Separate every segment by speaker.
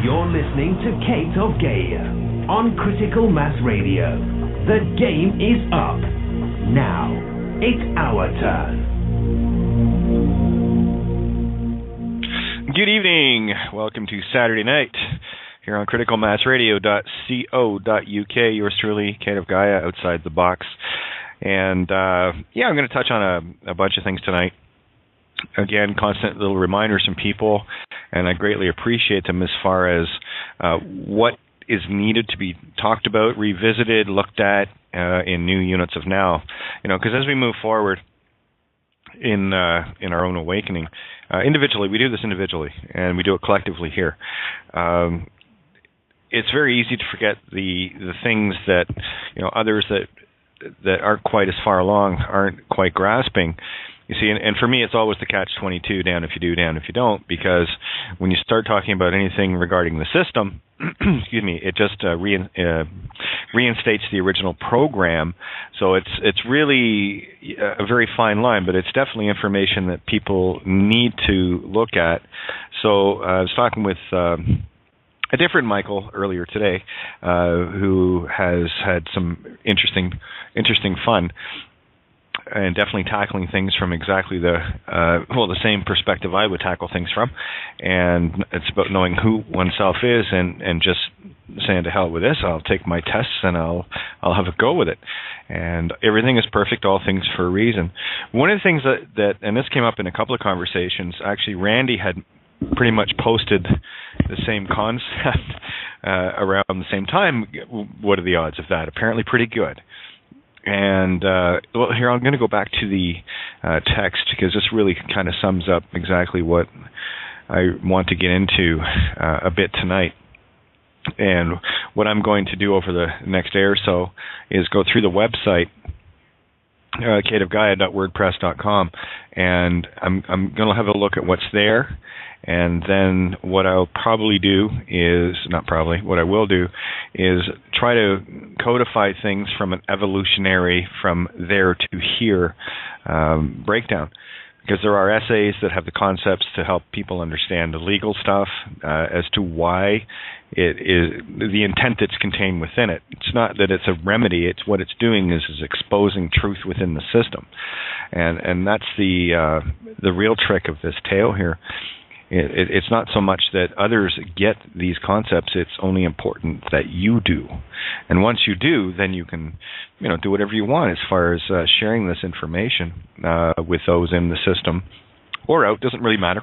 Speaker 1: You're listening to Kate of Gaia on Critical Mass Radio. The game is up. Now, it's our turn.
Speaker 2: Good evening. Welcome to Saturday night here on criticalmassradio.co.uk. Yours truly, Kate of Gaia, outside the box. And I'm going to touch on a bunch of things tonight. Again, constant little reminders from people, and I greatly appreciate them as far as what is needed to be talked about, revisited, looked at in new units of now. Because as we move forward in our own awakening, individually, we do this individually, and we do it collectively here. It's very easy to forget the things that others that aren't quite as far along aren't quite grasping. You see, and for me, it's always the catch-22, down if you do, down if you don't, because when you start talking about anything regarding the system, excuse me, it just reinstates the original program. So it's really a very fine line, but it's definitely information that people need to look at. So I was talking with a different Michael earlier today, who has had some interesting fun, and definitely tackling things from exactly the same perspective I would tackle things from. And it's about knowing who oneself is and just saying to hell with this, I'll take my tests and I'll have a go with it. And everything is perfect, all things for a reason. One of the things that and this came up in a couple of conversations, actually Randy had pretty much posted the same concept around the same time. What are the odds of that? Apparently pretty good. And here, I'm going to go back to the text, because this really kind of sums up exactly what I want to get into a bit tonight. And what I'm going to do over the next day or so is go through the website, kateofgaia.wordpress.com, and I'm going to have a look at what's there. And then what I will do is try to codify things from an evolutionary from there to here breakdown. Because there are essays that have the concepts to help people understand the legal stuff as to why it is the intent that's contained within it. It's not that it's a remedy. It's what it's doing is exposing truth within the system, and that's the real trick of this tale here. It's not so much that others get these concepts, it's only important that you do. And once you do, then you can, do whatever you want as far as sharing this information with those in the system or out, doesn't really matter.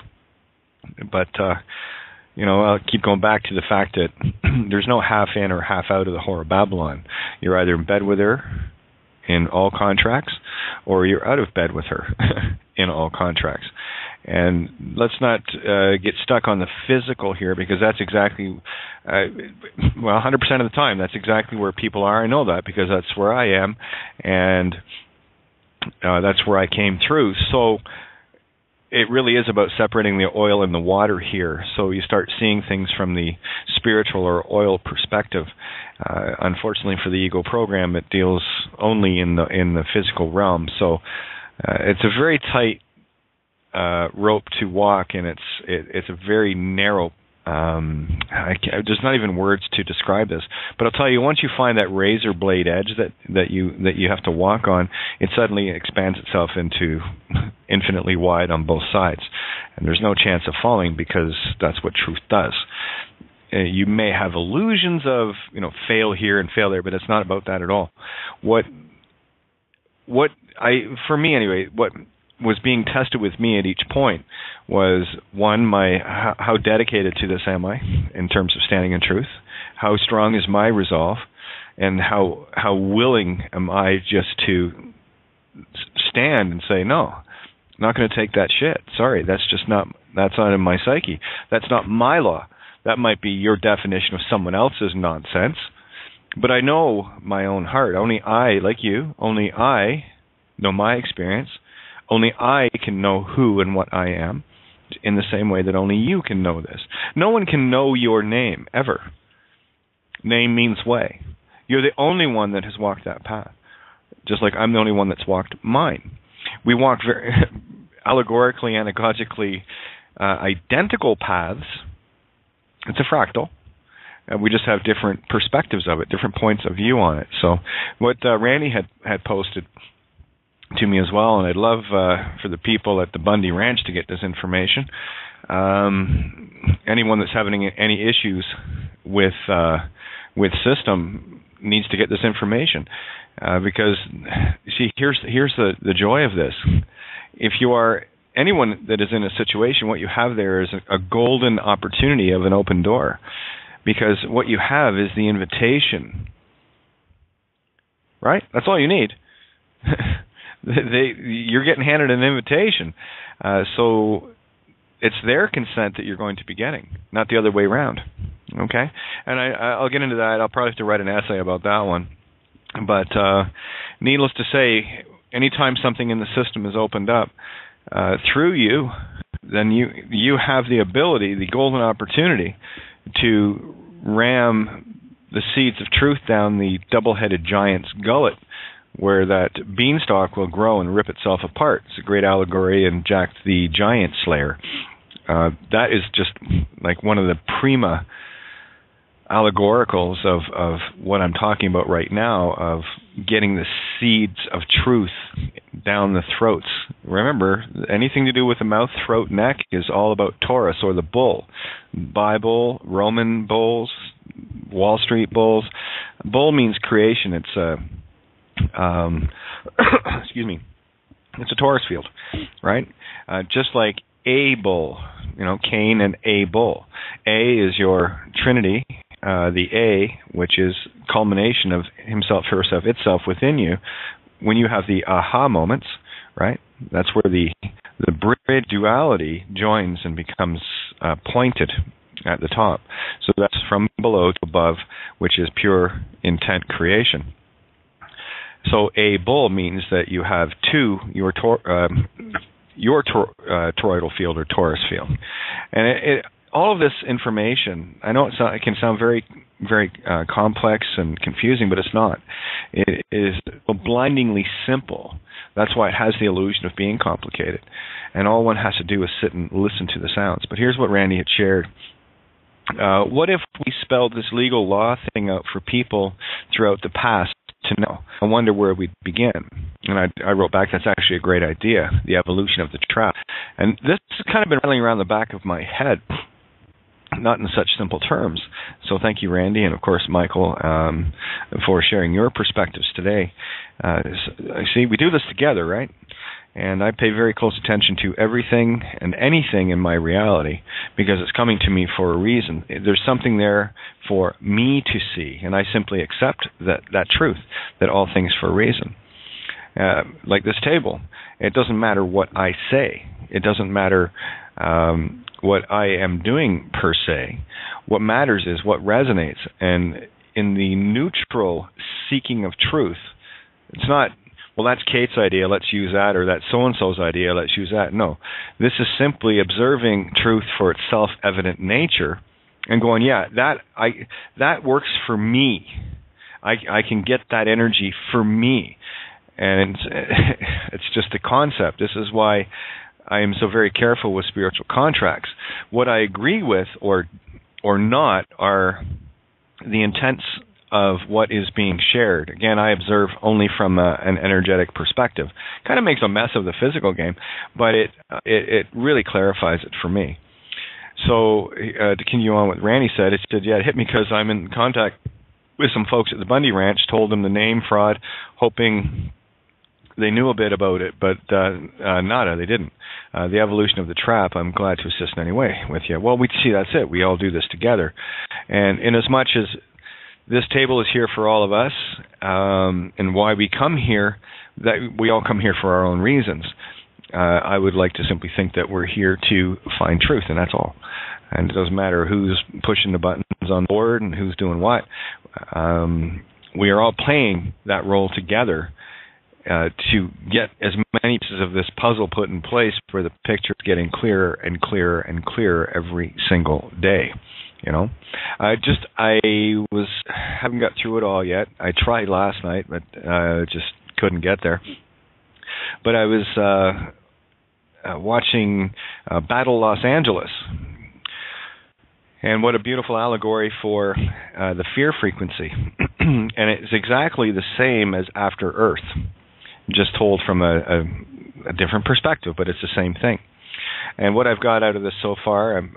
Speaker 2: But, I'll keep going back to the fact that there's no half in or half out of the whore of Babylon. You're either in bed with her in all contracts, or you're out of bed with her in all contracts. And let's not get stuck on the physical here, because that's exactly, 100% of the time, that's exactly where people are. I know that because that's where I am, and that's where I came through. So it really is about separating the oil and the water here. So you start seeing things from the spiritual or oil perspective. Unfortunately for the ego program, it deals only in the physical realm. So it's a very tight rope to walk, and it's a very narrow. There's not even words to describe this, but I'll tell you, once you find that razor blade edge that you have to walk on, it suddenly expands itself into infinitely wide on both sides, and there's no chance of falling, because that's what truth does. You may have illusions of fail here and fail there, but it's not about that at all. For me anyway, what was being tested with me at each point was, one, how dedicated to this am I in terms of standing in truth? How strong is my resolve? And how willing am I just to stand and say, no, I'm not going to take that shit. Sorry, that's not in my psyche. That's not my law. That might be your definition of someone else's nonsense. But I know my own heart. Only I, like you, only I know my experience. Only I can know who and what I am, in the same way that only you can know this. No one can know your name, ever. Name means way. You're the only one that has walked that path, just like I'm the only one that's walked mine. We walk very allegorically, anagogically identical paths, It's a fractal. We just have different perspectives of it, different points of view on it. So what Randy had posted to me as well, and I'd love for the people at the Bundy Ranch to get this information. Anyone that's having any issues with system needs to get this information, because see, here's the joy of this. If you are anyone that is in a situation, what you have there is a golden opportunity of an open door, because what you have is the invitation. Right? That's all you need. You're getting handed an invitation, so it's their consent that you're going to be getting, not the other way around. Okay, and I'll get into that. I'll probably have to write an essay about that one. But needless to say, anytime something in the system is opened up through you, then you have the ability, the golden opportunity, to ram the seeds of truth down the double-headed giant's gullet, where that beanstalk will grow and rip itself apart. It's a great allegory in Jack the Giant Slayer. That is just like one of the prima allegoricals of what I'm talking about right now, of getting the seeds of truth down the throats. Remember, anything to do with the mouth, throat, neck is all about Taurus, or the bull. Bible, Roman bulls, Wall Street bulls. Bull means creation. It's a excuse me, it's a Taurus field, right? Just like a bull, Cain and a bull. A is your Trinity, the A, which is culmination of himself, herself, itself within you. When you have the aha moments, right? That's where the bridge duality joins and becomes pointed at the top. So that's from below to above, which is pure intent creation. So a bull means that you have your toroidal field or Taurus field. And all of this information, I know it can sound very, very complex and confusing, but it's not. It is blindingly simple. That's why it has the illusion of being complicated. And all one has to do is sit and listen to the sounds. But here's what Randy had shared. What if we spelled this legal law thing out for people throughout the past to know? I wonder where we'd begin. And I wrote back, that's actually a great idea, the evolution of the trap. And this has kind of been rattling around the back of my head, not in such simple terms. So thank you, Randy, and of course, Michael, for sharing your perspectives today. See, we do this together, right? And I pay very close attention to everything and anything in my reality, because it's coming to me for a reason. There's something there for me to see, and I simply accept that truth, that all things for a reason. Like this table, it doesn't matter what I say. It doesn't matter what I am doing per se. What matters is what resonates. And in the neutral seeking of truth, it's not, well, that's Kate's idea, let's use that, or that's so-and-so's idea, let's use that. No. This is simply observing truth for its self-evident nature and going, yeah, that works for me. I can get that energy for me. And it's just a concept. This is why I am so very careful with spiritual contracts. What I agree with or not are the intents of what is being shared. Again, I observe only from an energetic perspective. Kind of makes a mess of the physical game, but it really clarifies it for me. So to continue on what Randy said, it said, yeah, it hit me because I'm in contact with some folks at the Bundy Ranch, told them the name fraud, hoping they knew a bit about it, but nada, they didn't. The evolution of the trap, I'm glad to assist in any way with you. Well, we see that's it. We all do this together. And in as much as this table is here for all of us, and why we come here, that we all come here for our own reasons. I would like to simply think that we're here to find truth, and that's all. And it doesn't matter who's pushing the buttons on the board and who's doing what. We are all playing that role together to get as many pieces of this puzzle put in place where the picture is getting clearer and clearer and clearer every single day. You know, I haven't got through it all yet. I tried last night, but just couldn't get there. But I was watching Battle Los Angeles, And what a beautiful allegory for the fear frequency. And it's exactly the same as After Earth, just told from a different perspective, but it's the same thing. And what I've got out of this so far, I'm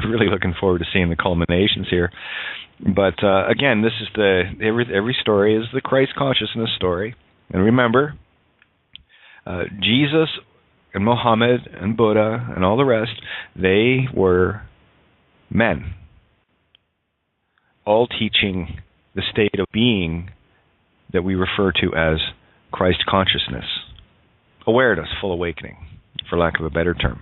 Speaker 2: really looking forward to seeing the culminations here. But again, this is every story is the Christ consciousness story. And remember, Jesus and Muhammad and Buddha and all the rest, they were men, all teaching the state of being that we refer to as Christ consciousness, awareness, full awakening, for lack of a better term.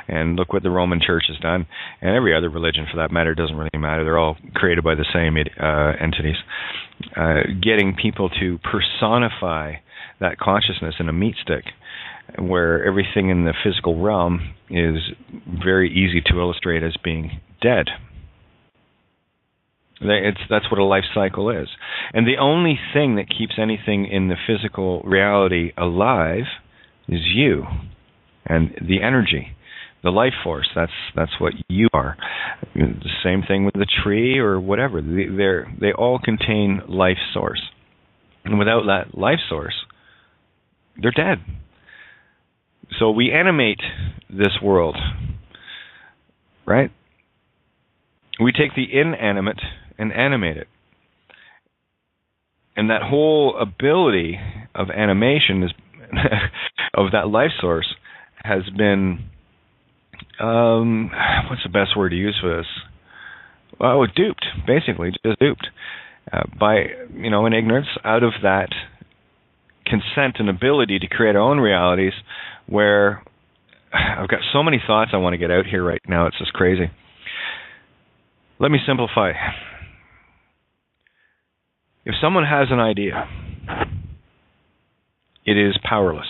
Speaker 2: And look what the Roman Church has done, and every other religion for that matter. Doesn't really matter. They're all created by the same entities. Getting people to personify that consciousness in a meat stick, where everything in the physical realm is very easy to illustrate as being dead. That's what a life cycle is. And the only thing that keeps anything in the physical reality alive is you and the energy, the life force. That's what you are. The same thing with the tree or whatever. They all contain life source. And without that life source, they're dead. So we animate this world, right? We take the inanimate and animate it. And that whole ability of animation is of that life source has been, what's the best word to use for this? Well, duped, basically, just duped by, in ignorance, out of that consent and ability to create our own realities, where I've got so many thoughts I want to get out here right now. It's just crazy. Let me simplify. If someone has an idea, it is powerless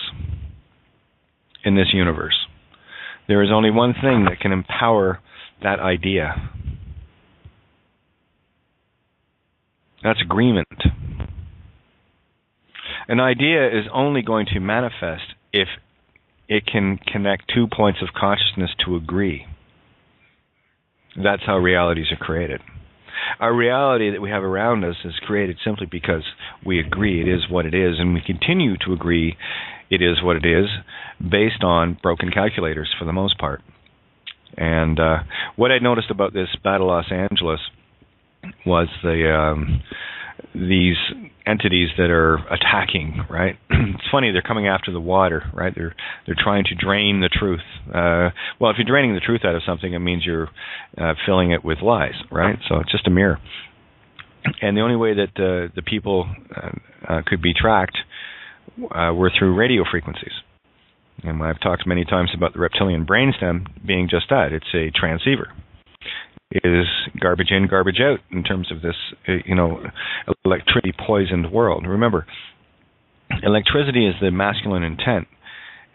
Speaker 2: in this universe. There is only one thing that can empower that idea. That's agreement. An idea is only going to manifest if it can connect 2 points of consciousness to agree. That's how realities are created. Our reality that we have around us is created simply because we agree it is what it is, and we continue to agree it is what it is based on broken calculators for the most part. And what I noticed about this Battle Los Angeles was these entities that are attacking, right? It's funny, they're coming after the water, right? They're trying to drain the truth. Well, if you're draining the truth out of something, it means you're filling it with lies, right? So it's just a mirror. And the only way that the people could be tracked were through radio frequencies. And I've talked many times about the reptilian brainstem being just that. It's a transceiver. It is garbage in, garbage out in terms of this, electricity poisoned world. Remember, electricity is the masculine intent,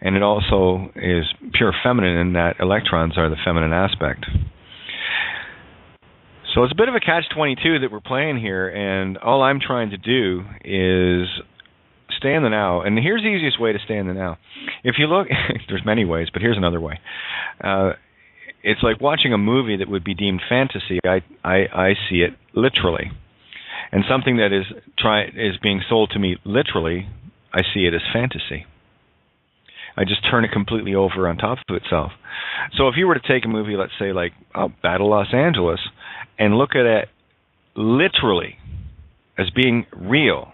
Speaker 2: and it also is pure feminine in that electrons are the feminine aspect. So it's a bit of a catch-22 that we're playing here, and all I'm trying to do is stay in the now. And here's the easiest way to stay in the now. If you look, there's many ways, but here's another way. It's like watching a movie that would be deemed fantasy. I see it literally. And something that is being sold to me literally, I see it as fantasy. I just turn it completely over on top of itself. So if you were to take a movie, let's say like Battle Los Angeles, and look at it literally as being real,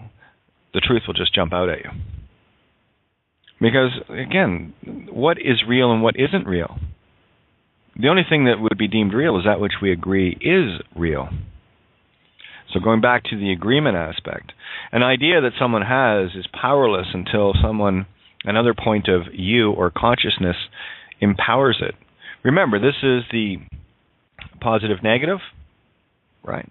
Speaker 2: the truth will just jump out at you. Because, again, what is real and what isn't real? The only thing that would be deemed real is that which we agree is real. So going back to the agreement aspect, an idea that someone has is powerless until another point of you or consciousness empowers it. Remember, this is the positive negative, right?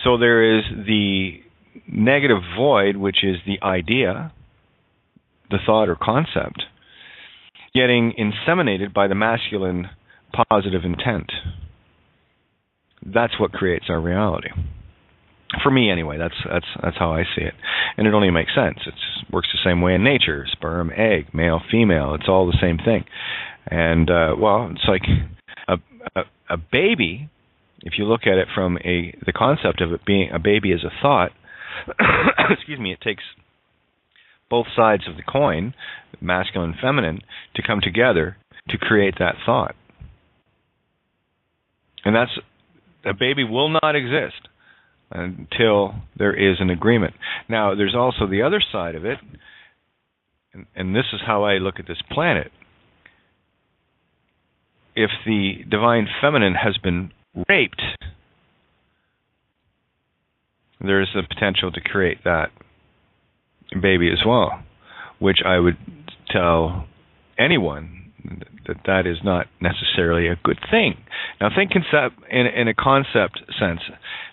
Speaker 2: So there is the negative void, which is the idea, the thought or concept, getting inseminated by the masculine positive intent. That's what creates our reality. For me, anyway, that's how I see it, and it only makes sense. It works the same way in nature: sperm, egg, male, female. It's all the same thing. And it's like a baby, if you look at it from the concept of it being a baby as a thought, excuse me, it takes both sides of the coin, masculine and feminine, to come together to create that thought. And a baby will not exist until there is an agreement. Now, there's also the other side of it, and this is how I look at this planet. If the divine feminine has been raped, there is the potential to create that baby as well, which I would tell anyone that is not necessarily a good thing. Now, think in a concept sense.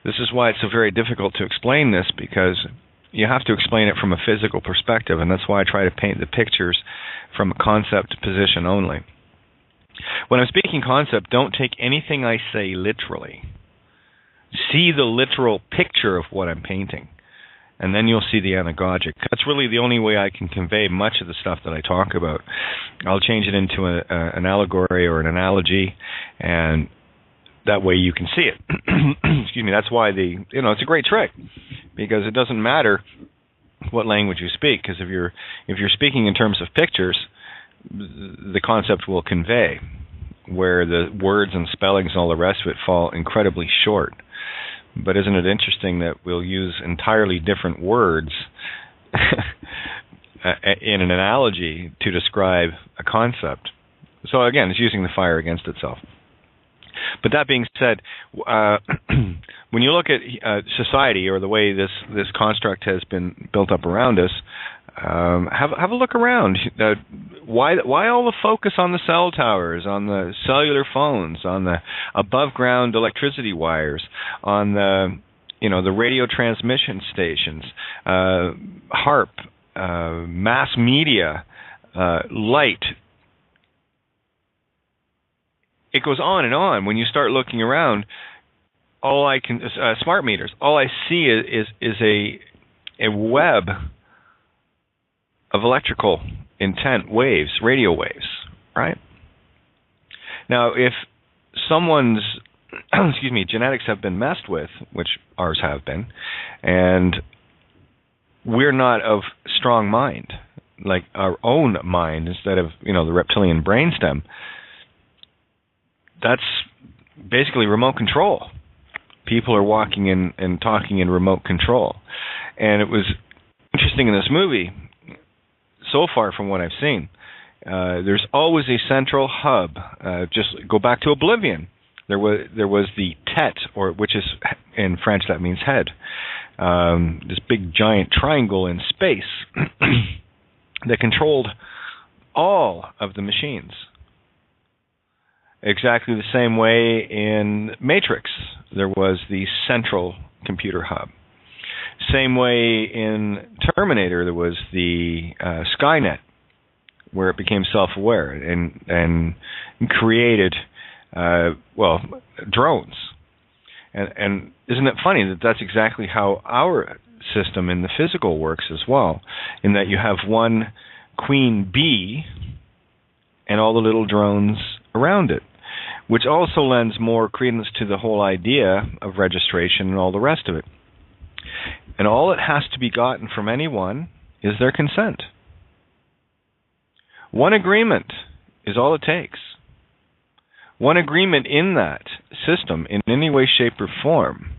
Speaker 2: This is why it's so very difficult to explain this, because you have to explain it from a physical perspective, and that's why I try to paint the pictures from a concept position only. When I'm speaking concept, don't take anything I say literally. See the literal picture of what I'm painting, and then you'll see the anagogic. That's really the only way I can convey much of the stuff that I talk about. I'll change it into an allegory or an analogy, and that way you can see it. Excuse me. That's why it's a great trick, because it doesn't matter what language you speak, because if you're speaking in terms of pictures, the concept will convey, where the words and spellings and all the rest of it fall incredibly short. But isn't it interesting that we'll use entirely different words in an analogy to describe a concept? So again, it's using the fire against itself. But that being said, when you look at society, or the way this construct has been built up around us, have a look around. Why all the focus on the cell towers, on the cellular phones, on the above ground electricity wires, on the radio transmission stations, HARP, mass media, light? It goes on and on. When you start looking around, smart meters. All I see is a web of electrical intent waves, radio waves, right? Now, if someone's genetics have been messed with, which ours have been, and we're not of strong mind, like our own mind, instead of the reptilian brainstem, that's basically remote control. People are walking in and talking in remote control. And it was interesting in this movie, so far from what I've seen, there's always a central hub. Just go back to Oblivion. There was the tête, which is in French that means head. This big giant triangle in space that controlled all of the machines. Exactly the same way in Matrix, there was the central computer hub. Same way in Terminator, there was the Skynet, where it became self-aware and created, drones. And isn't it funny that that's exactly how our system in the physical works as well, in that you have one queen bee and all the little drones around it, which also lends more credence to the whole idea of registration and all the rest of it. And all that has to be gotten from anyone is their consent. One agreement is all it takes. One agreement in that system, in any way, shape, or form,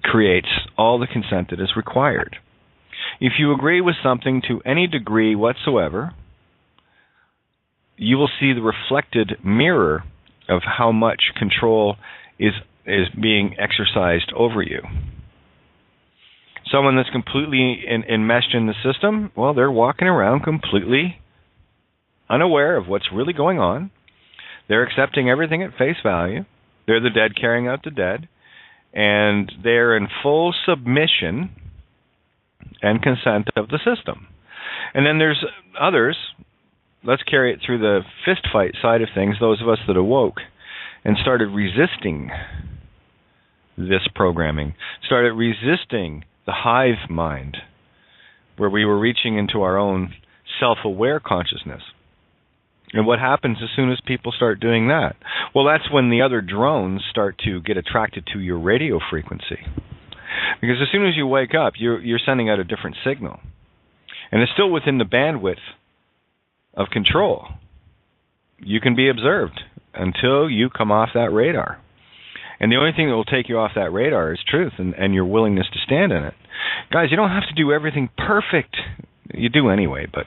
Speaker 2: creates all the consent that is required. If you agree with something to any degree whatsoever, you will see the reflected mirror of how much control is being exercised over you. Someone that's completely enmeshed in the system, well, they're walking around completely unaware of what's really going on. They're accepting everything at face value. They're the dead carrying out the dead. And they're in full submission and consent of the system. And then there's others. Let's carry it through the fist fight side of things, those of us that awoke and started resisting this programming, started resisting the hive mind, where we were reaching into our own self-aware consciousness. And what happens as soon as people start doing that? Well, that's when the other drones start to get attracted to your radio frequency. Because as soon as you wake up, you're sending out a different signal. And it's still within the bandwidth of control. You can be observed until you come off that radar. And the only thing that will take you off that radar is truth and your willingness to stand in it. Guys, you don't have to do everything perfect. You do anyway, but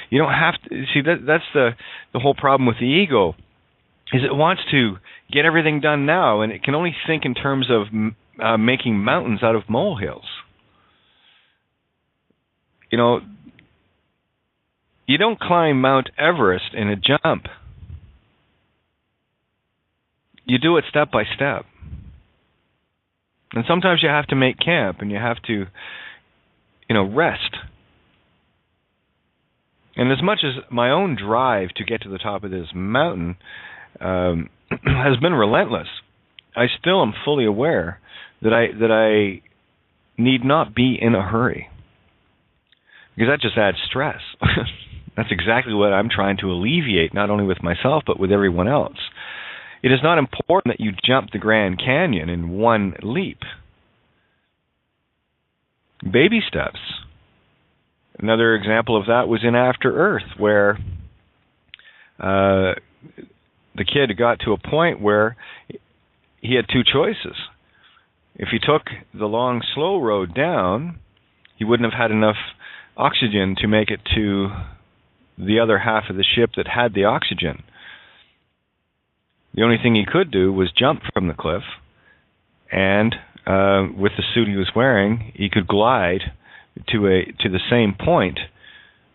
Speaker 2: you don't have to. See, that's the whole problem with the ego, is it wants to get everything done now, and it can only think in terms of making mountains out of molehills. You know, you don't climb Mount Everest in a jump. You do it step by step. And sometimes you have to make camp, and you have to, rest. And as much as my own drive to get to the top of this mountain has been relentless, I still am fully aware that I need not be in a hurry, because that just adds stress. That's exactly what I'm trying to alleviate, not only with myself, but with everyone else. It is not important that you jump the Grand Canyon in one leap. Baby steps. Another example of that was in After Earth, where the kid got to a point where he had two choices. If he took the long, slow road down, he wouldn't have had enough oxygen to make it to the other half of the ship that had the oxygen. The only thing he could do was jump from the cliff, and with the suit he was wearing, he could glide to the same point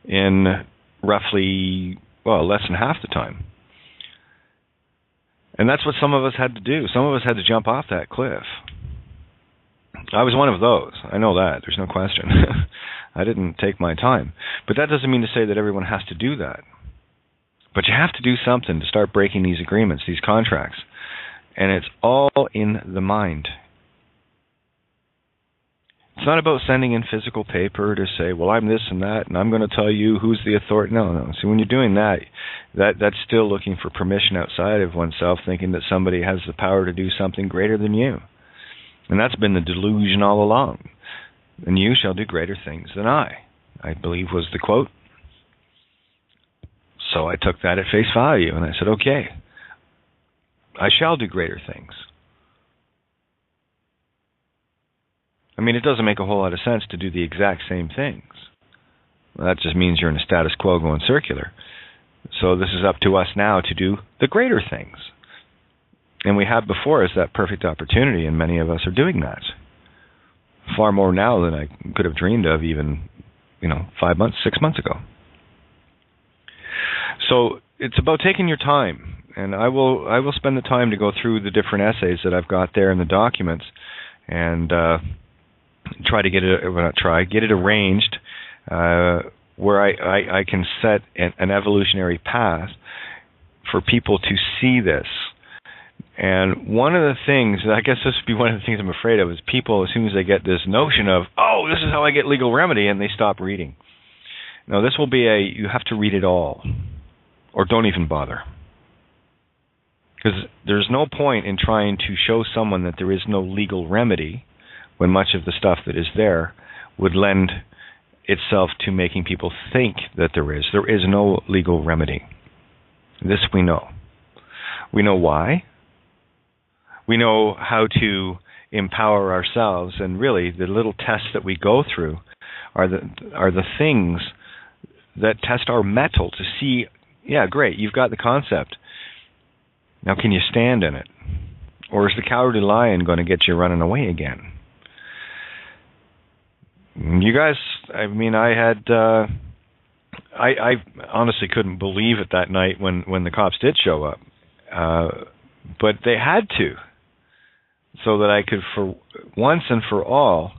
Speaker 2: in roughly, less than half the time. And that's what some of us had to do. Some of us had to jump off that cliff. I was one of those. I know that. There's no question. I didn't take my time. But that doesn't mean to say that everyone has to do that. But you have to do something to start breaking these agreements, these contracts. And it's all in the mind. It's not about sending in physical paper to say, well, I'm this and that, and I'm going to tell you who's the authority. No. See, when you're doing that's still looking for permission outside of oneself, thinking that somebody has the power to do something greater than you. And that's been the delusion all along. And you shall do greater things than I believe was the quote. So I took that at face value, and I said, okay, I shall do greater things. I mean, it doesn't make a whole lot of sense to do the exact same things. Well, that just means you're in a status quo going circular. So this is up to us now to do the greater things. And we have before us that perfect opportunity, and many of us are doing that. Far more now than I could have dreamed of even, 5 months, 6 months ago. So it's about taking your time, and I will spend the time to go through the different essays that I've got there in the documents, and get it arranged where I can set an evolutionary path for people to see this. And one of the things, I guess this would be one of the things I'm afraid of, is people, as soon as they get this notion of, this is how I get legal remedy, and they stop reading. No, this will be you have to read it all, or don't even bother. Because there's no point in trying to show someone that there is no legal remedy when much of the stuff that is there would lend itself to making people think that there is. There is no legal remedy. This we know. We know why. We know how to empower ourselves, and really the little tests that we go through are the things that test our mettle to see, great, you've got the concept. Now can you stand in it? Or is the cowardly lion going to get you running away again? You guys, I honestly couldn't believe it that night when the cops did show up. But they had to, so that I could, for once and for all,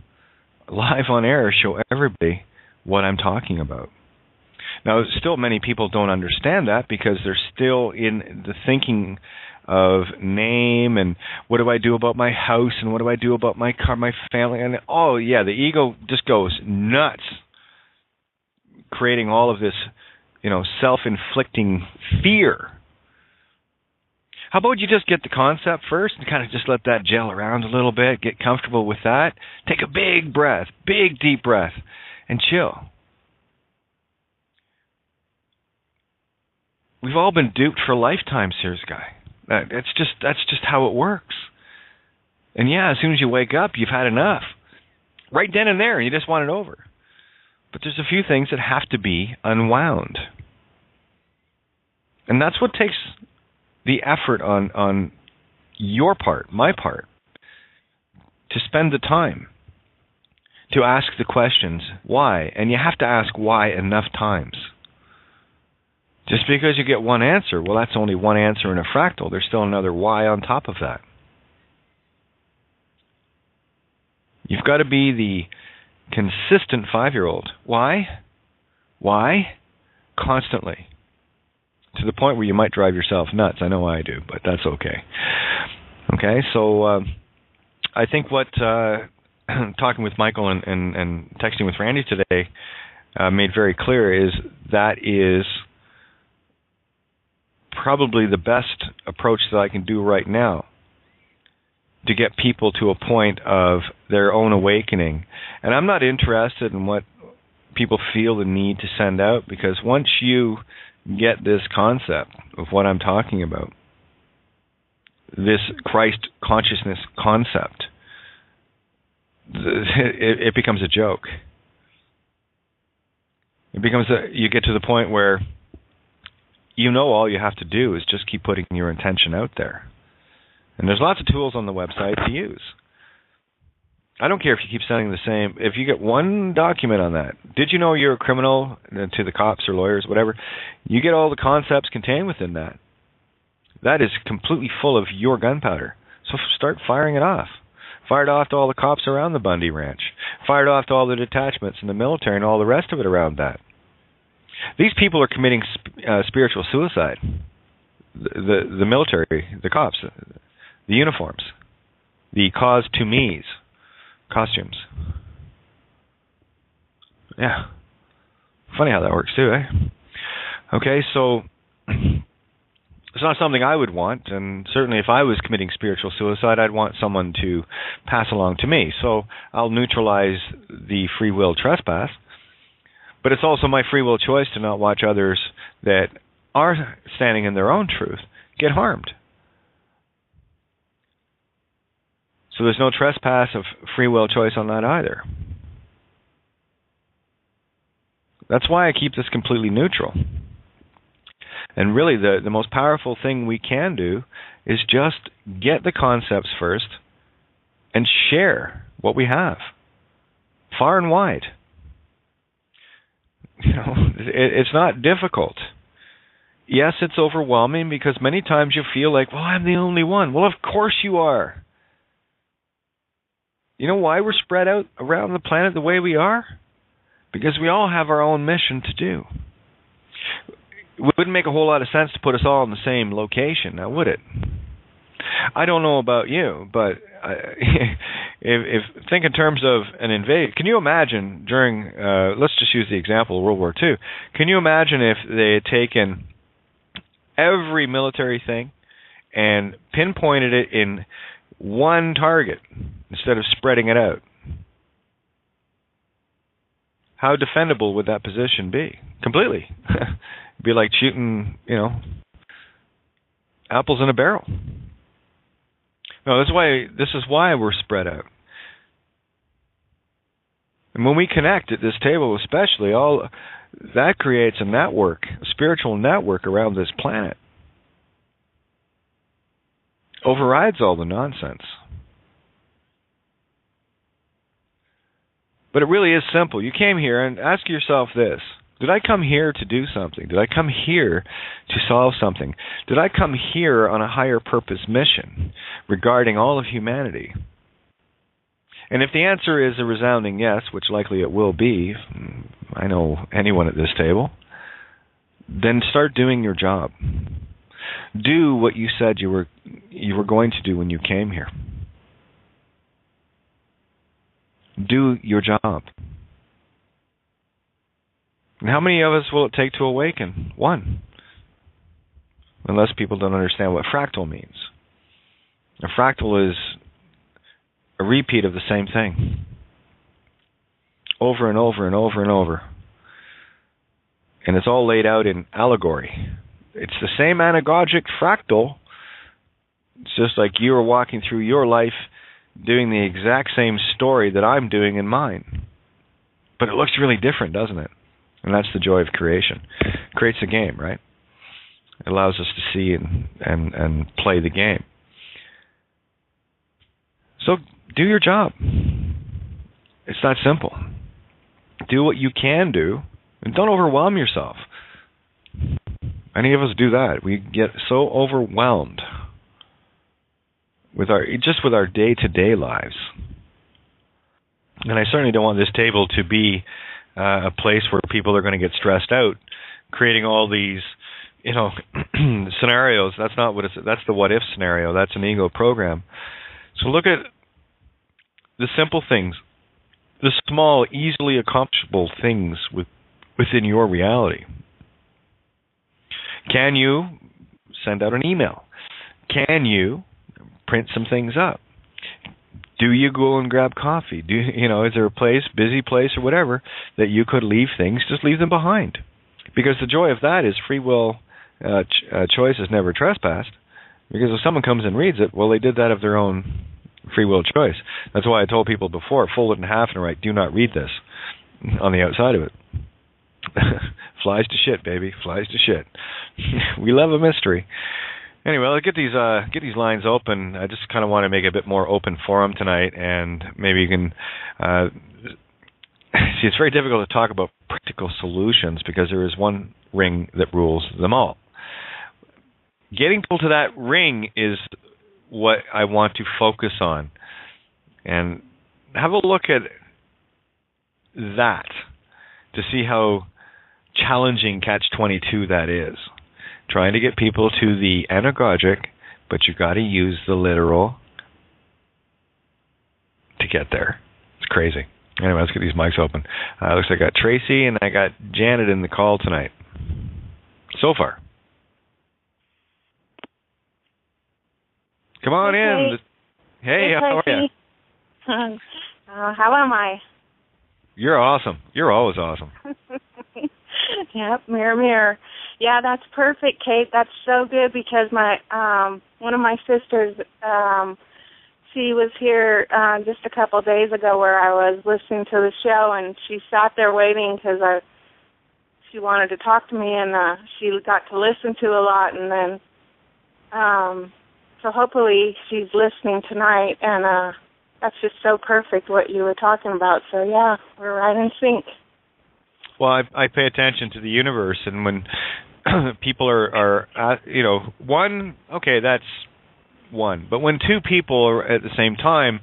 Speaker 2: live on air, show everybody what I'm talking about. Now, still many people don't understand that because they're still in the thinking of name and what do I do about my house and what do I do about my car, my family, and the ego just goes nuts, creating all of this self-inflicting fear. How about you just get the concept first and kind of just let that gel around a little bit, get comfortable with that, take a big breath, big deep breath, and chill. We've all been duped for lifetimes here, guy. That's just how it works. And yeah, as soon as you wake up, you've had enough. Right then and there, you just want it over. But there's a few things that have to be unwound. And that's what takes the effort on your part, my part, to spend the time to ask the questions, why? And you have to ask why enough times. Just because you get one answer, well, that's only one answer in a fractal. There's still another why on top of that. You've got to be the consistent 5-year-old. Why? Why? Constantly. To the point where you might drive yourself nuts. I know I do, but that's okay. Okay, so I think what talking with Michael and texting with Randy today made very clear is that is probably the best approach that I can do right now to get people to a point of their own awakening. And I'm not interested in what people feel the need to send out, because once you get this concept of what I'm talking about, this Christ consciousness concept, it becomes a joke. It becomes you get to the point where all you have to do is just keep putting your intention out there. And there's lots of tools on the website to use. I don't care if you keep sending the same. If you get one document on that, did you know you're a criminal, to the cops or lawyers, whatever, you get all the concepts contained within that. That is completely full of your gunpowder. So start firing it off. Fire it off to all the cops around the Bundy Ranch. Fire it off to all the detachments in the military and all the rest of it around that. These people are committing spiritual suicide. The military, the cops, the uniforms, the cause to me's, costumes. Yeah. Funny how that works too, eh? Okay, so it's not something I would want, and certainly if I was committing spiritual suicide, I'd want someone to pass along to me. So I'll neutralize the free will trespass. But it's also my free will choice to not watch others that are standing in their own truth get harmed. So there's no trespass of free will choice on that either. That's why I keep this completely neutral. And really the most powerful thing we can do is just get the concepts first and share what we have, far and wide. It's not difficult. Yes, it's overwhelming because many times you feel like, well, I'm the only one. Well, of course you are. You know why we're spread out around the planet the way we are? Because we all have our own mission to do. It wouldn't make a whole lot of sense to put us all in the same location, now would it? I don't know about you, but if think in terms of an invasion, can you imagine during, let's just use the example of World War II, can you imagine if they had taken every military thing and pinpointed it in one target instead of spreading it out? How defendable would that position be? Completely. It'd be like shooting, apples in a barrel. No, this is why we're spread out. And when we connect at this table especially, all that creates a network, a spiritual network around this planet. Overrides all the nonsense. But it really is simple. You came here and ask yourself this. Did I come here to do something? Did I come here to solve something? Did I come here on a higher purpose mission regarding all of humanity? And if the answer is a resounding yes, which likely it will be, I know anyone at this table, then start doing your job. Do what you said you were going to do when you came here. Do your job. And how many of us will it take to awaken? One. Unless people don't understand what fractal means. A fractal is a repeat of the same thing. Over and over and over and over. And it's all laid out in allegory. It's the same anagogic fractal. It's just like you are walking through your life doing the exact same story that I'm doing in mine. But it looks really different, doesn't it? And that's the joy of creation. It creates a game, right? It allows us to see and play the game. So do your job. It's that simple. Do what you can do, and don't overwhelm yourself. Many of us do that. We get so overwhelmed with our day-to-day lives. And I certainly don't want this table to be a place where people are going to get stressed out, creating all these, scenarios. That's not what it's. That's the what-if scenario. That's an ego program. So look at the simple things, the small, easily accomplishable things within your reality. Can you send out an email? Can you print some things up? Do you go and grab coffee? Is there a place, busy place or whatever, that you could leave things, just leave them behind? Because the joy of that is free will choice is never trespassed. Because if someone comes and reads it, well, they did that of their own free will choice. That's why I told people before, fold it in half and write, do not read this on the outside of it. Flies to shit, baby. Flies to shit. We love a mystery. Anyway, let's get these lines open. I just kind of want to make a bit more open forum tonight, and maybe you can see. It's very difficult to talk about practical solutions because there is one ring that rules them all. Getting people to that ring is what I want to focus on, and have a look at that to see how challenging Catch-22 that is. Trying to get people to the anagogic, but you've got to use the literal to get there. It's crazy. Anyway, let's get these mics open. Looks like I got Tracy and I got Janet in the call tonight. So far. Come on in. Hey, how are you?
Speaker 3: How am I?
Speaker 2: You're awesome. You're always awesome.
Speaker 3: Yep, mirror, mirror. Yeah, that's perfect, Kate. That's so good because my one of my sisters, she was here just a couple of days ago where I was listening to the show, and she sat there waiting because she wanted to talk to me, and she got to listen to a lot, and then so hopefully she's listening tonight, and that's just so perfect what you were talking about. So yeah, we're right in sync.
Speaker 2: Well, I pay attention to the universe, and when people are one, okay, that's one. But when two people are at the same time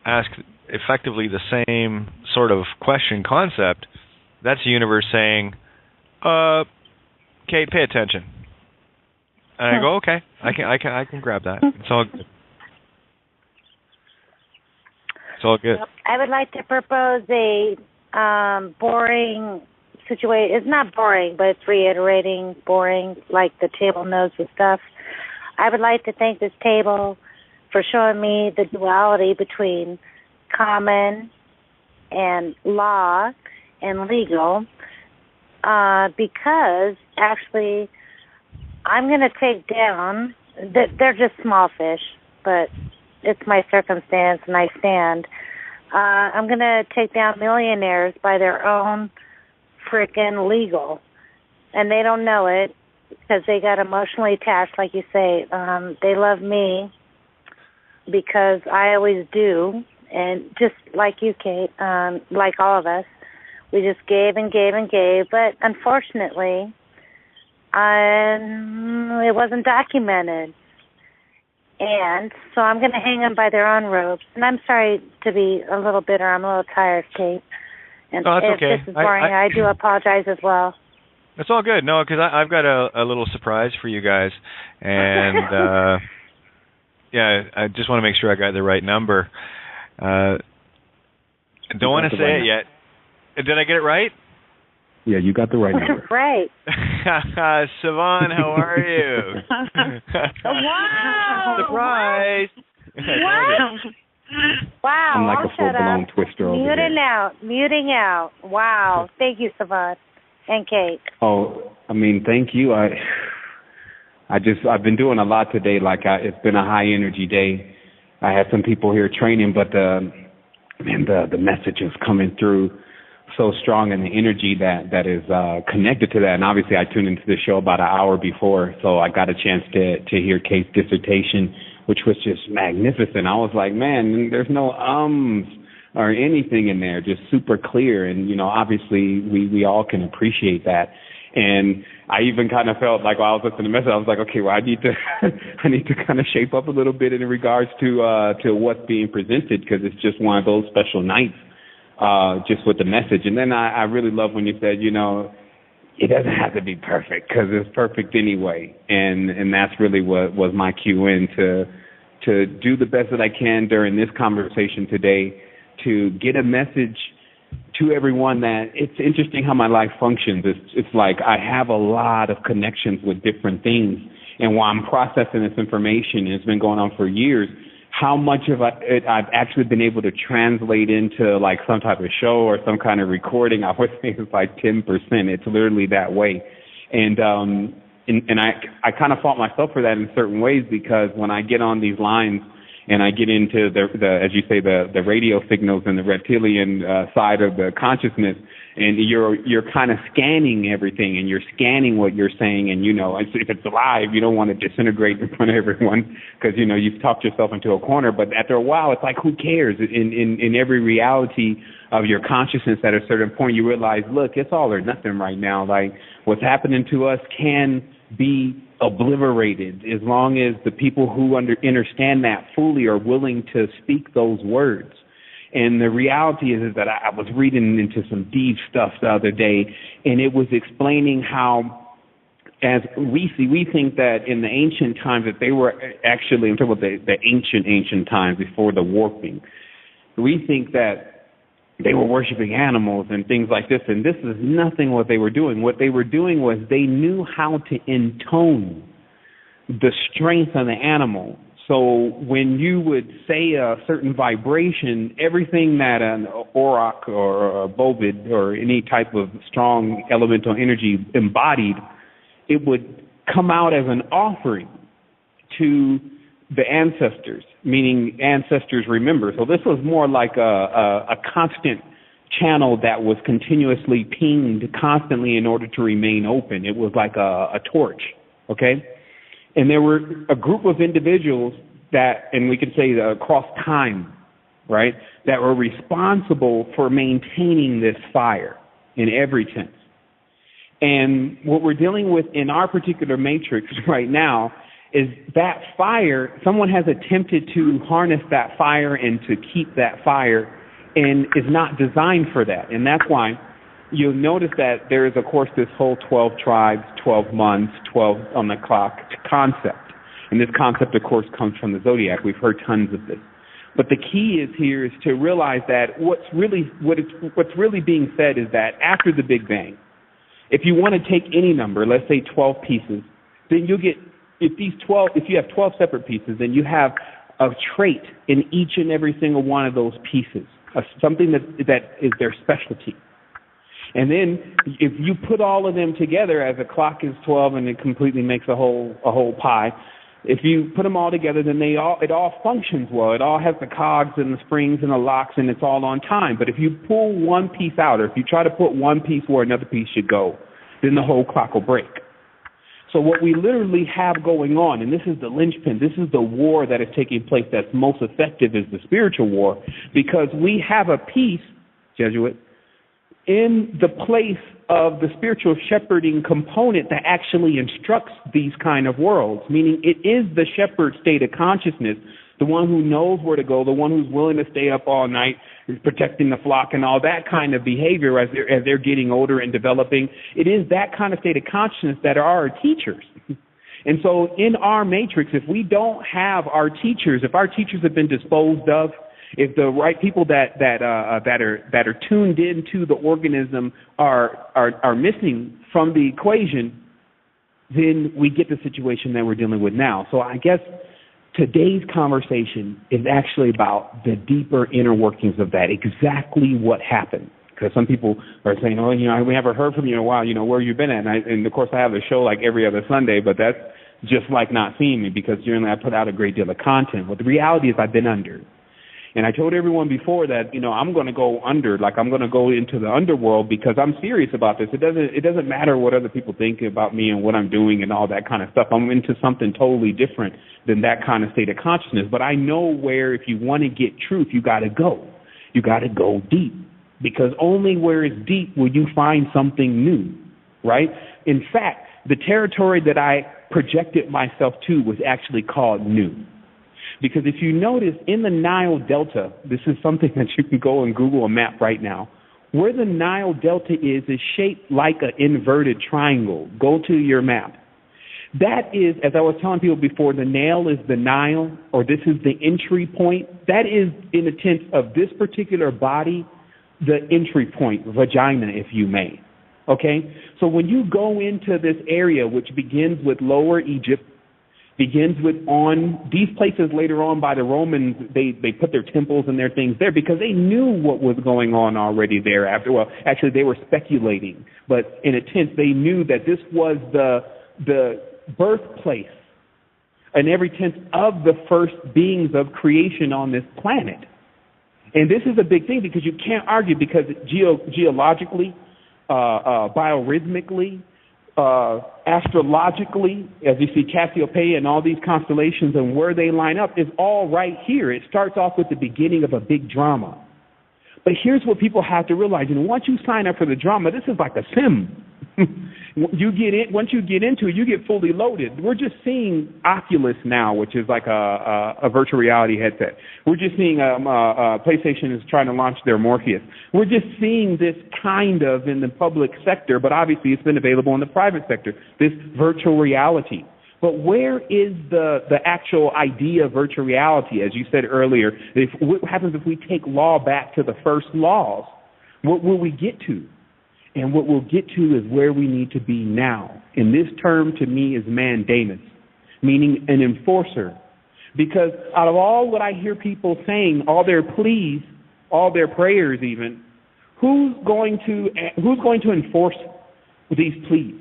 Speaker 2: ask effectively the same sort of question concept, that's the universe saying, Kate, pay attention. And I go, okay, I can grab that. It's all good. It's all good.
Speaker 4: I would like to propose a boring situation. It's not boring, but it's reiterating boring, like the table knows the stuff. I would like to thank this table for showing me the duality between common and law and legal, because actually I'm going to take down, they're just small fish, but it's my circumstance and I stand. I'm going to take down millionaires by their own frickin' legal. And they don't know it because they got emotionally attached, like you say. They love me because I always do. And just like you, Kate, like all of us, we just gave and gave and gave. But unfortunately, it wasn't documented. And so I'm going to hang them by their own ropes. And I'm sorry to be a little bitter. I'm a little tired, Kate. And
Speaker 2: no, that's
Speaker 4: if
Speaker 2: okay.
Speaker 4: This is boring. I do apologize as well.
Speaker 2: It's all good. No, because I've got a little surprise for you guys. And, yeah, I just want to make sure I got the right number. Don't want to say it yet. Did I get it right?
Speaker 5: Yeah, you got the right number.
Speaker 4: Right.
Speaker 2: Sevan, how are you?
Speaker 4: Wow.
Speaker 2: Surprise.
Speaker 4: Wow.
Speaker 5: I'm like
Speaker 4: I'll
Speaker 5: a full-blown twister over here.
Speaker 4: Muting out. Wow. Thank you, Sevan and Kate.
Speaker 5: Oh, I mean, thank you. I've been doing a lot today. It's been a high energy day. I had some people here training, but the message is coming through so strong, and the energy that is connected to that. And obviously, I tuned into the show about an hour before, so I got a chance to hear Kate's dissertation, which was just magnificent. I was like, man, there's no or anything in there, just super clear. And obviously, we all can appreciate that. And I even kind of felt like while I was listening to the message, I was like, okay, well, I need to kind of shape up a little bit in regards to what's being presented, because it's just one of those special nights, just with the message. And then I really love when you said, it doesn't have to be perfect, because it's perfect anyway. And that's really what was my cue in to do the best that I can during this conversation today, to get a message to everyone that it's interesting how my life functions. It's like I have a lot of connections with different things, and while I'm processing this information, and it's been going on for years, how much of it I've actually been able to translate into like some type of show or some kind of recording, I would say it's like 10%. It's literally that way. And I kind of fault myself for that in certain ways, because when I get on these lines and I get into the as you say, the radio signals and the reptilian side of the consciousness, and you're kind of scanning everything, and you're scanning what you're saying, and if it's alive, you don't want to disintegrate in front of everyone, because you've talked yourself into a corner. But after a while, it's like, who cares? In every reality of your consciousness, at a certain point, you realize, look, it's all or nothing right now. Like, what's happening to us can be obliterated as long as the people who understand that fully are willing to speak those words. And the reality is that I was reading into some deep stuff the other day, and it was explaining how, as we think that in the ancient times, that they were actually, I'm talking about the ancient times before the warping, we think that they were worshiping animals and things like this, and this is nothing what they were doing. What they were doing was they knew how to intone the strength of the animal. So when you would say a certain vibration, everything that an auroch or a bovid or any type of strong elemental energy embodied, it would come out as an offering to the ancestors, meaning ancestors remember. So this was more like a constant channel that was continuously pinged constantly in order to remain open. It was like a torch, okay? And there were a group of individuals that, and we could say across time, right, that were responsible for maintaining this fire in every sense. And what we're dealing with in our particular matrix right now is that fire, someone has attempted to harness that fire and to keep that fire, and is not designed for that. And that's why you'll notice that there is, of course, this whole 12 tribes, 12 months, 12 on the clock concept. And this concept, of course, comes from the zodiac. We've heard tons of this. But the key is here is to realize that what's really being said is that after the Big Bang, if you want to take any number, let's say 12 pieces, then you'll get, if you have 12 separate pieces, then you have a trait in each and every single one of those pieces, something that is their specialty. And then if you put all of them together, as a clock is 12 and it completely makes a whole pie, if you put them all together, then it all functions well. It all has the cogs and the springs and the locks, and it's all on time. But if you pull one piece out, or if you try to put one piece where another piece should go, then the whole clock will break. So what we literally have going on, and this is the linchpin, this is the war that is taking place that's most effective, is the spiritual war, because we have a piece, Jesuit, in the place of the spiritual shepherding component that actually instructs these kind of worlds, meaning it is the shepherd state of consciousness, the one who knows where to go, the one who's willing to stay up all night, is protecting the flock and all that kind of behavior as they're getting older and developing. It is that kind of state of consciousness that are our teachers. And so in our matrix, if we don't have our teachers, if our teachers have been disposed of, If the right people that are tuned into the organism are missing from the equation, then we get the situation that we're dealing with now. So I guess today's conversation is actually about the deeper inner workings of that, exactly what happened. Because some people are saying, oh, we haven't heard from you in a while, where you been at? And of course, I have a show like every other Sunday, but that's just like not seeing me because generally I put out a great deal of content. But the reality is I've been under. And I told everyone before that, I'm going to go under, like I'm going to go into the underworld because I'm serious about this. It doesn't matter what other people think about me and what I'm doing and all that kind of stuff. I'm into something totally different than that kind of state of consciousness. But I know where if you want to get truth, you got to go. You got to go deep because only where it's deep will you find something new, right? In fact, the territory that I projected myself to was actually called new. Because if you notice, in the Nile Delta, this is something that you can go and Google a map right now, where the Nile Delta is shaped like an inverted triangle. Go to your map. That is, as I was telling people before, the nail is the Nile, or this is the entry point. That is, in a sense of this particular body, the entry point, vagina, if you may. Okay? So when you go into this area, which begins with Lower Egypt, begins with on these places later on by the Romans, they put their temples and their things there because they knew what was going on already there. Actually, they were speculating, but in a sense, they knew that this was the birthplace in every sense of the first beings of creation on this planet. And this is a big thing because you can't argue because geologically, biorhythmically, astrologically, as you see Cassiopeia and all these constellations and where they line up is all right here. It starts off with the beginning of a big drama. But here's what people have to realize. Once you sign up for the drama, this is like a sim. Once you get into it, you get fully loaded. We're just seeing Oculus now, which is like a virtual reality headset. We're just seeing PlayStation is trying to launch their Morpheus. We're just seeing this kind of in the public sector, but obviously it's been available in the private sector, this virtual reality. But where is the actual idea of virtual reality? As you said earlier, what happens if we take law back to the first laws? What will we get to? And what we'll get to is where we need to be now. And this term to me is mandamus, meaning an enforcer. Because out of all what I hear people saying, all their pleas, all their prayers even, who's going to enforce these pleas?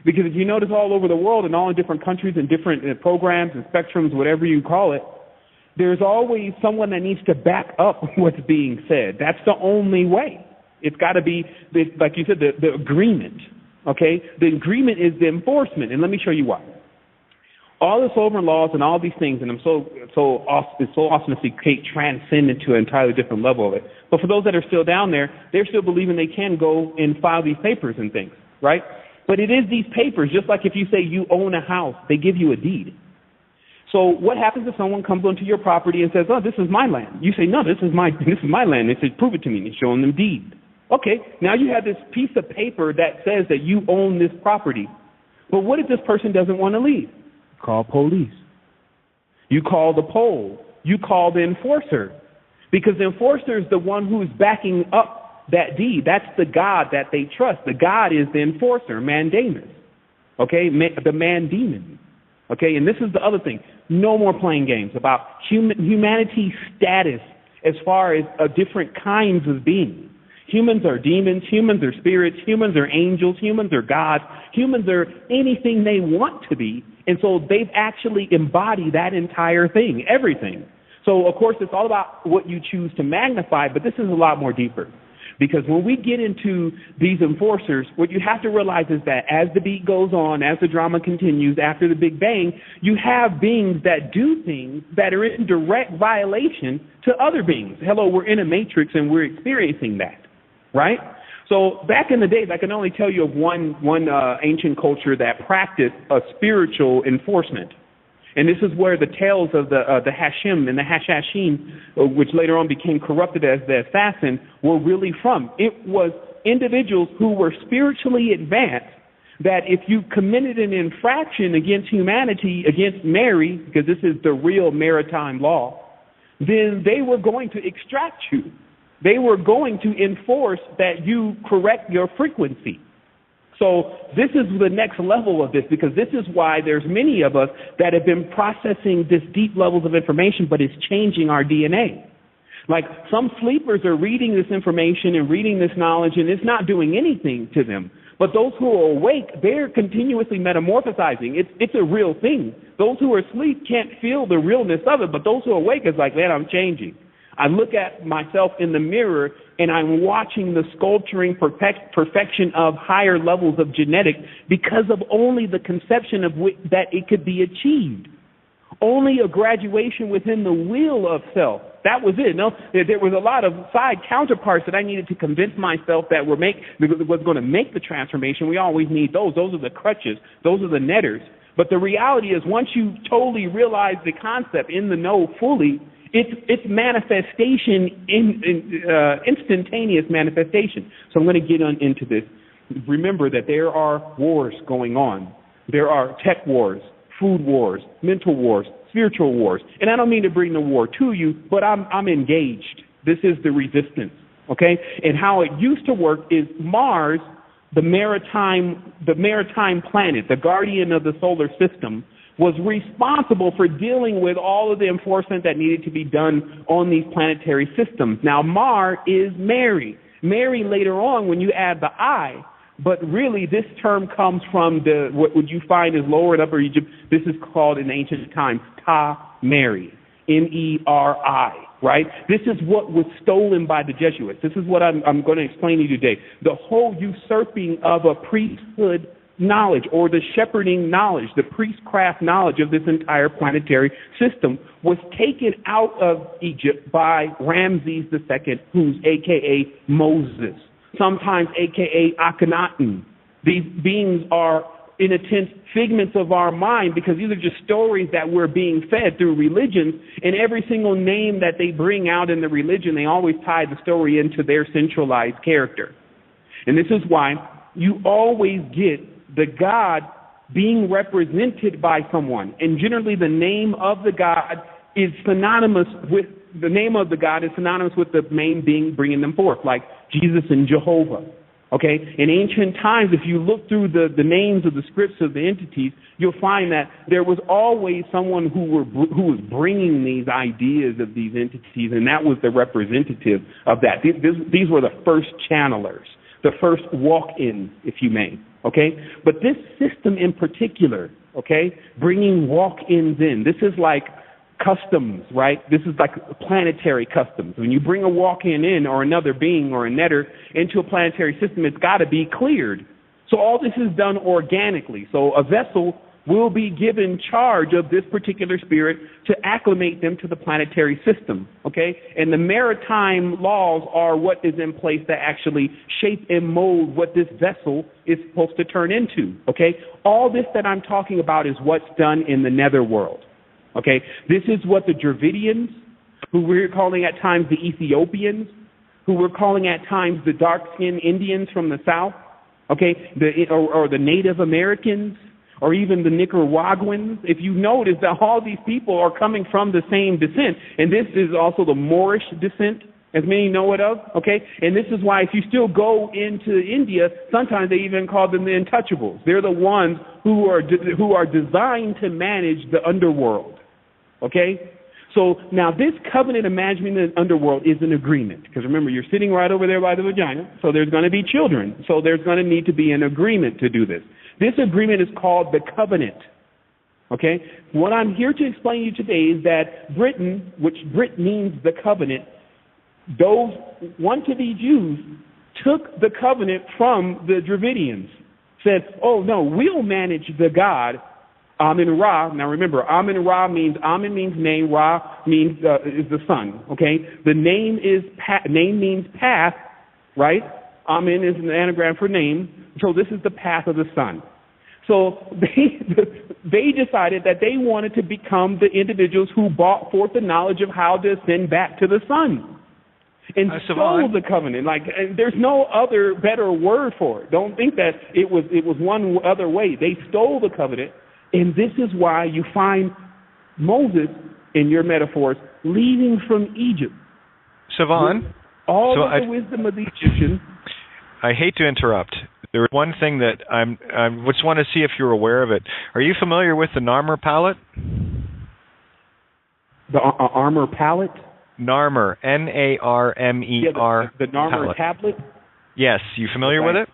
Speaker 5: Because if you notice all over the world and all in different countries and different programs and spectrums, whatever you call it, there's always someone that needs to back up what's being said. That's the only way. It's got to be, like you said, the agreement, okay? The agreement is the enforcement, and let me show you why. All the sovereign laws and all these things, and it's so awesome to see Kate transcend into an entirely different level of it. But for those that are still down there, they're still believing they can go and file these papers and things, right? But it is these papers, just like if you say you own a house, they give you a deed. So what happens if someone comes onto your property and says, oh, this is my land? You say, no, this is my land. They say, prove it to me. And it's showing them deed. Okay, now you have this piece of paper that says that you own this property. But what if this person doesn't want to leave? Call police. You call the poll. You call the enforcer. Because the enforcer is the one who's backing up that deed. That's the God that they trust. The God is the enforcer, mandamus. Okay, the man demon. Okay, and this is the other thing. No more playing games about humanity's status as far as different kinds of beings. Humans are demons, humans are spirits, humans are angels, humans are gods, humans are anything they want to be. And so they've actually embodied that entire thing, everything. So, of course, it's all about what you choose to magnify, but this is a lot more deeper. Because when we get into these enforcers, what you have to realize is that as the beat goes on, as the drama continues, after the Big Bang, you have beings that do things that are in direct violation to other beings. Hello, we're in a matrix and we're experiencing that. Right? So back in the days, I can only tell you of one ancient culture that practiced a spiritual enforcement. And this is where the tales of the Hashim and the Hashashin, which later on became corrupted as the assassin, were really from. It was individuals who were spiritually advanced that if you committed an infraction against humanity, against Mary, because this is the real maritime law, then they were going to extract you. They were going to enforce that you correct your frequency. So this is the next level of this, because this is why there's many of us that have been processing this deep levels of information, but it's changing our DNA. Like some sleepers are reading this information and reading this knowledge, and it's not doing anything to them. But those who are awake, they're continuously metamorphosizing. It's a real thing. Those who are asleep can't feel the realness of it, but those who are awake is like, man, I'm changing. I look at myself in the mirror, and I'm watching the sculpturing perfection of higher levels of genetics because of only the conception of that it could be achieved. Only a graduation within the will of self. That was it. No, there was a lot of side counterparts that I needed to convince myself that was going to make the transformation. We always need those. Those are the crutches. Those are the netters. But the reality is, once you totally realize the concept in the know fully, it's manifestation, instantaneous manifestation. So I'm going to get into this. Remember that there are wars going on. There are tech wars, food wars, mental wars, spiritual wars. And I don't mean to bring the war to you, but I'm engaged. This is the resistance, okay? And how it used to work is Mars, the maritime planet, the guardian of the solar system, was responsible for dealing with all of the enforcement that needed to be done on these planetary systems. Now, Mar is Mary. Mary later on, when you add the I, but really this term comes from what you find is Lower and Upper Egypt. This is called in ancient times Ta-Meri, Meri, right? This is what was stolen by the Jesuits. This is what I'm going to explain to you today. The whole usurping of a priesthood knowledge, or the shepherding knowledge, the priestcraft knowledge of this entire planetary system, was taken out of Egypt by Ramses II, who's a.k.a. Moses, sometimes a.k.a. Akhenaten. These beings are, in a sense, figments of our mind, because these are just stories that we're being fed through religions, and every single name that they bring out in the religion, they always tie the story into their centralized character. And this is why you always get the God being represented by someone. And generally the name of the God is synonymous with the main being bringing them forth, like Jesus and Jehovah. Okay? In ancient times, if you look through the names of the scripts of the entities, you'll find that there was always someone who was bringing these ideas of these entities, and that was the representative of that. These were the first channelers, the first walk-ins, if you may. Okay? But this system in particular, okay, bringing walk-ins in, this is like customs, right? This is like planetary customs. When you bring a walk-in in, or another being or a netter into a planetary system, it's got to be cleared. So all this is done organically. So a vessel will be given charge of this particular spirit to acclimate them to the planetary system, okay? And the maritime laws are what is in place that actually shape and mold what this vessel is supposed to turn into, okay? All this that I'm talking about is what's done in the netherworld, okay? This is what the Dravidians, who we're calling at times the Ethiopians, who we're calling at times the dark-skinned Indians from the south, okay, or the Native Americans, or even the Nicaraguans. If you notice that all these people are coming from the same descent, and this is also the Moorish descent, as many know it of, okay? And this is why if you still go into India, sometimes they even call them the untouchables. They're the ones who are designed to manage the underworld, okay? So now this covenant of management in the underworld is an agreement, because remember, you're sitting right over there by the vagina, so there's going to be children. So there's going to need to be an agreement to do this. This agreement is called the covenant, okay? What I'm here to explain to you today is that Britain, which Brit means the covenant, those wannabe Jews took the covenant from the Dravidians, said, oh, no, we'll manage the God, Amin-Ra. Now remember, Amin-Ra means, Amin means name, Ra means is the sun, okay? The name means path, right? Amin is an anagram for name, so this is the path of the sun. So they decided that they wanted to become the individuals who brought forth the knowledge of how to ascend back to the sun. And stole the covenant. Like, there's no other better word for it. Don't think that it was one other way. They stole the covenant, and this is why you find Moses, in your metaphors, leaving from Egypt.
Speaker 2: Sevan,
Speaker 5: all of the wisdom of the Egyptian.
Speaker 2: I hate to interrupt. There was one thing that I just want to see if you're aware of it. Are you familiar with the Narmer palette?
Speaker 5: The armor palette?
Speaker 2: Narmer, Narmer.
Speaker 5: The Narmer tablet?
Speaker 2: Yes, you familiar with it?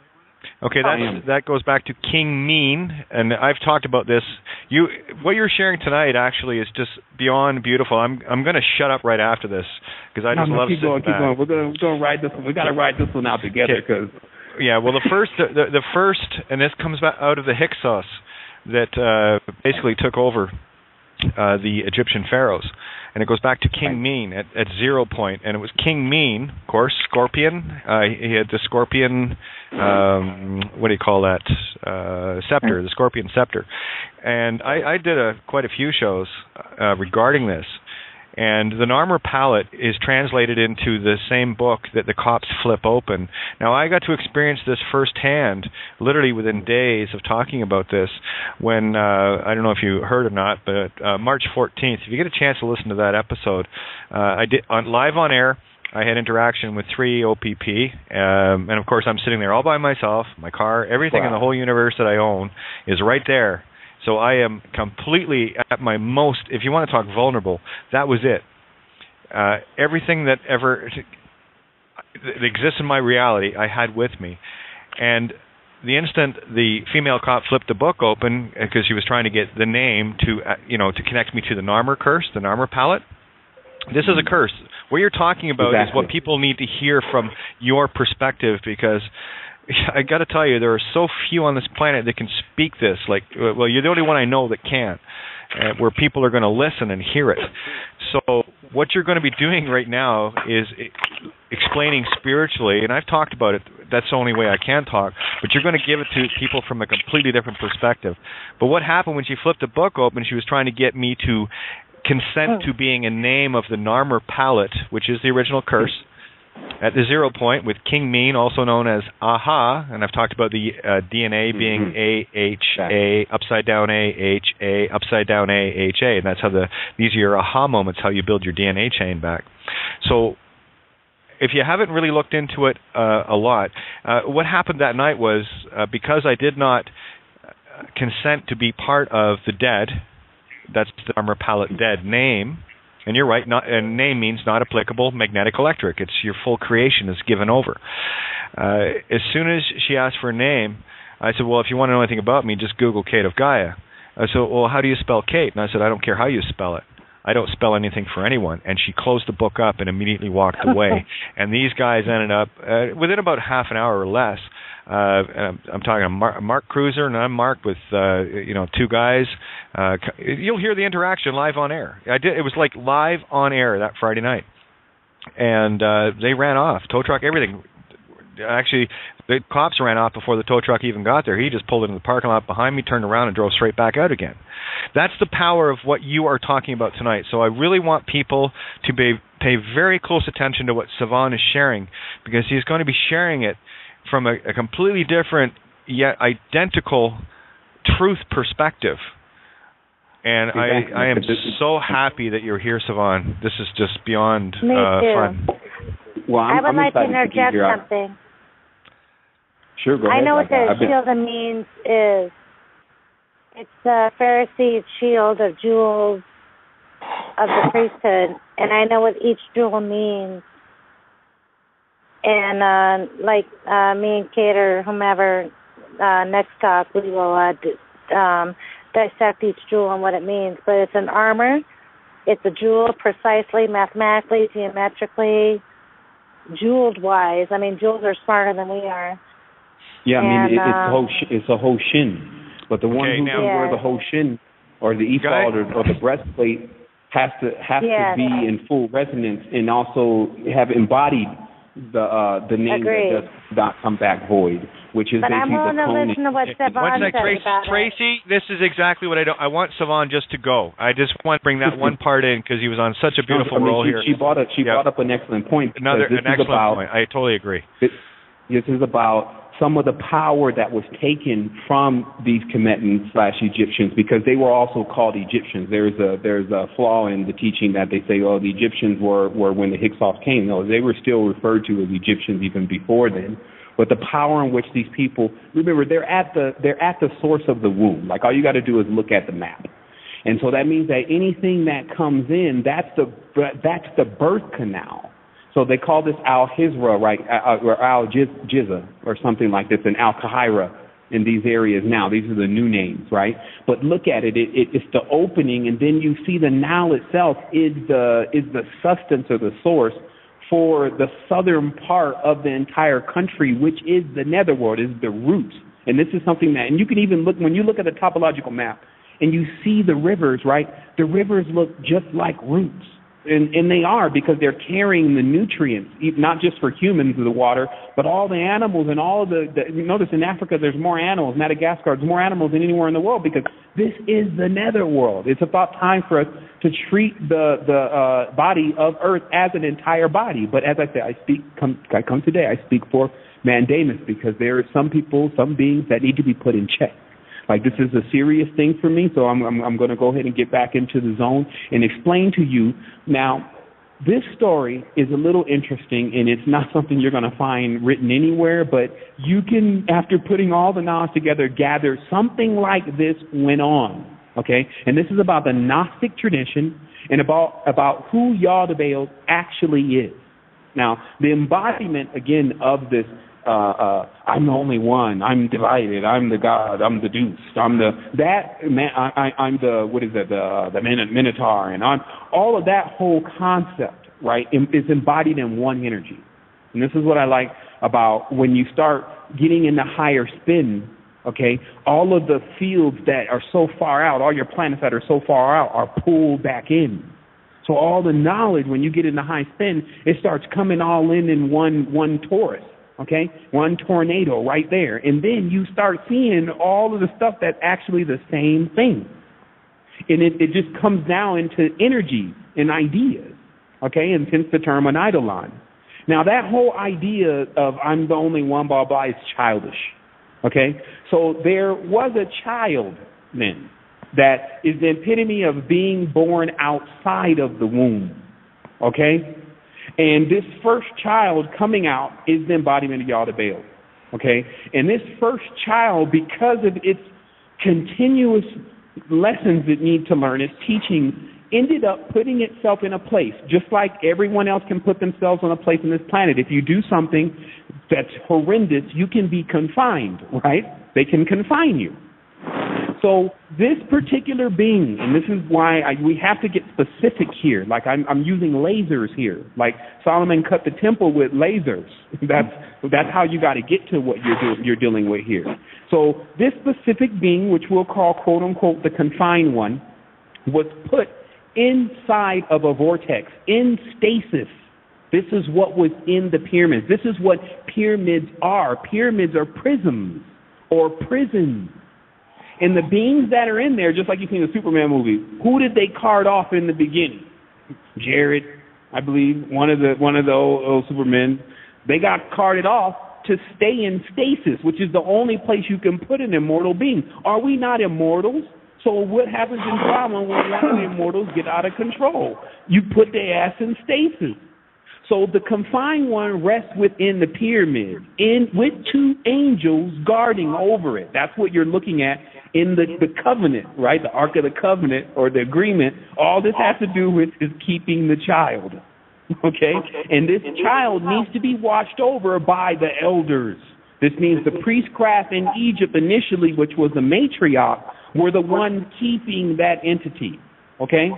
Speaker 2: Okay, that goes back to King Mean, and I've talked about this. What you're sharing tonight actually is just beyond beautiful. I'm going to shut up right after this because I just love
Speaker 5: keep going. We're going to ride this one. We got to ride this one out together because.
Speaker 2: Yeah, well, the first, and this comes back out of the Hyksos that basically took over the Egyptian pharaohs. And it goes back to King Mean at 0 point. And it was King Mean, of course, Scorpion. He had the Scorpion, what do you call that, scepter, the Scorpion scepter. And I did quite a few shows regarding this. And the Narmer palette is translated into the same book that the cops flip open. Now, I got to experience this firsthand, literally within days of talking about this, when, I don't know if you heard or not, but March 14th, if you get a chance to listen to that episode, I did live on air. I had interaction with 3 OPP, and of course I'm sitting there all by myself, my car, everything in the whole universe that I own is right there. So I am completely at my most, if you want to talk vulnerable, that was it. Everything that exists in my reality, I had with me. And the instant the female cop flipped the book open, because she was trying to get the name to connect me to the Narmer curse, the Narmer palette, this is a curse. What you're talking about is what people need to hear from your perspective, because I got to tell you, there are so few on this planet that can speak this. Well, you're the only one I know that can, where people are going to listen and hear it. So what you're going to be doing right now is explaining spiritually, and I've talked about it. That's the only way I can talk. But you're going to give it to people from a completely different perspective. But what happened when she flipped the book open, she was trying to get me to consent to being a name of the Narmer palette, which is the original curse, at the 0 point with King Mean, also known as Aha, and I've talked about the DNA being AHA, upside down AHA, upside down AHA, and that's how these are your aha moments, how you build your DNA chain back. So if you haven't really looked into it a lot, what happened that night was because I did not consent to be part of the dead, that's the Narmer palette dead name. And you're right, and name means not applicable, magnetic, electric. It's your full creation is given over. As soon as she asked for a name, I said, well, if you want to know anything about me, just Google Kate of Gaia. I said, well, how do you spell Kate? And I said, I don't care how you spell it. I don't spell anything for anyone. And she closed the book up and immediately walked away. And these guys ended up, within about half an hour or less, I'm talking to Mark Cruiser, and I'm Mark with 2 guys. You'll hear the interaction live on air. It was like live on air that Friday night, and they ran off. Tow truck, everything. Actually, the cops ran off before the tow truck even got there. He just pulled into the parking lot behind me, turned around, and drove straight back out again. That's the power of what you are talking about tonight. So I really want people to pay very close attention to what Sevan is sharing, because he's going to be sharing it from a completely different yet identical truth perspective. And I am so happy that you're here, Sevan. This is just beyond fun.
Speaker 5: Well,
Speaker 4: I would like to interject something.
Speaker 5: Sure, go ahead.
Speaker 4: I know what the shield means is. It's the Pharisee's shield of jewels of the priesthood, and I know what each jewel means. And me and Kate or whomever next talk, we will dissect each jewel and what it means. But it's an armor. It's a jewel precisely, mathematically, geometrically, jeweled-wise. I mean, jewels are smarter than we are.
Speaker 5: Yeah, I mean, it's a whole shin. But the one who can wear the whole shin or the ephod or the breastplate has to be in full resonance and also have embodied the name that does not come back void, which is basically the cone. But I'm willing to listen to what
Speaker 4: Sevan said about
Speaker 2: Tracy, this is exactly what I want Sevan just to go. I just want to bring that one part in because he was on such a beautiful role here.
Speaker 5: She brought up an excellent point.
Speaker 2: An excellent point. I totally agree.
Speaker 5: This is about some of the power that was taken from these Kemetan/Egyptians, because they were also called Egyptians. There's a flaw in the teaching that they say, oh, the Egyptians were when the Hyksos came. No, they were still referred to as Egyptians even before then. But the power in which these people, remember, they're at the source of the womb. Like, all you got to do is look at the map. And so that means that anything that comes in, that's the birth canal. So they call this Al-Hizra, right, or Al-Jizza, or something like this, and Al-Kahira in these areas now. These are the new names, right? But look at it. It's the opening, and then you see the Nile itself is the substance or the source for the southern part of the entire country, which is the netherworld, is the roots. And this is something that, and you can even look, when you look at the topological map and you see the rivers, right, the rivers look just like roots. And they are, because they're carrying the nutrients, not just for humans of the water, but all the animals and all of you notice in Africa there's more animals, Madagascar, there's more animals than anywhere in the world, because this is the netherworld. It's about time for us to treat the body of Earth as an entire body. But as I say, I come today, I speak for mandamus, because there are some people, some beings that need to be put in check. Like, this is a serious thing for me, so I'm going to go ahead and get back into the zone and explain to you. Now, this story is a little interesting, and it's not something you're going to find written anywhere, but you can, after putting all the knowledge together, gather something like this went on, okay? And this is about the Gnostic tradition and about who Yaldabaoth actually is. Now, the embodiment, again, of this, I'm the only one, I'm divided, I'm the God, I'm the Deuce, I'm the Minotaur, and I'm all of that whole concept, right, is embodied in one energy. And this is what I like about when you start getting into higher spin, okay, all of the fields that are so far out, all your planets that are so far out are pulled back in. So all the knowledge, when you get into high spin, it starts coming all in one torus. Okay, one tornado right there. And then you start seeing all of the stuff that's actually the same thing. And it just comes down into energy and ideas. Okay, and hence the term an eidolon. Now, that whole idea of I'm the only one, blah, blah, is childish. Okay, so there was a child then that is the epitome of being born outside of the womb. Okay? And this first child coming out is the embodiment of Yaldabaoth, okay? And this first child, because of its continuous lessons it needs to learn, its teaching, ended up putting itself in a place, just like everyone else can put themselves on a place on this planet. If you do something that's horrendous, you can be confined, right? They can confine you. So this particular being, and this is why we have to get specific here. Like I'm using lasers here. Like Solomon cut the temple with lasers. That's how you got to get to what you're dealing with here. So this specific being, which we'll call quote unquote the confined one, was put inside of a vortex in stasis. This is what was in the pyramids. This is what pyramids are. Pyramids are prisms or prisons. And the beings that are in there, just like you've seen the Superman movie, who did they cart off in the beginning? Jared, I believe, one of the old Supermen. They got carted off to stay in stasis, which is the only place you can put an immortal being. Are we not immortals? So what happens in drama when one of the immortals get out of control? You put their ass in stasis. So the confined one rests within the pyramid, with two angels guarding over it. That's what you're looking at in the covenant, right? The Ark of the Covenant or the agreement. All this has to do with is keeping the child, okay? And this child needs to be watched over by the elders. This means the priestcraft in Egypt initially, which was the matriarch, were the ones keeping that entity. Okay?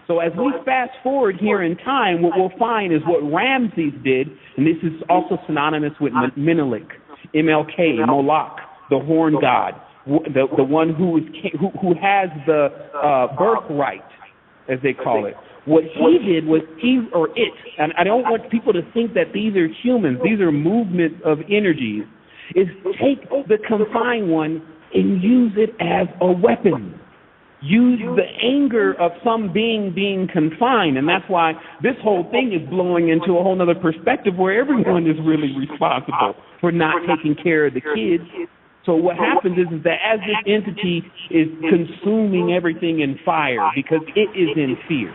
Speaker 5: So as we fast forward here in time, what we'll find is what Ramses did, and this is also synonymous with Menelik, MLK, Moloch, the horn god, the one who has the birthright, as they call it. What he did was and I don't want people to think that these are humans, these are movements of energies, is take the confined one and use it as a weapon. use the anger of some being confined. And that's why this whole thing is blowing into a whole other perspective where everyone is really responsible for not taking care of the kids. So what happens is that as this entity is consuming everything in fire because it is in fear.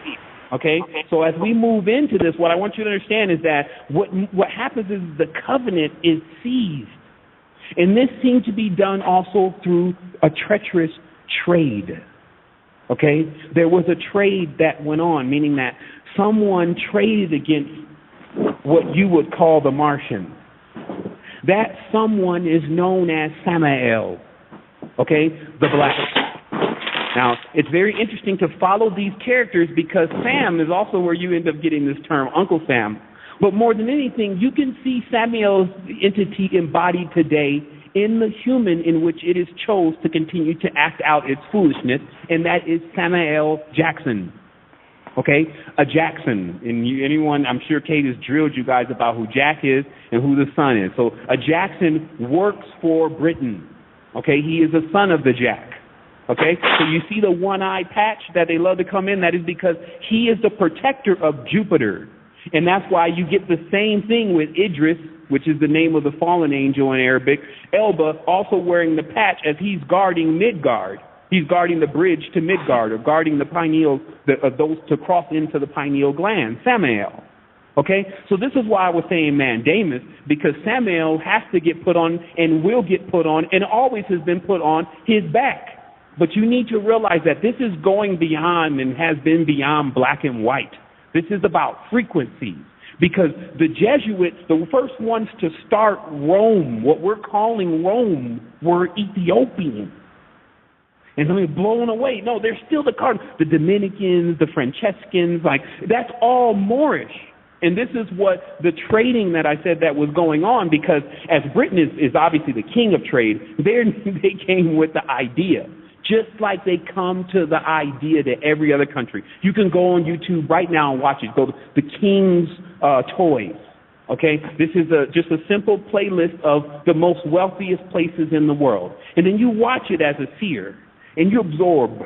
Speaker 5: Okay? So as we move into this, what I want you to understand is that what happens is the covenant is seized. And this seemed to be done also through a treacherous trade. Okay? There was a trade that went on, meaning that someone traded against what you would call the Martians. That someone is known as Samael, okay, the Black. Now, it's very interesting to follow these characters because Sam is also where you end up getting this term, Uncle Sam. But more than anything, you can see Samael's entity embodied today in the human in which it is chose to continue to act out its foolishness, and that is Samael Jackson. Okay, a Jackson, and anyone, I'm sure Kate has drilled you guys about who Jack is and who the son is. So a Jackson works for Britain. Okay, he is a son of the Jack. Okay, so you see the one-eye patch that they love to come in. That is because he is the protector of Jupiter, and that's why you get the same thing with Idris, which is the name of the fallen angel in Arabic. Elba also wearing the patch as he's guarding Midgard. He's guarding the bridge to Midgard, or guarding the pineal, those to cross into the pineal gland, Samael. Okay? So this is why I was saying mandamus, because Samael has to get put on and will get put on and always has been put on his back. But you need to realize that this is going beyond and has been beyond black and white. This is about frequencies. Because the Jesuits, the first ones to start Rome, what we're calling Rome, were Ethiopians. And I mean, blown away. No, they're still the Dominicans, the Franciscans, like, that's all Moorish. And this is what the trading that I said that was going on, because as Britain is obviously the king of trade, they came with the idea, just like they come to the idea to every other country. You can go on YouTube right now and watch it. Go to the King's Toys. Okay, this is just a simple playlist of the most wealthiest places in the world. And then you watch it as a seer. And you absorb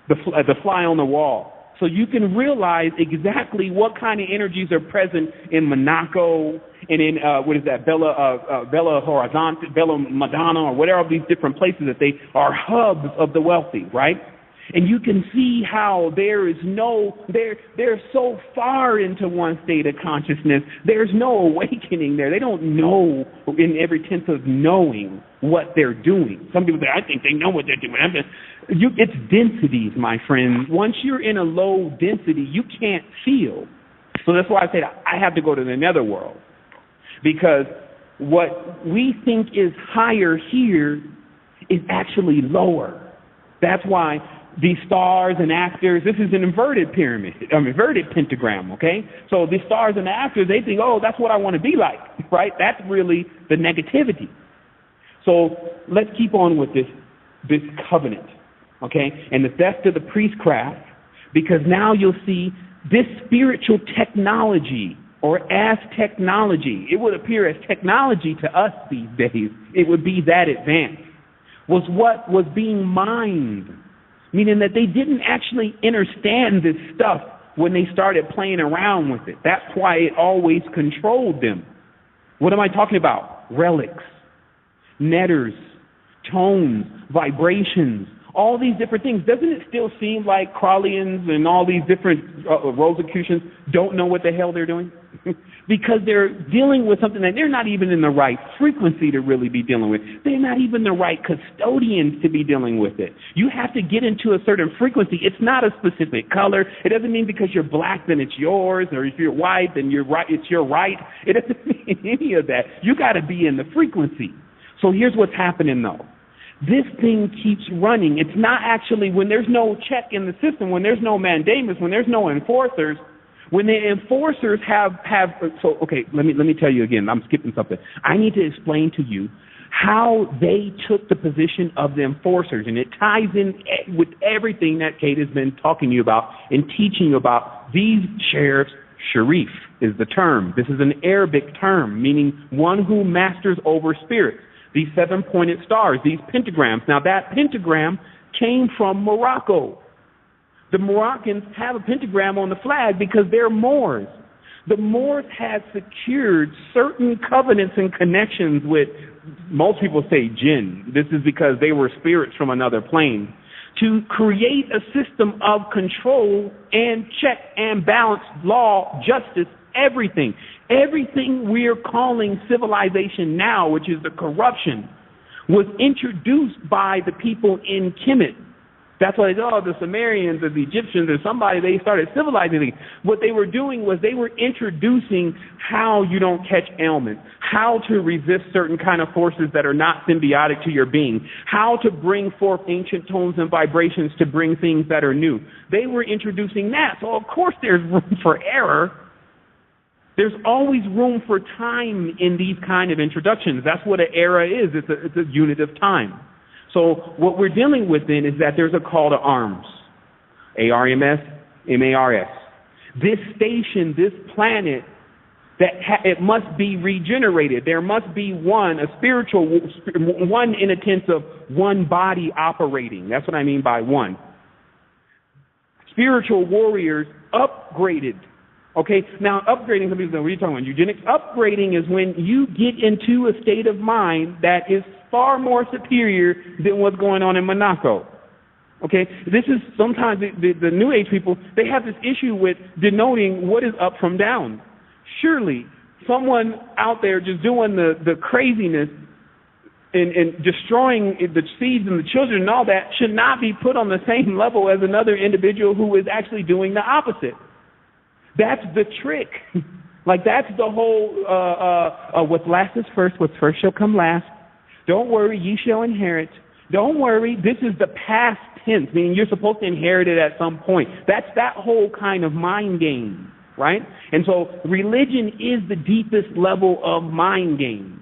Speaker 5: the fly on the wall. So you can realize exactly what kind of energies are present in Monaco and in, Bella Horizonte, Bella Madonna, or whatever of these different places that they are hubs of the wealthy, right? And you can see how they're so far into one state of consciousness, there's no awakening there. They don't know in every sense of knowing what they're doing. Some people say, I think they know what they're doing. It's densities, my friend. Once you're in a low density, you can't feel. So that's why I said I have to go to the netherworld. Because what we think is higher here is actually lower. That's why these stars and actors, this is an inverted pyramid, inverted pentagram, okay? So the stars and the actors, they think, oh, that's what I want to be like, right? That's really the negativity. So let's keep on with this covenant, okay? And the theft of the priestcraft, because now you'll see this spiritual technology, or as technology, it would appear as technology to us these days, it would be that advanced, was what was being mined. Meaning that they didn't actually understand this stuff when they started playing around with it. That's why it always controlled them. What am I talking about? Relics, netters, tones, vibrations, all these different things. Doesn't it still seem like Crowleyans and all these different Rosicrucians don't know what the hell they're doing? Because they're dealing with something that they're not even in the right frequency to really be dealing with. They're not even the right custodians to be dealing with it. You have to get into a certain frequency. It's not a specific color. It doesn't mean because you're black then it's yours, or if you're white then you're right, it's your right. It doesn't mean any of that. You got to be in the frequency. So here's what's happening though. This thing keeps running. It's not actually, when there's no check in the system, when there's no mandamus, when there's no enforcers, when the enforcers let me tell you again, I'm skipping something. I need to explain to you how they took the position of the enforcers, and it ties in with everything that Kate has been talking to you about and teaching you about. These sheriffs, Sharif is the term. This is an Arabic term, meaning one who masters over spirits. These 7-pointed stars, these pentagrams. Now that pentagram came from Morocco. The Moroccans have a pentagram on the flag because they're Moors. The Moors had secured certain covenants and connections with, most people say jinn. This is because they were spirits from another plane, to create a system of control and check and balance, law, justice, everything. Everything we're calling civilization now, which is the corruption, was introduced by the people in Kemet. That's why they say, the Sumerians or the Egyptians or somebody, they started civilizing things. What they were doing was they were introducing how you don't catch ailments, how to resist certain kind of forces that are not symbiotic to your being, how to bring forth ancient tones and vibrations to bring things that are new. They were introducing that. So, of course, there's room for error. There's always room for time in these kind of introductions. That's what an era is. It's a unit of time. So what we're dealing with then is that there's a call to arms. ARMS, MARS. This station, this planet, it must be regenerated. There must be one, a spiritual, one in a sense of one body operating. That's what I mean by one. Spiritual warriors upgraded. Okay, now upgrading, some people say, what are you talking about? Eugenics? Upgrading is when you get into a state of mind that is far more superior than what's going on in Monaco. Okay, this is sometimes the New Age people, they have this issue with denoting what is up from down. Surely, someone out there just doing the craziness and destroying the seeds and the children and all that should not be put on the same level as another individual who is actually doing the opposite. That's the trick. Like, that's the whole, what's last is first, what's first shall come last. Don't worry, ye shall inherit. Don't worry, this is the past tense, meaning you're supposed to inherit it at some point. That's that whole kind of mind game, right? And so religion is the deepest level of mind game.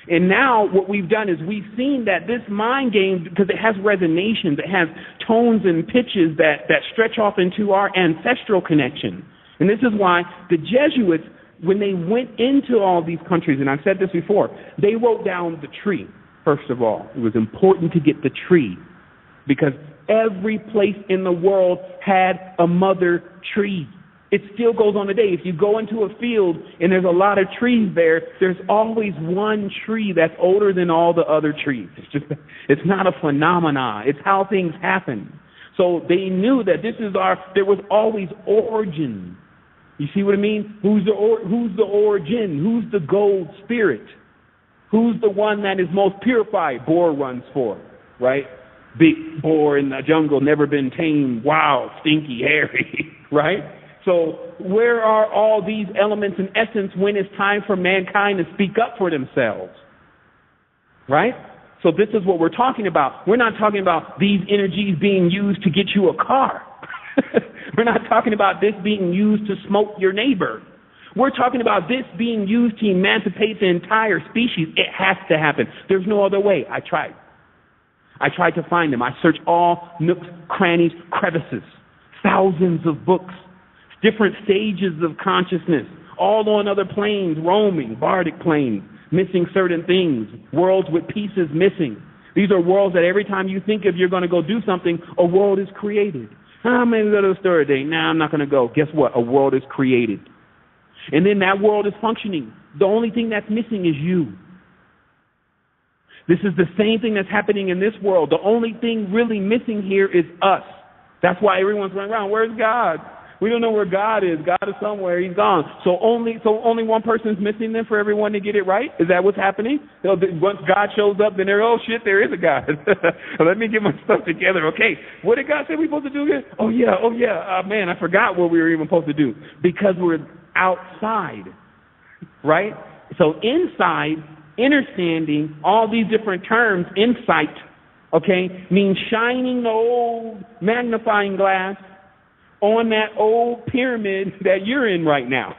Speaker 5: And now what we've done is we've seen that this mind game, because it has resonations, it has tones and pitches that stretch off into our ancestral connection. And this is why the Jesuits, when they went into all these countries, and I've said this before, they wrote down the tree, first of all. It was important to get the tree, because every place in the world had a mother tree. It still goes on today. If you go into a field and there's a lot of trees there, there's always one tree that's older than all the other trees. It's not a phenomenon. It's how things happen. So they knew that there was always origin. You see what I mean? Who's the origin? Who's the gold spirit? Who's the one that is most purified? Boar runs for, right? Big boar in the jungle, never been tamed, wild, stinky, hairy, right? So where are all these elements in essence when it's time for mankind to speak up for themselves? Right? So this is what we're talking about. We're not talking about these energies being used to get you a car. We're not talking about this being used to smoke your neighbor. We're talking about this being used to emancipate the entire species. It has to happen. There's no other way. I tried to find them. I searched all nooks, crannies, crevices, thousands of books, different stages of consciousness, all on other planes, roaming, bardic planes, missing certain things, worlds with pieces missing. These are worlds that every time you think of you're going to go do something, a world is created. I'm going to go to the store today. Nah, I'm not going to go. Guess what? A world is created. And then that world is functioning. The only thing that's missing is you. This is the same thing that's happening in this world. The only thing really missing here is us. That's why everyone's running around. Where's God? We don't know where God is. God is somewhere. He's gone. So only one person's missing then for everyone to get it right? Is that what's happening? Once God shows up, then oh shit, there is a God. Let me get my stuff together. Okay, what did God say we're supposed to do again? Oh yeah. Man, I forgot what we were even supposed to do. Because we're outside, right? So inside, understanding all these different terms, insight, okay, means shining the old magnifying glass on that old pyramid that you're in right now.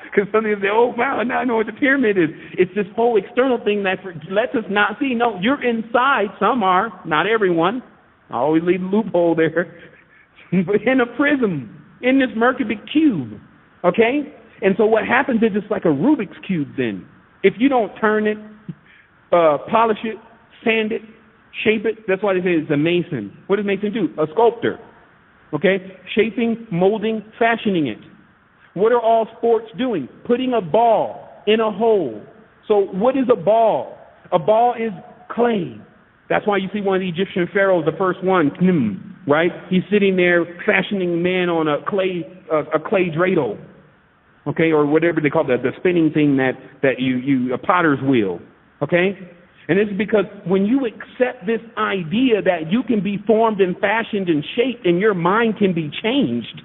Speaker 5: Because some people say, oh, wow, now I know what the pyramid is. It's this whole external thing that lets us not see. No, you're inside. Some are, not everyone. I always leave a loophole there. But in a prism, in this Merkabah cube, okay? And so what happens is it's like a Rubik's Cube then. If you don't turn it, polish it, sand it, shape it, that's why they say it's a mason. What does mason do? A sculptor. Okay? Shaping, molding, fashioning it. What are all sports doing? Putting a ball in a hole. So what is a ball? A ball is clay. That's why you see one of the Egyptian pharaohs, the first one, right? He's sitting there fashioning man on a clay dreidel, okay, or whatever they call the spinning thing that you a potter's wheel, okay? And this is because when you accept this idea that you can be formed and fashioned and shaped and your mind can be changed,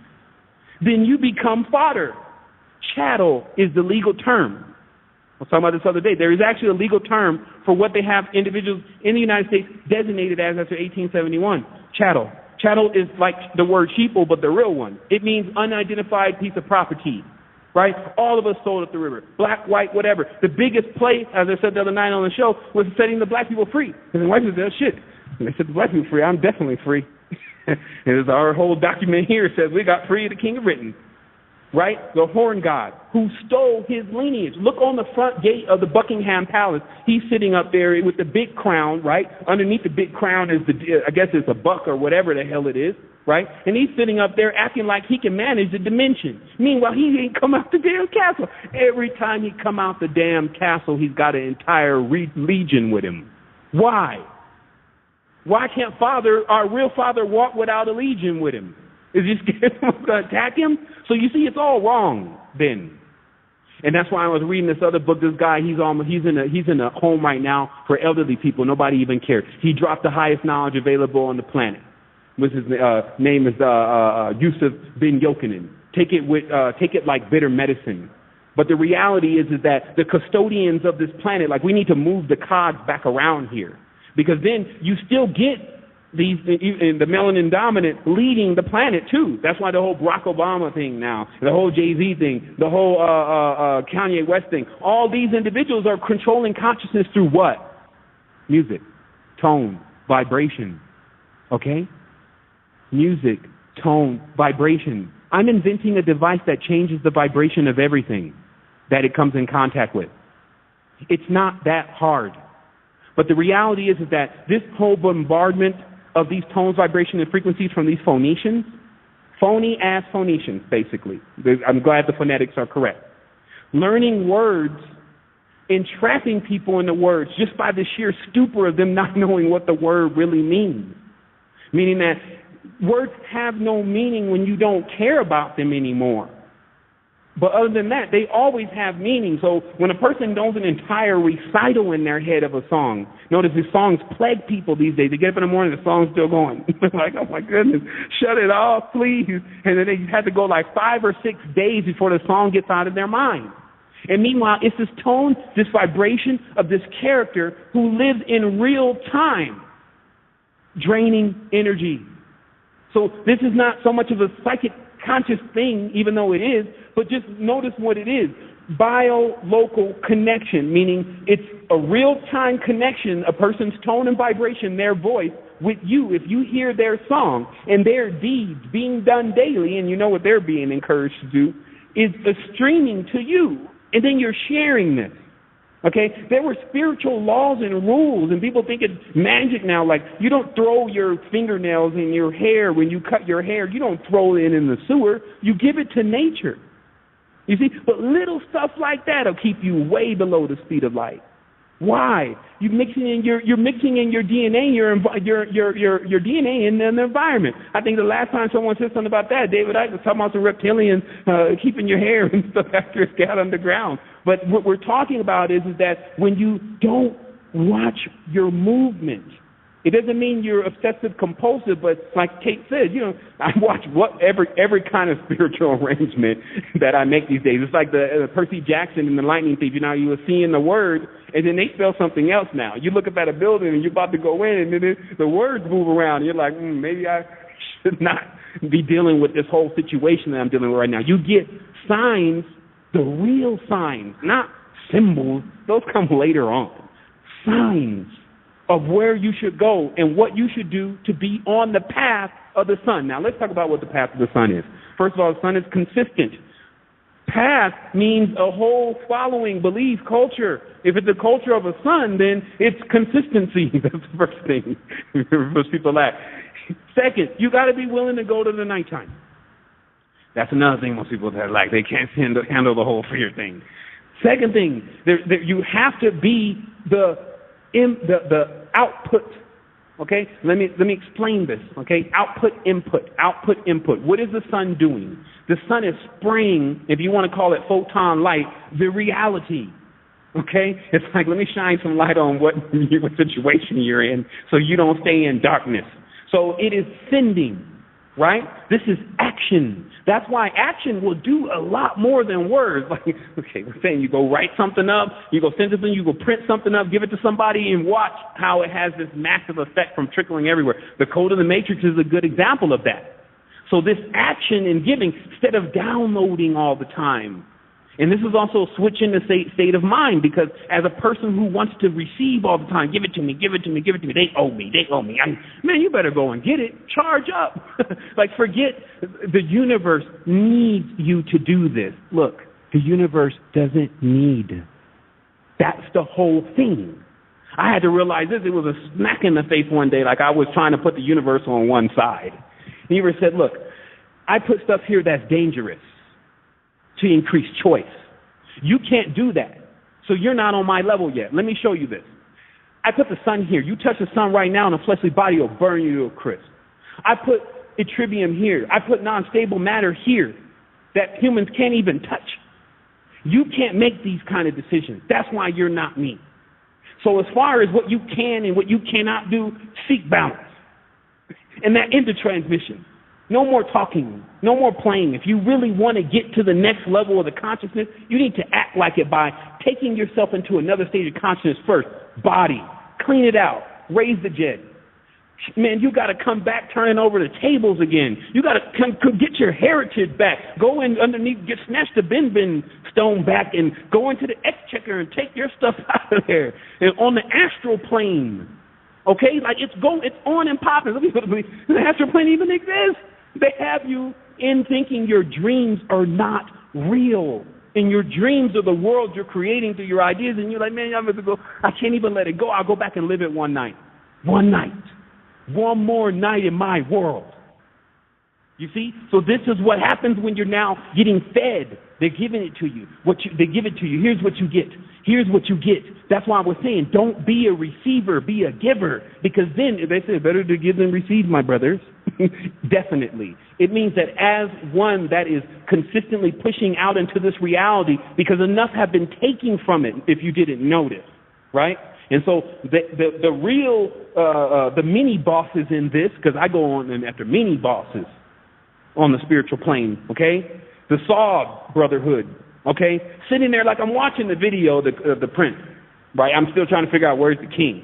Speaker 5: then you become fodder. Chattel is the legal term. I was talking about this other day. There is actually a legal term for what they have individuals in the United States designated as after 1871. Chattel. Chattel is like the word sheeple, but the real one. It means unidentified piece of property, right? All of us sold up the river. Black, white, whatever. The biggest play, as I said the other night on the show, was setting the black people free. And the white people said, shit. And they said the black people free. I'm definitely free. And our whole document here says we got free of the King of Britain. Right? The horn god who stole his lineage. Look on the front gate of the Buckingham Palace. He's sitting up there with the big crown, right? Underneath the big crown is I guess it's a buck or whatever the hell it is, right? And he's sitting up there acting like he can manage the dimension. Meanwhile, he ain't come out the damn castle. Every time he come out the damn castle, he's got an entire legion with him. Why? Why can't our real father, walk without a legion with him? Is he scared someone's going to attack him? So you see, it's all wrong then. And that's why I was reading this other book. This guy, he's in a home right now for elderly people. Nobody even cares. He dropped the highest knowledge available on the planet. His name is Yusuf bin Yochanan. Take it like bitter medicine. But the reality is that the custodians of this planet, like we need to move the cogs back around here, because then you still get the melanin dominant leading the planet too. That's why the whole Barack Obama thing now, the whole Jay-Z thing, the whole Kanye West thing, all these individuals are controlling consciousness through what? Music, tone, vibration. Okay? Music, tone, vibration. I'm inventing a device that changes the vibration of everything that it comes in contact with. It's not that hard. But the reality is that this whole bombardment of these tones, vibration, and frequencies from these Phoenicians, phony-ass Phoenicians, basically. I'm glad the phonetics are correct. Learning words, entrapping people in the words just by the sheer stupor of them not knowing what the word really means. Meaning that words have no meaning when you don't care about them anymore. But other than that, they always have meaning. So when a person knows an entire recital in their head of a song, notice these songs plague people these days. They get up in the morning, the song's still going. Like, oh my goodness, shut it off, please. And then they have to go like 5 or 6 days before the song gets out of their mind. And meanwhile, it's this tone, this vibration of this character who lives in real time, draining energy. So this is not so much of a psychic conscious thing, even though it is, but just notice what it is. Bio-local connection, meaning it's a real-time connection, a person's tone and vibration, their voice, with you. If you hear their song and their deeds being done daily, and you know what they're being encouraged to do, is streaming to you. And then you're sharing this. Okay? There were spiritual laws and rules, and people think it's magic now. Like, you don't throw your fingernails in your hair when you cut your hair. You don't throw it in the sewer. You give it to nature. You see? But little stuff like that will keep you way below the speed of light. Why? You're mixing in your DNA, your DNA in the environment. I think the last time someone said something about that, David Icke was talking about some reptilians keeping your hair and stuff after it's got underground. But what we're talking about is that when you don't watch your movement, it doesn't mean you're obsessive compulsive, but like Kate said, I watch every kind of spiritual arrangement that I make these days. It's like the Percy Jackson and the Lightning Thief. You were seeing the word, and then they spell something else now. You look up at a building, and you're about to go in, and then the words move around. And you're like, maybe I should not be dealing with this whole situation that I'm dealing with right now. You get signs, the real signs, not symbols. Those come later on. Signs of where you should go and what you should do to be on the path of the sun. Now, let's talk about what the path of the sun is. First of all, the sun is consistent path means a whole following, belief, culture. If it's a culture of a sun, then it's consistency. That's the first thing most people lack. Second, you got to be willing to go to the nighttime. That's another thing most people that lack. They can't handle the whole fear thing. Second thing, you have to be the output. Okay, let me explain this. Okay, output, input. What is the sun doing? The sun is spraying, if you want to call it photon light, the reality. Okay, it's like, let me shine some light on what situation you're in, so you don't stay in darkness. So it is sending, right? This is action. That's why action will do a lot more than words. Like, okay, we're saying you go write something up, you go send something, you go print something up, give it to somebody, and watch how it has this massive effect from trickling everywhere. The code of the matrix is a good example of that. So this action and giving, instead of downloading all the time. And this is also switching the state of mind, because as a person who wants to receive all the time, give it to me, they owe me. Man, you better go and get it. Charge up. Like, forget, the universe needs you to do this. Look, the universe doesn't need. That's the whole thing. I had to realize this. It was a smack in the face one day, like I was trying to put the universe on one side. The universe said, look, I put stuff here that's dangerous to increase choice. You can't do that. So you're not on my level yet. Let me show you this. I put the sun here. You touch the sun right now and the fleshly body will burn you to a crisp. I put yttrium here. I put non-stable matter here that humans can't even touch. You can't make these kind of decisions. That's why you're not me. So as far as what you can and what you cannot do, seek balance. And that intertransmission. No more talking. No more playing. If you really want to get to the next level of the consciousness, you need to act like it by taking yourself into another stage of consciousness first. Body. Clean it out. Raise the jet. Man, you got to come back turning over the tables again. You got to get your heritage back. Go in underneath, snatch the bin stone back and go into the exchequer and take your stuff out of there. And on the astral plane. Okay, like it's on and popping. The astral plane even exists. They have you in thinking your dreams are not real. And your dreams are the world you're creating through your ideas. And you're like, man, I can't even let it go. I'll go back and live it one night. One night. One more night in my world. You see? So this is what happens when you're now getting fed. They're giving it to you. They give it to you. Here's what you get. Here's what you get. That's why we're saying don't be a receiver, be a giver. Because then, they say, better to give than receive, my brothers. Definitely. It means that as one that is consistently pushing out into this reality, because enough have been taken from it, if you didn't notice, right? And so the real, the mini bosses in this, because I go on after mini bosses on the spiritual plane, okay? The Saw Brotherhood, okay? Sitting there like I'm watching the video, the print, right? I'm still trying to figure out where's the king.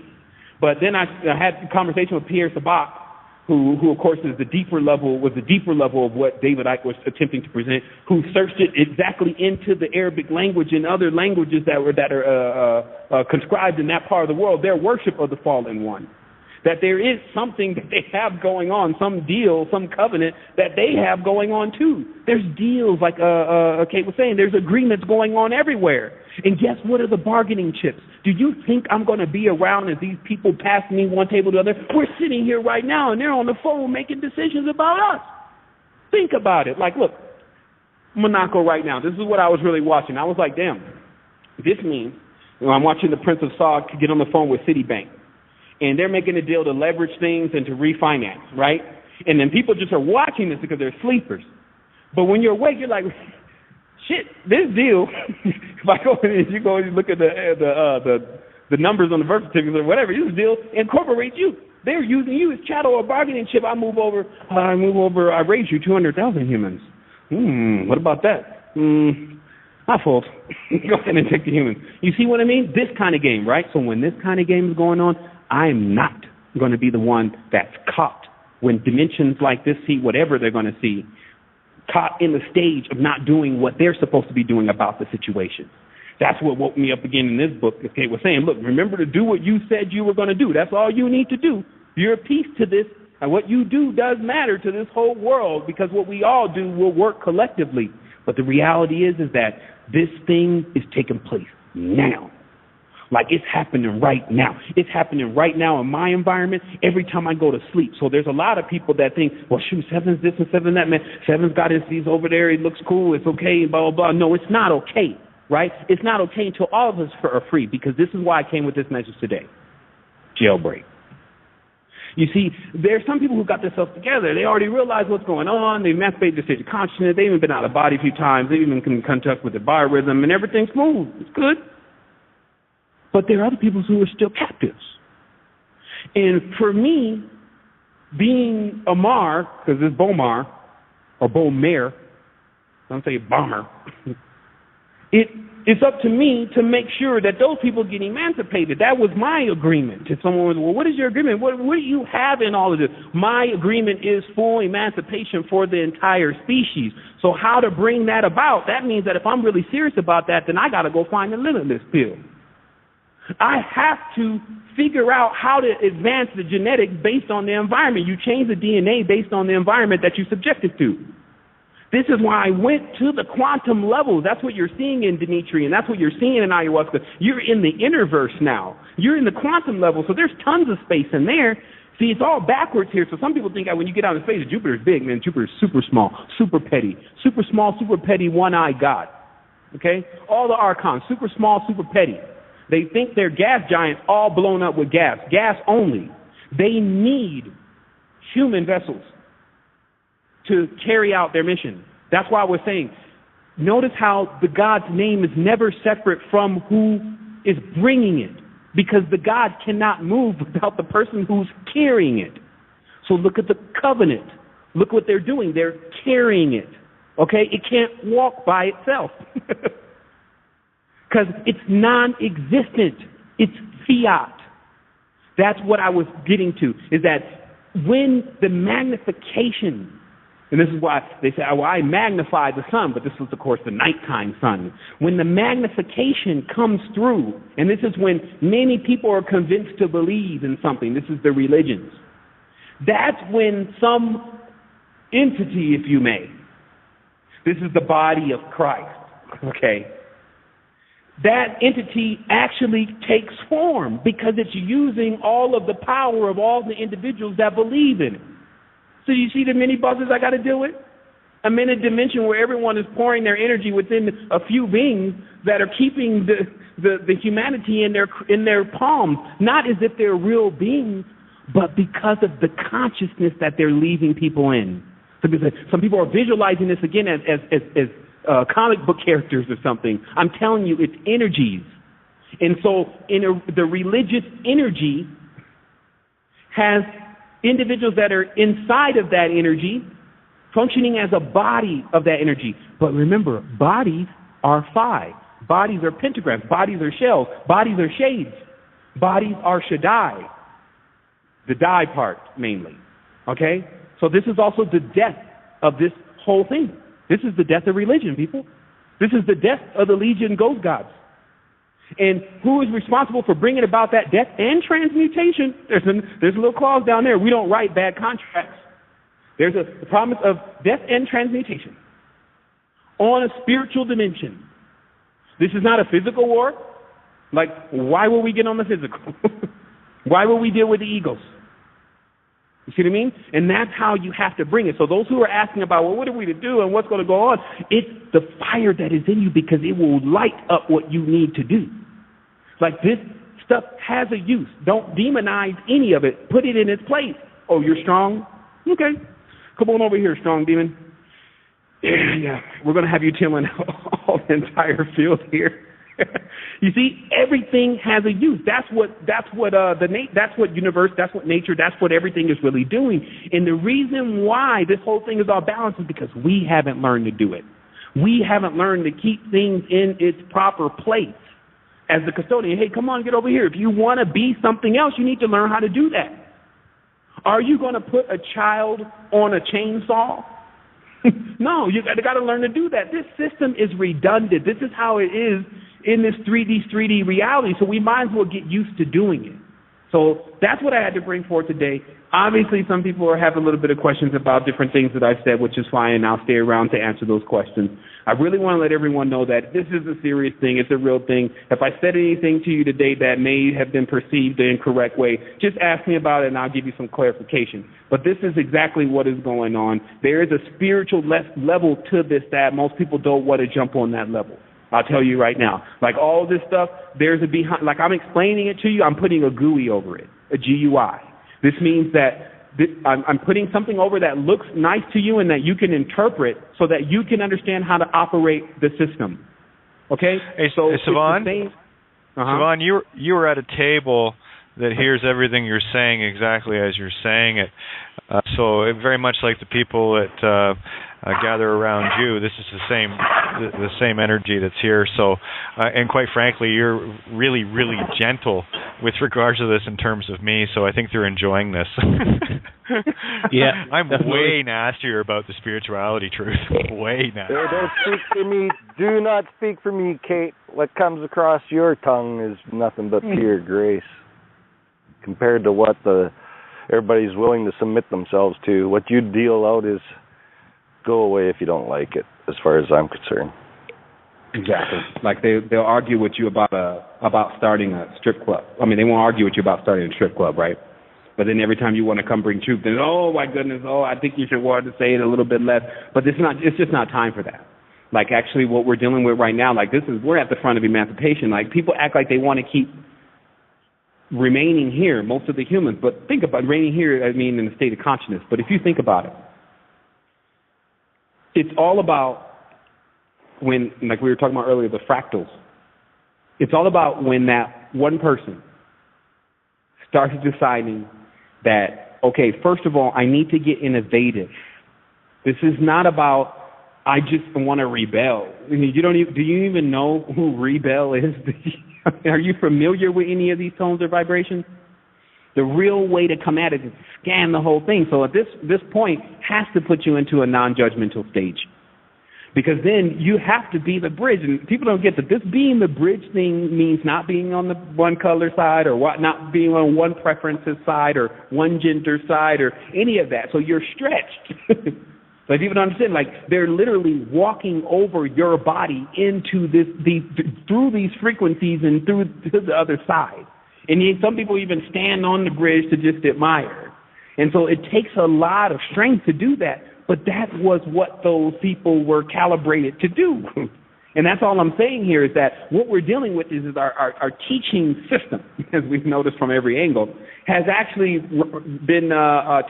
Speaker 5: But then I had a conversation with Pierre Sabak, who of course was the deeper level of what David Icke was attempting to present, who searched it exactly into the Arabic language and other languages that are conscribed in that part of the world, their worship of the fallen one. That there is something that they have going on, some deal, some covenant that they have going on too. There's deals, like Kate was saying, there's agreements going on everywhere. And guess what are the bargaining chips? Do you think I'm going to be around as these people pass me one table to the other? We're sitting here right now and they're on the phone making decisions about us. Think about it. Like, look, Monaco right now. This is what I was really watching. I was like, damn, this means I'm watching the Prince of Saud get on the phone with Citibank. And they're making a deal to leverage things and to refinance, right? And then people just are watching this because they're sleepers. But when you're awake, you're like, shit, this deal, if I go in, you go and look at the numbers on the birth certificate or whatever, this deal incorporates you. They're using you as chattel or bargaining chip. I raise you 200,000 humans. What about that? My fault. Go ahead and take the humans. You see what I mean? This kind of game, right? So when this kind of game is going on, I'm not going to be the one that's caught when dimensions like this see whatever they're going to see, caught in the stage of not doing what they're supposed to be doing about the situation. That's what woke me up again in this book. Kate was saying, look, remember to do what you said you were going to do. That's all you need to do. You're a piece to this, and what you do does matter to this whole world, because what we all do will work collectively. But the reality is that this thing is taking place now. Like it's happening right now. It's happening right now in my environment every time I go to sleep. So there's a lot of people that think, well, shoot, Sevan's this and Sevan that, man. Sevan's got he's over there. He looks cool. It's okay, blah, blah, blah. No, it's not okay, right? It's not okay until all of us are free, because this is why I came with this message today. Jailbreak. You see, there's some people who got themselves together. They already realize what's going on. They emancipated their state of consciousness. They've even been out of the body a few times. They even can contact with their biorhythm, and everything's smooth. It's good. But there are other people who are still captives. And for me, being a Mar, because it's Bomar, or Bomar, don't say Bomber, it's up to me to make sure that those people get emancipated. That was my agreement. If someone was, well, what is your agreement? What do you have in all of this? My agreement is full emancipation for the entire species. So how to bring that about? That means that if I'm really serious about that, then I got to go find the limitless pill. I have to figure out how to advance the genetics based on the environment. You change the DNA based on the environment that you subjected to. This is why I went to the quantum levels. That's what you're seeing in Dimitri, and that's what you're seeing in ayahuasca. You're in the innerverse now. You're in the quantum level, so there's tons of space in there. See, it's all backwards here. So some people think that when you get out in space, Jupiter's big, man. Jupiter's super small, super petty, super small, super petty, one-eyed God. Okay? All the archons, super small, super petty. They think they're gas giants all blown up with gas only. They need human vessels to carry out their mission. That's why we're saying, notice how the God's name is never separate from who is bringing it, because the God cannot move without the person who's carrying it. So look at the covenant. Look what they're doing. They're carrying it. Okay? It can't walk by itself. Because it's non-existent. It's fiat. That's what I was getting to, is that when the magnification, and this is why they say, well, I magnify the sun, but this was, of course, the nighttime sun. When the magnification comes through, and this is when many people are convinced to believe in something, this is the religions, that's when some entity, if you may, this is the body of Christ, okay, that entity actually takes form because it's using all of the power of all the individuals that believe in it. So you see the many buses I got to deal with? I'm in a dimension where everyone is pouring their energy within a few beings that are keeping the humanity in their palms, not as if they're real beings, but because of the consciousness that they're leaving people in. So some people are visualizing this again as comic book characters or something. I'm telling you, it's energies. And so the religious energy has individuals that are inside of that energy functioning as a body of that energy. But remember, bodies are five. Bodies are pentagrams. Bodies are shells. Bodies are shades. Bodies are Shaddai. The die part, mainly. Okay? So this is also the death of this whole thing. This is the death of religion, people. This is the death of the Legion ghost gods. And who is responsible for bringing about that death and transmutation? There's a little clause down there. We don't write bad contracts. There's a promise of death and transmutation on a spiritual dimension. This is not a physical war. Like, why will we get on the physical? Why will we deal with the egos? You see what I mean? And that's how you have to bring it. So those who are asking about, well, what are we to do and what's going to go on? It's the fire that is in you, because it will light up what you need to do. Like, this stuff has a use. Don't demonize any of it. Put it in its place. Oh, you're strong? Okay. Come on over here, strong demon. Yeah. We're going to have you tilling all the entire field here. You see, everything has a use. That's what universe, that's what nature, that's what everything is really doing. And the reason why this whole thing is all balanced is because we haven't learned to do it. We haven't learned to keep things in its proper place. As the custodian, hey, come on, get over here. If you want to be something else, you need to learn how to do that. Are you going to put a child on a chainsaw? No, you got to learn to do that. This system is redundant. This is how it is in this 3D reality, so we might as well get used to doing it. So that's what I had to bring forth today. Obviously, some people are having a little bit of questions about different things that I've said, which is fine, and I'll stay around to answer those questions. I really want to let everyone know that this is a serious thing. It's a real thing. If I said anything to you today that may have been perceived the incorrect way, just ask me about it and I'll give you some clarification. But this is exactly what is going on. There is a spiritual level to this that most people don't want to jump on that level. I'll tell you right now. Like all this stuff, there's a behind. Like I'm explaining it to you, I'm putting a GUI over it, a GUI. This means that I'm putting something over that looks nice to you and that you can interpret so that you can understand how to operate the system. Okay?
Speaker 2: Hey,
Speaker 5: so
Speaker 2: Sevan, Sevan, you were at a table that hears everything you're saying exactly as you're saying it. So very much like the people that gather around you, this is the same energy that's here. So, and quite frankly, you're really, really gentle with regards to this in terms of me. So I think they're enjoying this.
Speaker 6: Yeah,
Speaker 2: I'm way nastier about the spirituality truth. Way nastier.
Speaker 7: Don't speak for me. Do not speak for me, Kate. What comes across your tongue is nothing but pure grace compared to what everybody's willing to submit themselves to. What you deal out is go away if you don't like it, as far as I'm concerned.
Speaker 5: Exactly. Like they'll argue with you about starting a strip club. I mean, they won't argue with you about starting a strip club, right? But then every time you want to come bring truth, then oh my goodness, I think you should want to say it a little bit less. But it's just not time for that. Like actually, what we're dealing with right now, like we're at the front of emancipation. Like people act like they want to keep remaining here, most of the humans. But think about remaining here. I mean, in a state of consciousness. But if you think about it. It's all about when, like we were talking about earlier, the fractals. It's all about when that one person starts deciding that, okay, first of all, I need to get innovative. This is not about I just want to rebel. Do you even know who rebel is? Are you familiar with any of these tones or vibrations? The real way to come at it is to scan the whole thing. So at this point has to put you into a non-judgmental stage. Because then you have to be the bridge. And people don't get that this being the bridge thing means not being on the one color side or not being on one preferences side or one gender side or any of that. So you're stretched. Like people don't understand, like they're literally walking over your body into through these frequencies and through to the other side. And some people even stand on the bridge to just admire. And so it takes a lot of strength to do that. But that was what those people were calibrated to do. And that's all I'm saying here is that what we're dealing with is our teaching system, as we've noticed from every angle, has actually been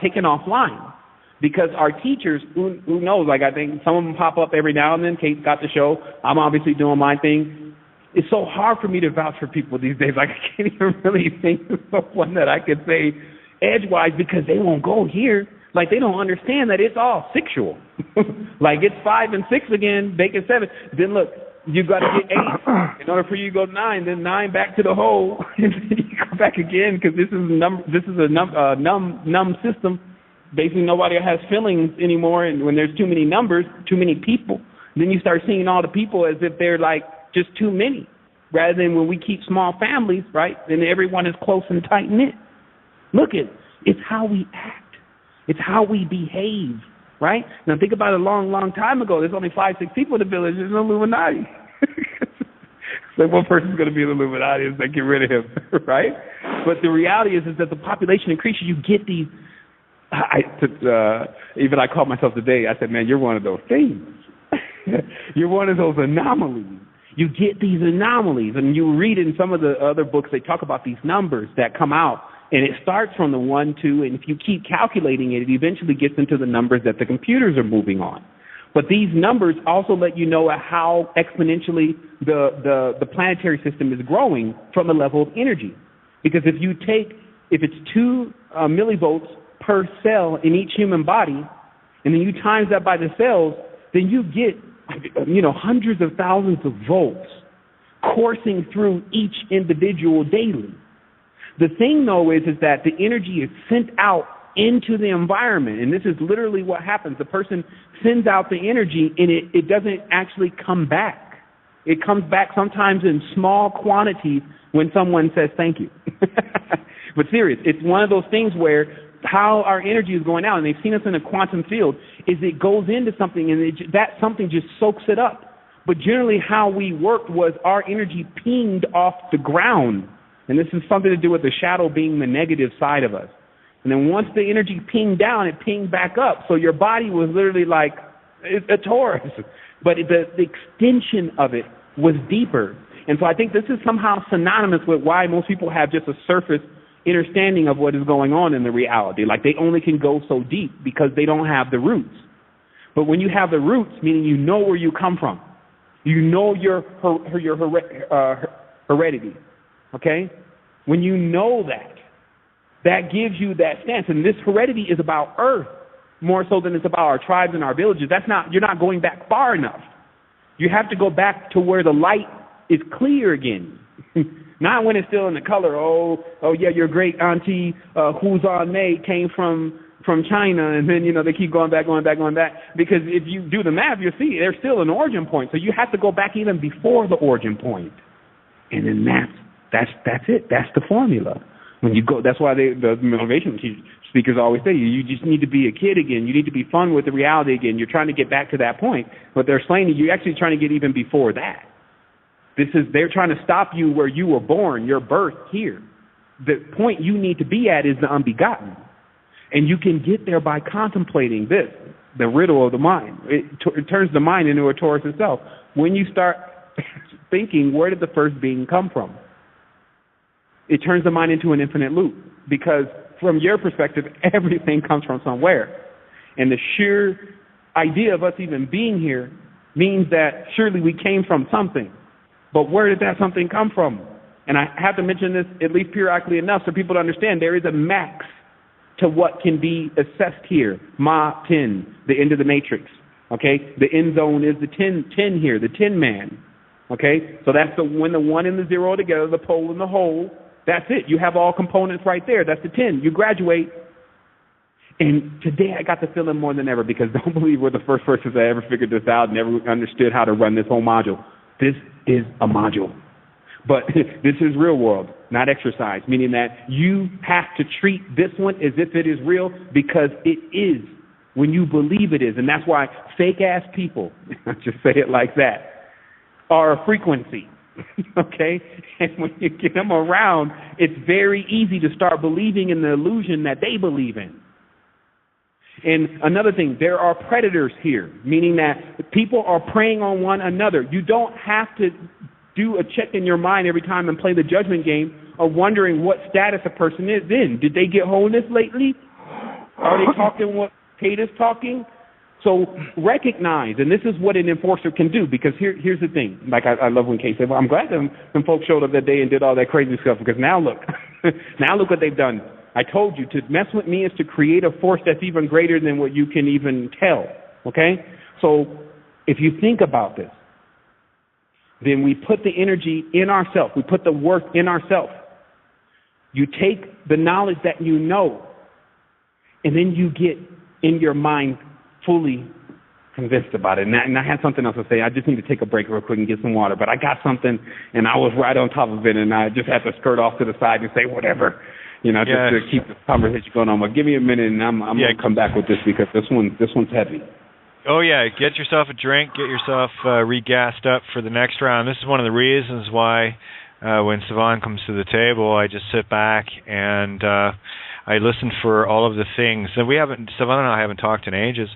Speaker 5: taken offline. Because our teachers, who knows, like I think some of them pop up every now and then. Kate got the show. I'm obviously doing my thing. It's so hard for me to vouch for people these days. Like I can't even really think of one that I could say edgewise because they won't go here. Like they don't understand that it's all sexual. Like it's 5 and 6 again, bacon 7. Then look, you got to get 8 in order for you to go 9. Then 9 back to the hole, and then you go back again because this is a numb system. Basically, nobody has feelings anymore, and when there's too many numbers, too many people, then you start seeing all the people as if they're like just too many, rather than when we keep small families, right? Then everyone is close and tight knit. Look it's how we act. It's how we behave, right? Now think about it a long, long time ago. There's only 5, 6 people in the village. There's no Illuminati. So one person's going to be the Illuminati and they get rid of him, right? But the reality is that the population increases. You get these. Even I called myself today. I said, man, you're one of those things. You're one of those anomalies. You get these anomalies. And you read in some of the other books, they talk about these numbers that come out. And it starts from the 1, 2, and if you keep calculating it, it eventually gets into the numbers that the computers are moving on. But these numbers also let you know how exponentially the planetary system is growing from a level of energy. Because if it's 2 millivolts per cell in each human body, and then you times that by the cells, then you get, hundreds of thousands of volts coursing through each individual daily. The thing, though, is that the energy is sent out into the environment, and this is literally what happens. The person sends out the energy, and it doesn't actually come back. It comes back sometimes in small quantities when someone says thank you. But serious, it's one of those things where how our energy is going out, and they've seen us in a quantum field, is it goes into something, and that something just soaks it up. But generally how we worked was our energy pinged off the ground. And this is something to do with the shadow being the negative side of us. And then once the energy pinged down, it pinged back up. So your body was literally like a torus. But the extension of it was deeper. And so I think this is somehow synonymous with why most people have just a surface understanding of what is going on in the reality. Like they only can go so deep because they don't have the roots. But when you have the roots, meaning you know where you come from, you know your heredity, okay? When you know that, that gives you that stance. And this heredity is about Earth more so than it's about our tribes and our villages. You're not going back far enough. You have to go back to where the light is clear again. Not when it's still in the color. Oh yeah, your great auntie who's on May came from China, and then they keep going back. Because if you do the math, you'll see there's still an origin point. So you have to go back even before the origin point, and then that's it. That's the formula. When you go, that's why the motivation speakers always say you just need to be a kid again. You need to be fun with the reality again. You're trying to get back to that point, but they're explaining you're actually trying to get even before that. They're trying to stop you where you were born, your birth here. The point you need to be at is the unbegotten. And you can get there by contemplating this, the riddle of the mind. It turns the mind into a torus itself. When you start thinking, where did the first being come from? It turns the mind into an infinite loop. Because from your perspective, everything comes from somewhere. And the sheer idea of us even being here means that surely we came from something. But where did that something come from? And I have to mention this at least periodically enough so people to understand there is a max to what can be assessed here. Ma 10, the end of the matrix. Okay? The end zone is the 10 here, the 10 man. Okay? So that's when the 1 and the 0 are together, the pole and the whole. That's it. You have all components right there. That's the 10. You graduate. And today I got the feeling more than ever, because don't believe we're the first persons that ever figured this out and ever understood how to run this whole module. This is a module. But this is real world, not exercise, meaning that you have to treat this one as if it is real, because it is when you believe it is. And that's why fake-ass people, just say it like that, are a frequency, okay? And when you get them around, it's very easy to start believing in the illusion that they believe in. And another thing, there are predators here, meaning that people are preying on one another. You don't have to do a check in your mind every time and play the judgment game of wondering what status a person is in. Did they get wholeness lately? Are they talking what Kate is talking? So recognize, and this is what an enforcer can do, because here's the thing. Like I love when Kate said, well, I'm glad them folks showed up that day and did all that crazy stuff, because now look, now look what they've done. I told you, to mess with me is to create a force that's even greater than what you can even tell, okay? So if you think about this, then we put the energy in ourselves. We put the work in ourselves. You take the knowledge that you know, and then you get in your mind fully convinced about it. And I had something else to say. I just need to take a break real quick and get some water. But I got something, and I was right on top of it, and I just had to skirt off to the side and say whatever, just to keep the conversation going on. But give me a minute, and I'm going to come back with this, because this one's heavy.
Speaker 2: Oh, yeah, get yourself a drink, get yourself re-gassed up for the next round. This is one of the reasons why when Sevan comes to the table, I just sit back and I listen for all of the things. And Sevan and I haven't talked in ages,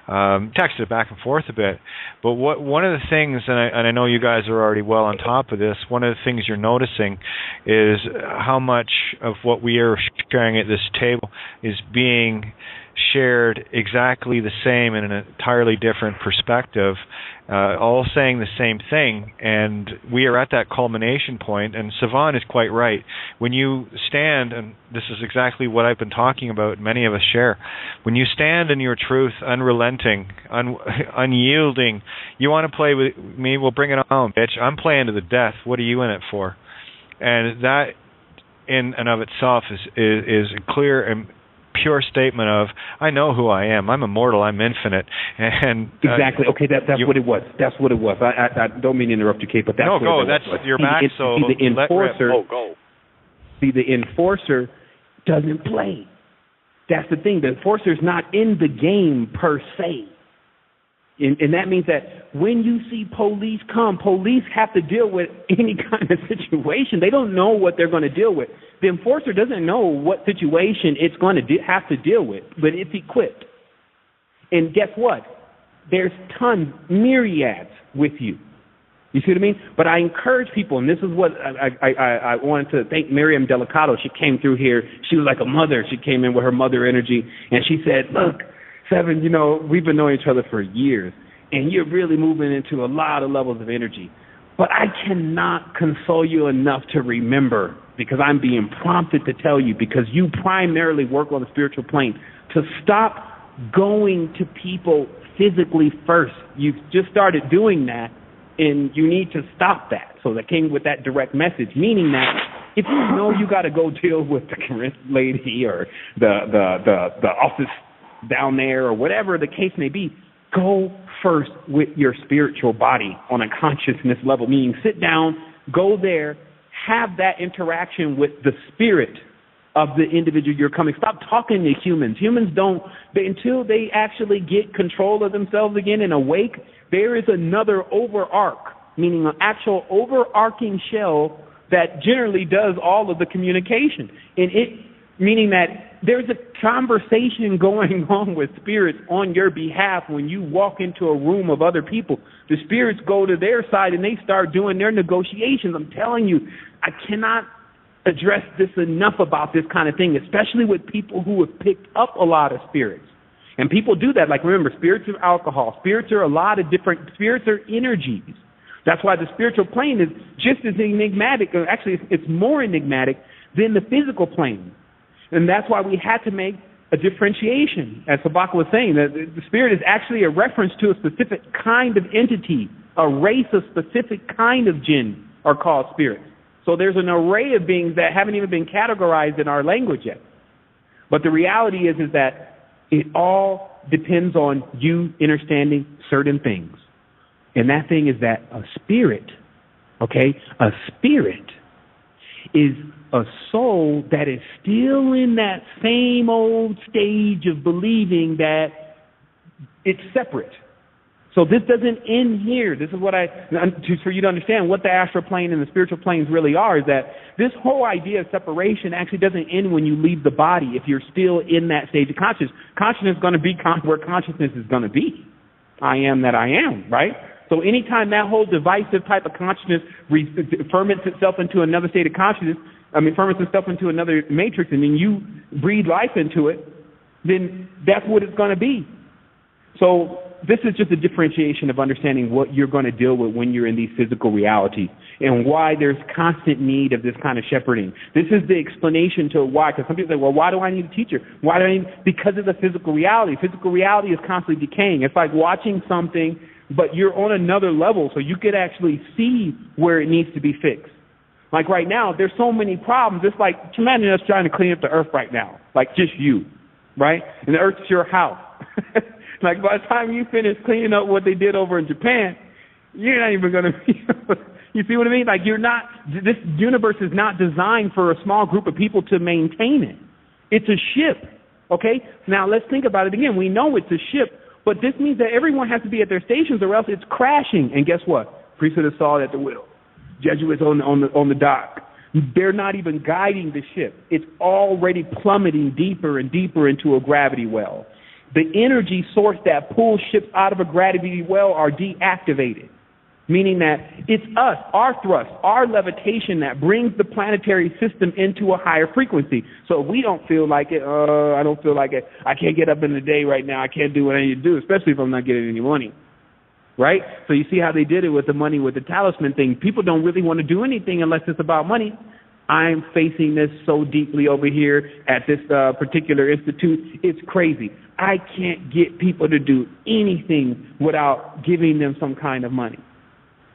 Speaker 2: texted back and forth a bit. But one of the things, and I know you guys are already well on top of this, one of the things you're noticing is how much of what we are sharing at this table is being shared exactly the same in an entirely different perspective, all saying the same thing, and we are at that culmination point. And Sevan is quite right. When you stand, and this is exactly what I've been talking about, many of us share, when you stand in your truth, unrelenting, unyielding, you want to play with me, well, bring it on, bitch. I'm playing to the death. What are you in it for? And that in and of itself is a clear and pure statement of, I know who I am. I'm immortal. I'm infinite. And
Speaker 5: exactly. Okay, that's what it was. That's what it was. I don't mean to interrupt you, Kate, but that's what it was.
Speaker 2: No, go. That's your back. So
Speaker 5: the enforcer.
Speaker 2: Go.
Speaker 5: See, the enforcer doesn't play. That's the thing. The enforcer's not in the game per se. And that means that when you see police come, police have to deal with any kind of situation. They don't know what they're going to deal with. The enforcer doesn't know what situation it's going to have to deal with, but it's equipped. And guess what? There's tons, myriads with you. You see what I mean? But I encourage people, and this is what I wanted to thank Miriam Delicato. She came through here. She was like a mother. She came in with her mother energy, and she said, look, Sevan, you know, we've been knowing each other for years, and you're really moving into a lot of levels of energy. But I cannot console you enough to remember, because I'm being prompted to tell you, because you primarily work on the spiritual plane, to stop going to people physically first. You've just started doing that, and you need to stop that. So that came with that direct message, meaning that if you know you got to go deal with the current lady or the office down there or whatever the case may be, go first with your spiritual body on a consciousness level, meaning sit down, go there, have that interaction with the spirit of the individual you're coming. Stop talking to humans. Humans until they actually get control of themselves again and awake, there is another overarch, meaning an actual overarching shell that generally does all of the communication. And meaning that there's a conversation going on with spirits on your behalf when you walk into a room of other people. The spirits go to their side and they start doing their negotiations. I'm telling you, I cannot address this enough about this kind of thing, especially with people who have picked up a lot of spirits. And people do that. Like, remember, spirits are alcohol. Spirits are a lot of different, spirits are energies. That's why the spiritual plane is just as enigmatic, or actually it's more enigmatic than the physical plane. And that's why we had to make a differentiation. As Sabaka was saying, that the spirit is actually a reference to a specific kind of entity. A race of specific kind of jinn are called spirits. So there's an array of beings that haven't even been categorized in our language yet. But the reality is that it all depends on you understanding certain things. And that thing is that a spirit, a spirit is a soul that is still in that same old stage of believing that it's separate. So this doesn't end here. This is what for you to understand what the astral plane and the spiritual planes really are, is that this whole idea of separation actually doesn't end when you leave the body if you're still in that stage of consciousness. Consciousness is going to be where consciousness is going to be. I am that I am, right? So anytime that whole divisive type of consciousness ferments itself into another state of consciousness, ferments itself into another matrix, and then you breathe life into it, then that's what it's going to be. So this is just a differentiation of understanding what you're going to deal with when you're in these physical realities and why there's constant need of this kind of shepherding. This is the explanation to why, because some people say, well, why do I need a teacher? Because of the physical reality. Physical reality is constantly decaying. It's like watching something, but you're on another level, so you could actually see where it needs to be fixed. Like right now, there's so many problems. It's like, imagine us trying to clean up the earth right now, like just you, right? And the earth's your house. Like by the time you finish cleaning up what they did over in Japan, you're not even going to be you see what I mean? Like this universe is not designed for a small group of people to maintain it. It's a ship, okay? Now let's think about it again. We know it's a ship, but this means that everyone has to be at their stations or else it's crashing. And guess what? Priesthood of Saul at the wheel. Jesuits on the dock. They're not even guiding the ship. It's already plummeting deeper and deeper into a gravity well. The energy source that pulls ships out of a gravity well are deactivated, meaning that it's us, our thrust, our levitation that brings the planetary system into a higher frequency. So if we don't feel like it, I don't feel like it, I can't get up in the day right now, I can't do what I need to do, especially if I'm not getting any money. Right? So you see how they did it with the money, with the talisman thing. People don't really want to do anything unless it's about money. I'm facing this so deeply over here at this particular institute. It's crazy. I can't get people to do anything without giving them some kind of money.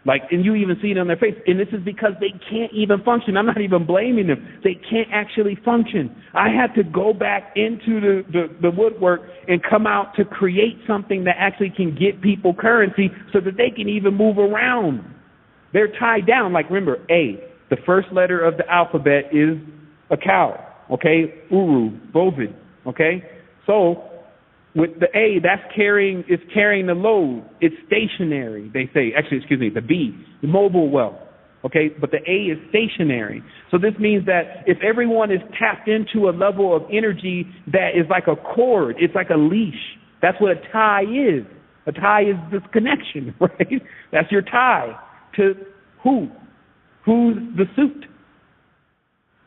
Speaker 5: Like, and you even see it on their face. And this is because they can't even function. I'm not even blaming them. They can't actually function. I had to go back into the woodwork and come out to create something that actually can get people currency so that they can even move around. They're tied down. Like, remember, A, the first letter of the alphabet is a cow, okay? Uru, bovid. Okay? So with the A, it's carrying the load. It's stationary, they say. Actually, excuse me, the B, the mobile wealth. Okay? But the A is stationary. So this means that if everyone is tapped into a level of energy that is like a cord, it's like a leash. That's what a tie is. A tie is this connection, right? That's your tie to who? Who's the suit?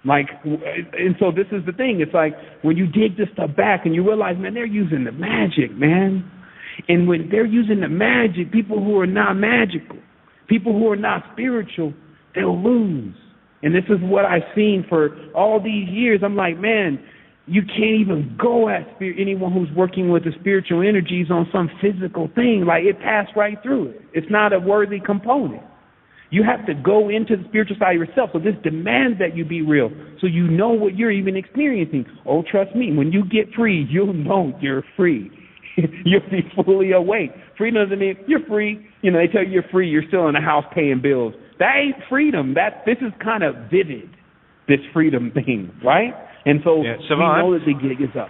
Speaker 5: Like, and so this is the thing. It's like when you dig this stuff back and you realize, man, they're using the magic, man. And when they're using the magic, people who are not magical, people who are not spiritual, they'll lose. And this is what I've seen for all these years. I'm like, man, you can't even go at anyone who's working with the spiritual energies on some physical thing. Like, it passed right through it. It's not a worthy component. You have to go into the spiritual side of yourself. So this demands that you be real, so you know what you're even experiencing. Oh, trust me, when you get free, you'll know you're free. You'll be fully awake. Freedom doesn't mean you're free. You know, they tell you you're free, you're still in the house paying bills. That ain't freedom. This is kind of vivid, this freedom thing, right? And so we know that the gig is up.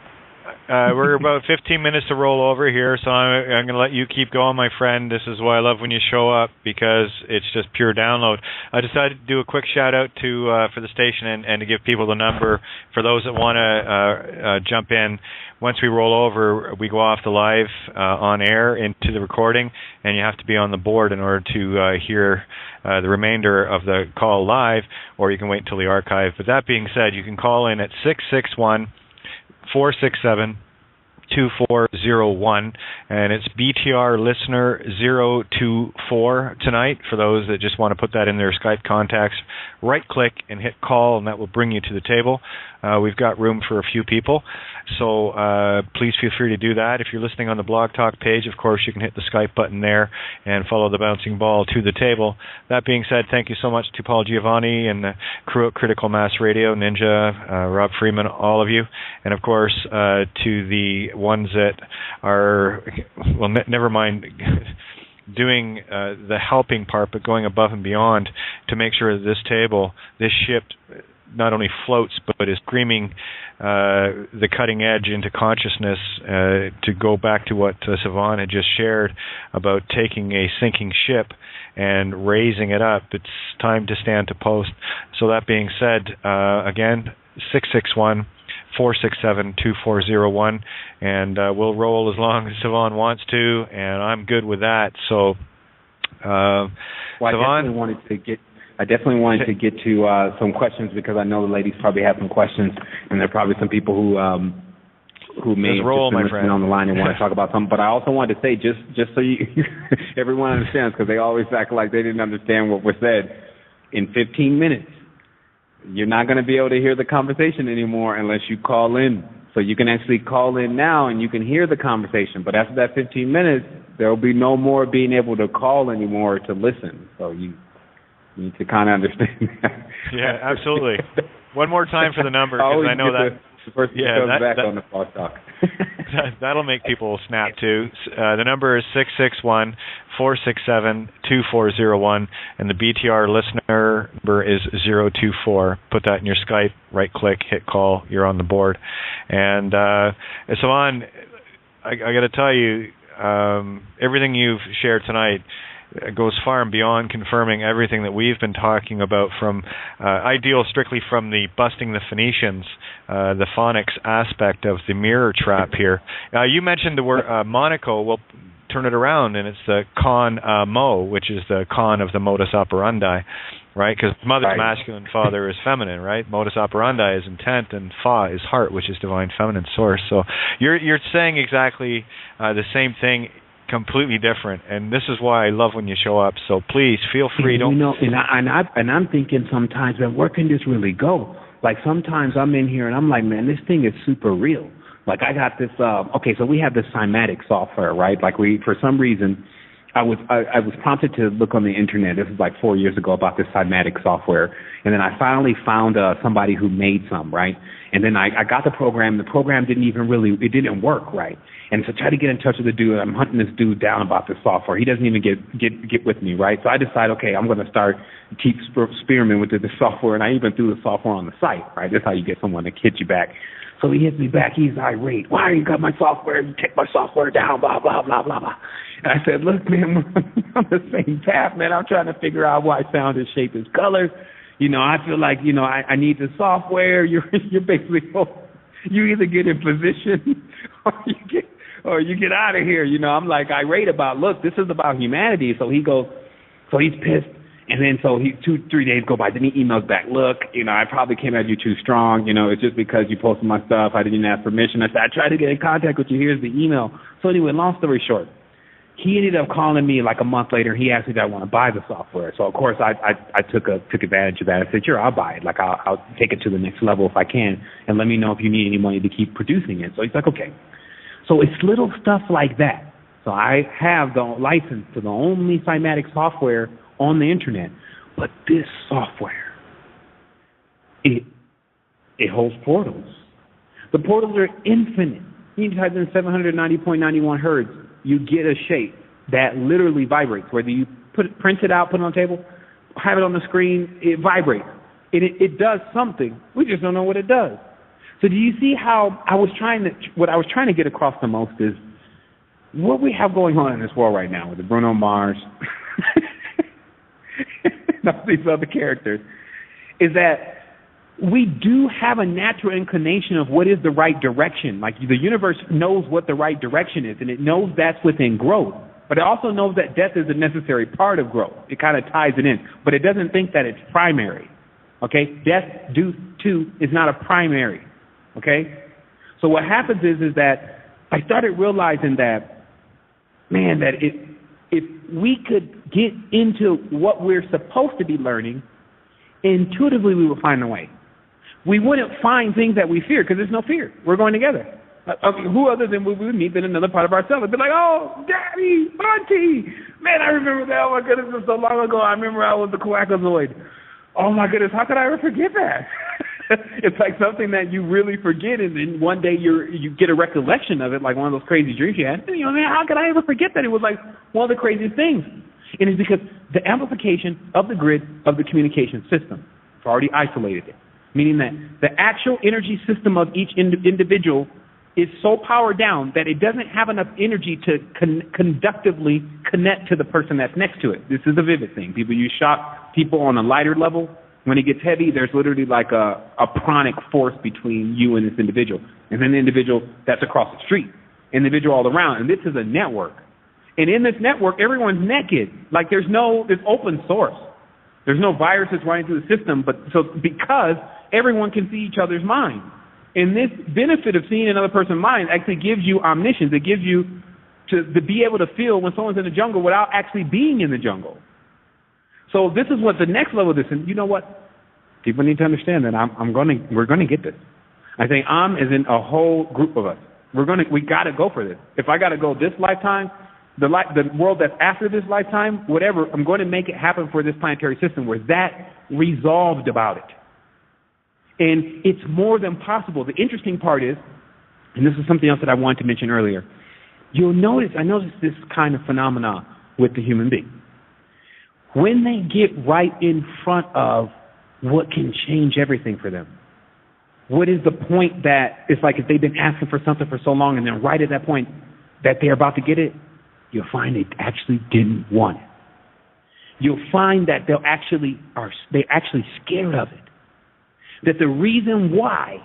Speaker 2: We're about 15 minutes to roll over here, so I'm going to let you keep going, my friend. This is why I love when you show up, because it's just pure download. I decided to do a quick shout-out for the station and to give people the number for those that want to jump in. Once we roll over, we go off the live on air into the recording, and you have to be on the board in order to hear the remainder of the call live, or you can wait until the archive. But that being said, you can call in at 661-467-2401, and it's BTR listener 024 tonight for those that just want to put that in their Skype contacts. Right click and hit call, and that will bring you to the table. We've got room for a few people, so please feel free to do that. If you're listening on the Blog Talk page, of course, you can hit the Skype button there and follow the bouncing ball to the table. That being said, thank you so much to Paul Giovanni and the crew at Critical Mass Radio, Ninja, Rob Freeman, all of you, and of course to the ones that are, well, never mind doing the helping part, but going above and beyond to make sure that this table, this ship, not only floats but is screaming the cutting edge into consciousness, to go back to what Sevan had just shared about taking a sinking ship and raising it up. It's time to stand to post. So that being said, again, 661-467-2401, and we'll roll as long as Sevan wants to, and I'm good with that. So,
Speaker 5: Sevan, I definitely wanted to get to some questions, because I know the ladies probably have some questions, and there are probably some people who may have just been listening on the line and want to talk about something. But I also wanted to say, just so everyone understands, because they always act like they didn't understand what was said, in 15 minutes, you're not going to be able to hear the conversation anymore unless you call in. So you can actually call in now and you can hear the conversation. But after that 15 minutes, there will be no more being able to call anymore to listen. So you need to kind of understand that.
Speaker 2: Yeah, absolutely. One more time for the number, because I know that
Speaker 5: the person comes back on the Blog Talk.
Speaker 2: That'll make people snap too. The number is 661-467-2401, and the BTR listener number is 024. Put that in your Skype, right click, hit call, you're on the board. And Sevan, I got to tell you, everything you've shared tonight goes far and beyond confirming everything that we've been talking about. From I deal strictly from the busting the Phoenicians, the phonics aspect of the mirror trap here. You mentioned the word Monaco. Well, turn it around, and it's the con mo, which is the con of the modus operandi, right? Because mother's masculine, father is feminine, right? Modus operandi is intent, and fa is heart, which is divine feminine source. So you're saying exactly the same thing, completely different, and this is why I love when you show up. So please feel free.
Speaker 5: And I'm thinking sometimes, man, where can this really go? Like sometimes I'm in here and I'm like, man, this thing is super real. Like I got this. So we have this cymatic software, right? Like for some reason, I was prompted to look on the internet. This was like 4 years ago about this cymatic software, and then I finally found somebody who made some, right? And then I got the program. The program didn't work right. And so I tried to get in touch with the dude. I'm hunting this dude down about this software. He doesn't even get with me, right? So I decided, okay, I'm going to start experimenting with the software, and I even threw the software on the site, right? That's how you get someone to hit you back. So he hits me back. He's irate. Why you got my software? You take my software down, blah, blah, blah, blah, blah. And I said, look, man, I'm on the same path, man. I'm trying to figure out why sound is shape is colors. I feel like, I need the software. You're basically, you either get in position or you get out of here. I'm like irate about, look, this is about humanity. So he goes, so he's pissed. And then so 2-3 days go by. Then he emails back, look, I probably came at you too strong. It's just because you posted my stuff. I didn't ask permission. I said, I tried to get in contact with you. Here's the email. So anyway, long story short, he ended up calling me like a month later. He asked me if I want to buy the software. So, of course, I took advantage of that. I said, sure, I'll buy it. Like, I'll take it to the next level if I can, and let me know if you need any money to keep producing it. So he's like, okay. So it's little stuff like that. So I have the license to the only cymatic software on the internet. But this software, it holds portals. The portals are infinite. You type in 790.91 hertz, you get a shape that literally vibrates. Whether you print it out, put it on the table, have it on the screen, it vibrates. It does something. We just don't know what it does. So do you see how what I was trying to get across the most is what we have going on in this world right now with the Bruno Mars and all these other characters is that we do have a natural inclination of what is the right direction. Like the universe knows what the right direction is, and it knows that's within growth. But it also knows that death is a necessary part of growth. It kind of ties it in. But it doesn't think that it's primary. Okay? Death due to is not a primary. Okay? So what happens is that I started realizing that, man, that if we could get into what we're supposed to be learning, intuitively we would find a way. We wouldn't find things that we fear because there's no fear. We're going together. Who other than we would meet than another part of ourselves? It'd be like, oh, daddy, auntie. Man, I remember that. Oh, my goodness, it was so long ago. I remember I was the coacazoid. Oh, my goodness, how could I ever forget that? It's like something that you really forget, and then one day you get a recollection of it, like one of those crazy dreams you had. Man, how could I ever forget that? It was like one of the craziest things. And it's because the amplification of the grid of the communication system, it's already isolated it, meaning that the actual energy system of each individual is so powered down that it doesn't have enough energy to conductively connect to the person that's next to it. This is a vivid thing. People use shock people on a lighter level. When it gets heavy, there's literally like a pranic force between you and this individual. And then the individual that's across the street, individual all around. And this is a network. And in this network, everyone's naked. Like it's open source. There's no viruses running through the system, because everyone can see each other's mind. And this benefit of seeing another person's mind actually gives you omniscience. It gives you to be able to feel when someone's in the jungle without actually being in the jungle. So this is what the next level of this, and you know what? People need to understand that we're going to get this. I think is in a whole group of us. We got to go for this. If I got to go this lifetime, the world that's after this lifetime, whatever, I'm going to make it happen for this planetary system where that resolved about it. And it's more than possible. The interesting part is, and this is something else that I wanted to mention earlier, I noticed this kind of phenomena with the human being. When they get right in front of what can change everything for them, what is the point that it's like if they've been asking for something for so long and then right at that point that they're about to get it, you'll find they actually didn't want it. You'll find that they're actually scared of it. That the reason why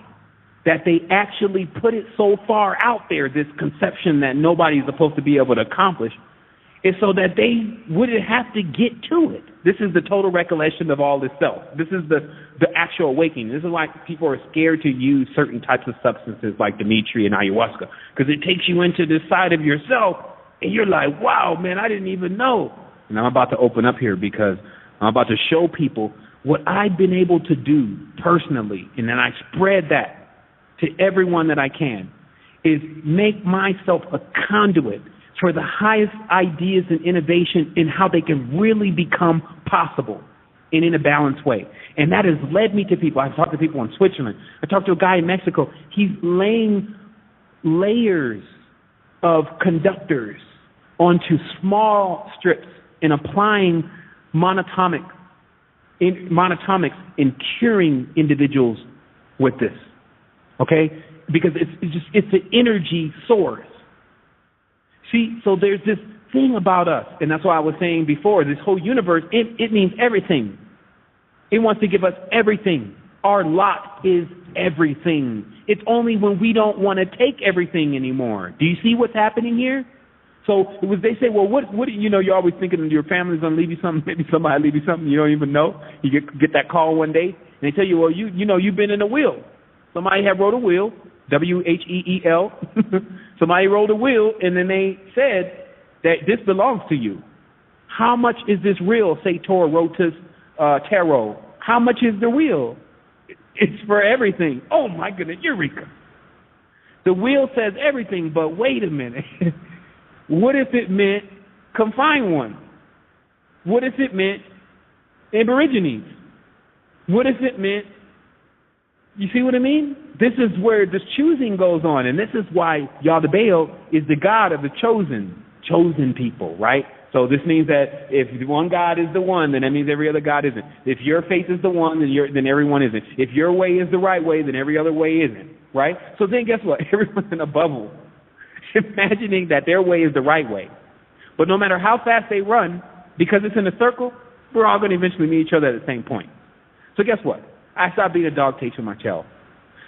Speaker 5: that they actually put it so far out there, this conception that nobody's supposed to be able to accomplish, is so that they wouldn't have to get to it. This is the total recollection of all this self. This is the actual awakening. This is why people are scared to use certain types of substances like Dimitri and ayahuasca, because it takes you into this side of yourself, and you're like, wow, man, I didn't even know. And I'm about to open up here because I'm about to show people what I've been able to do personally, and then I spread that to everyone that I can, is make myself a conduit for the highest ideas and innovation in how they can really become possible and in a balanced way. And that has led me to people. I've talked to people in Switzerland. I talked to a guy in Mexico. He's laying layers of conductors onto small strips and applying monatomics in curing individuals with this. Okay? because it's an energy source. See, so there's this thing about us, and that's why I was saying before, this whole universe, it means everything. It wants to give us everything. Our lot is everything. It's only when we don't want to take everything anymore. Do you see what's happening here? So they say, well, what you're always thinking your family's going to leave you something, maybe somebody leave you something you don't even know. You get that call one day, and they tell you, well, you've been in a wheel. Somebody had wrote a wheel, W-H-E-E-L. Somebody wrote a wheel, and then they said that this belongs to you. How much is this real, say Tor Rotus Tarot? How much is the wheel? It's for everything. Oh, my goodness, Eureka. The wheel says everything, but wait a minute. What if it meant confine one? What if it meant aborigines? What if it meant, you see what I mean? This is where this choosing goes on, and this is why Yahweh Baal is the God of the chosen people, right? So this means that if one God is the one, then that means every other God isn't. If your faith is the one, then everyone isn't. If your way is the right way, then every other way isn't, right? So then guess what? Everyone's in a bubble, imagining that their way is the right way. But no matter how fast they run, because it's in a circle, we're all going to eventually meet each other at the same point. So guess what? I stopped being a dog taste with my child.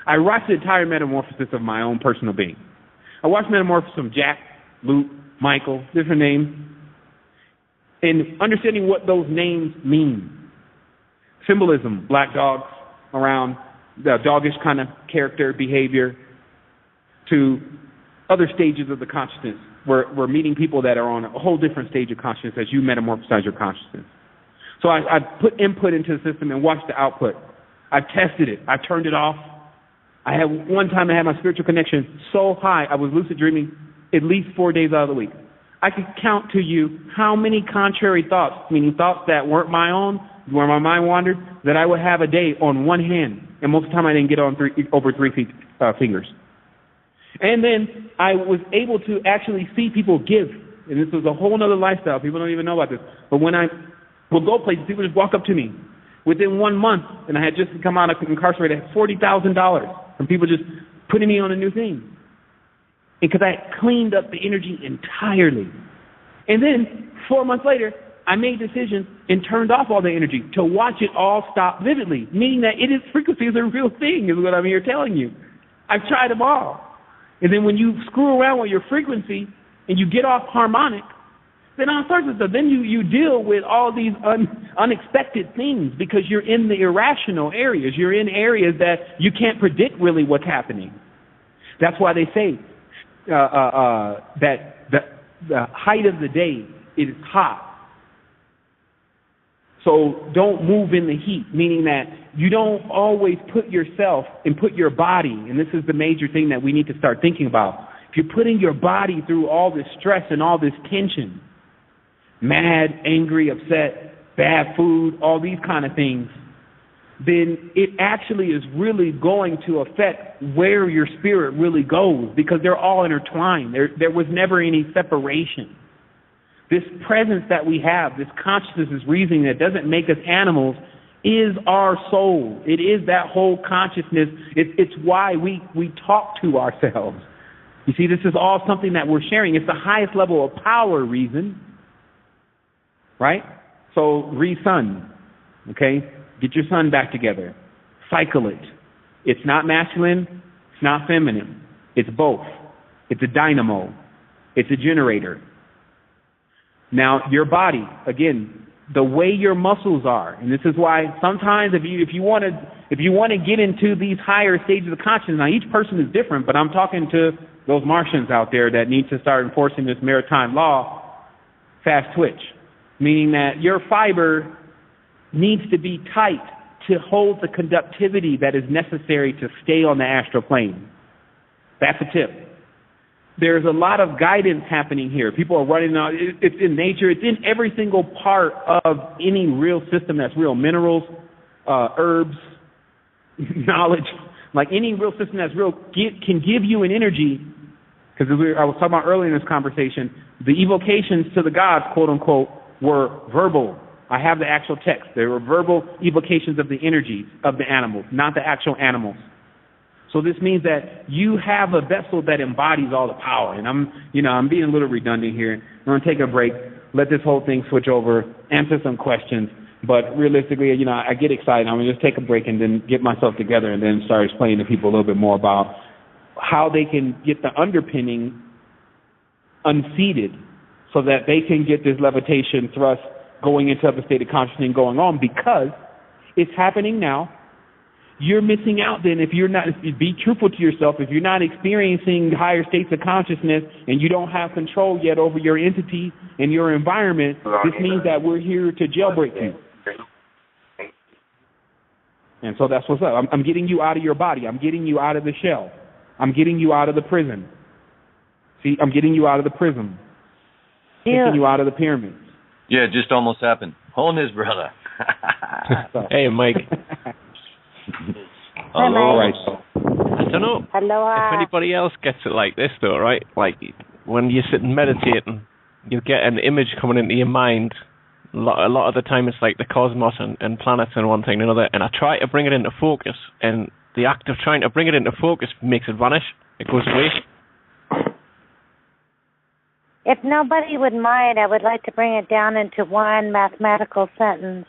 Speaker 5: I watched the entire metamorphosis of my own personal being. I watched metamorphosis of Jack, Luke, Michael, different names, and understanding what those names mean. Symbolism, black dogs around the doggish kind of character, behavior, to other stages of the consciousness. We're meeting people that are on a whole different stage of consciousness as you metamorphosize your consciousness. So I put input into the system and watched the output. I tested it. I turned it off. One time I had my spiritual connection so high, I was lucid dreaming at least 4 days out of the week. I could count to you how many contrary thoughts, meaning thoughts that weren't my own, where my mind wandered, that I would have a day on one hand. And most of the time I didn't get on over 3 fingers. And then I was able to actually see people give. And this was a whole other lifestyle. People don't even know about this. But when I would go places, people just walk up to me. Within 1 month, and I had just come out of incarcerated, I had $40,000 from people just putting me on a new thing. Because I had cleaned up the energy entirely. And then 4 months later, I made decisions and turned off all the energy to watch it all stop vividly, meaning that frequency is a real thing, is what I'm here telling you. I've tried them all. And then when you screw around with your frequency and you get off harmonic, then all sorts of stuff. Then you deal with all these unexpected things because you're in the irrational areas. You're in areas that you can't predict really what's happening. That's why they say that the height of the day is hot. So don't move in the heat, meaning that you don't always put yourself and put your body, and this is the major thing that we need to start thinking about. If you're putting your body through all this stress and all this tension, mad, angry, upset, bad food, all these kind of things, then it actually is really going to affect where your spirit really goes because they're all intertwined. There was never any separation. This presence that we have, this consciousness, this reasoning that doesn't make us animals is our soul. It is that whole consciousness. It's why we talk to ourselves. You see, this is all something that we're sharing. It's the highest level of power reason, right? So re-sun, okay? Get your sun back together. Cycle it. It's not masculine. It's not feminine. It's both. It's a dynamo. It's a generator. Now, your body, again, the way your muscles are, and this is why sometimes if you want to get into these higher stages of consciousness, now each person is different, but I'm talking to those Martians out there that need to start enforcing this maritime law, fast twitch, meaning that your fiber needs to be tight to hold the conductivity that is necessary to stay on the astral plane. That's a tip. There's a lot of guidance happening here. People are running out. It's in nature. It's in every single part of any real system that's real. Minerals, herbs, knowledge. Like any real system that's real can give you an energy. Because I was talking about earlier in this conversation, the evocations to the gods, quote unquote, were verbal. I have the actual text. They were verbal evocations of the energies of the animals, not the actual animals. So this means that you have a vessel that embodies all the power. And I'm being a little redundant here. I'm going to take a break, let this whole thing switch over, answer some questions. But realistically, I get excited. I'm going to just take a break and then get myself together and then start explaining to people a little bit more about how they can get the underpinning unseated so that they can get this levitation thrust going into the state of consciousness going on, because it's happening now. You're missing out then if you're not, be truthful to yourself, if you're not experiencing higher states of consciousness and you don't have control yet over your entity and your environment, this means that we're here to jailbreak you. And so that's what's up. I'm getting you out of your body. I'm getting you out of the shell. I'm getting you out of the prison. See, I'm getting you out of the prism. Taking you out of the pyramids.
Speaker 8: Yeah, it just almost happened. Wholeness, brother.
Speaker 6: Hey, Mike.
Speaker 8: Hello.
Speaker 5: All right.
Speaker 6: I don't know if anybody else gets it like this, though, right? Like, when you sit and meditating, you get an image coming into your mind. A lot of the time it's like the cosmos and planets and one thing and another, and I try to bring it into focus, and the act of trying to bring it into focus makes it vanish. It goes away.
Speaker 4: If nobody would mind, I would like to bring it down into one mathematical sentence.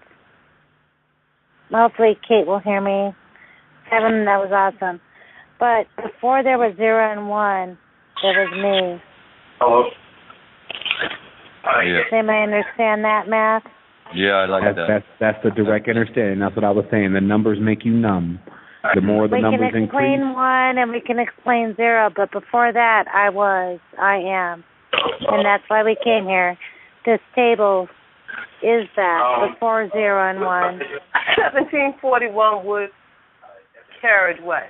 Speaker 4: Hopefully Kate will hear me. Sevan, that was awesome. But before there was 0 and 1, there was me.
Speaker 8: Hello.
Speaker 4: Does anybody understand that math?
Speaker 8: Yeah, I like that.
Speaker 5: That's the direct understanding. That's what I was saying. The numbers make you numb. The more the numbers increase.
Speaker 4: We can explain 1 and we can explain 0, but before that, I am. And that's why we came here. This table is that, before 0 and 1.
Speaker 9: 1741 would carried what?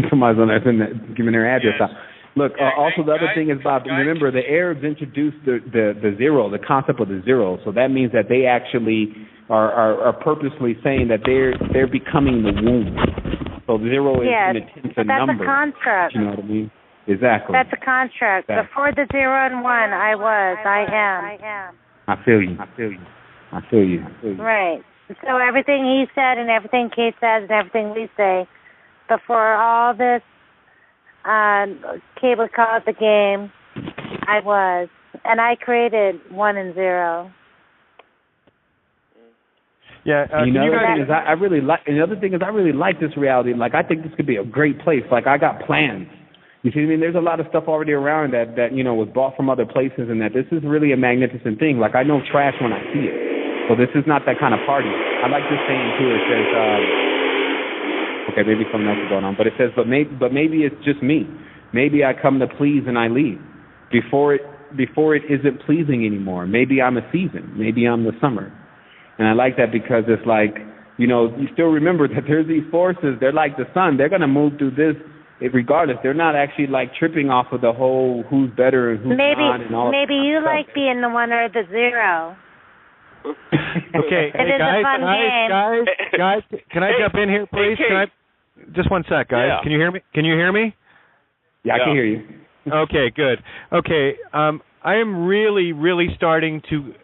Speaker 5: Somebody's on there giving their address out. Look, also the other thing is, Bob, remember the Arabs introduced the zero, the concept of the zero. So that means that they actually are purposely saying that they're becoming the womb. So 0 is an intense number.
Speaker 4: That's a construct.
Speaker 5: You know what I mean? Exactly.
Speaker 4: That's a construct. Before the 0 and 1, I am.
Speaker 5: I feel you.
Speaker 4: Right. So everything he said and everything Kate says and everything we say, before all this, Kate would call it the game, I was. And I created 1 and 0.
Speaker 5: Yeah, another thing is I really like this reality. Like, I think this could be a great place. Like, I got plans. You see what I mean? There's a lot of stuff already around that was bought from other places, and that this is really a magnificent thing. Like, I know trash when I see it. So this is not that kind of party. I like this saying, too. It says, okay, maybe something else is going on, but it says, but maybe it's just me. Maybe I come to please and I leave. Before it isn't pleasing anymore. Maybe I'm a season. Maybe I'm the summer. And I like that because it's like, you still remember that there's these forces. They're like the sun. They're going to move through this regardless. They're not actually like tripping off of the whole who's better and who's not and all.
Speaker 4: Maybe you like being the 1 or the 0.
Speaker 2: Okay,
Speaker 4: it is a fun game.
Speaker 2: Guys, can I jump in here, please? Can I? Just one sec, guys.
Speaker 7: Yeah.
Speaker 2: Can you hear me? Can you hear me?
Speaker 5: Yeah, I can hear you.
Speaker 2: Okay, good. Okay, I am really, really starting to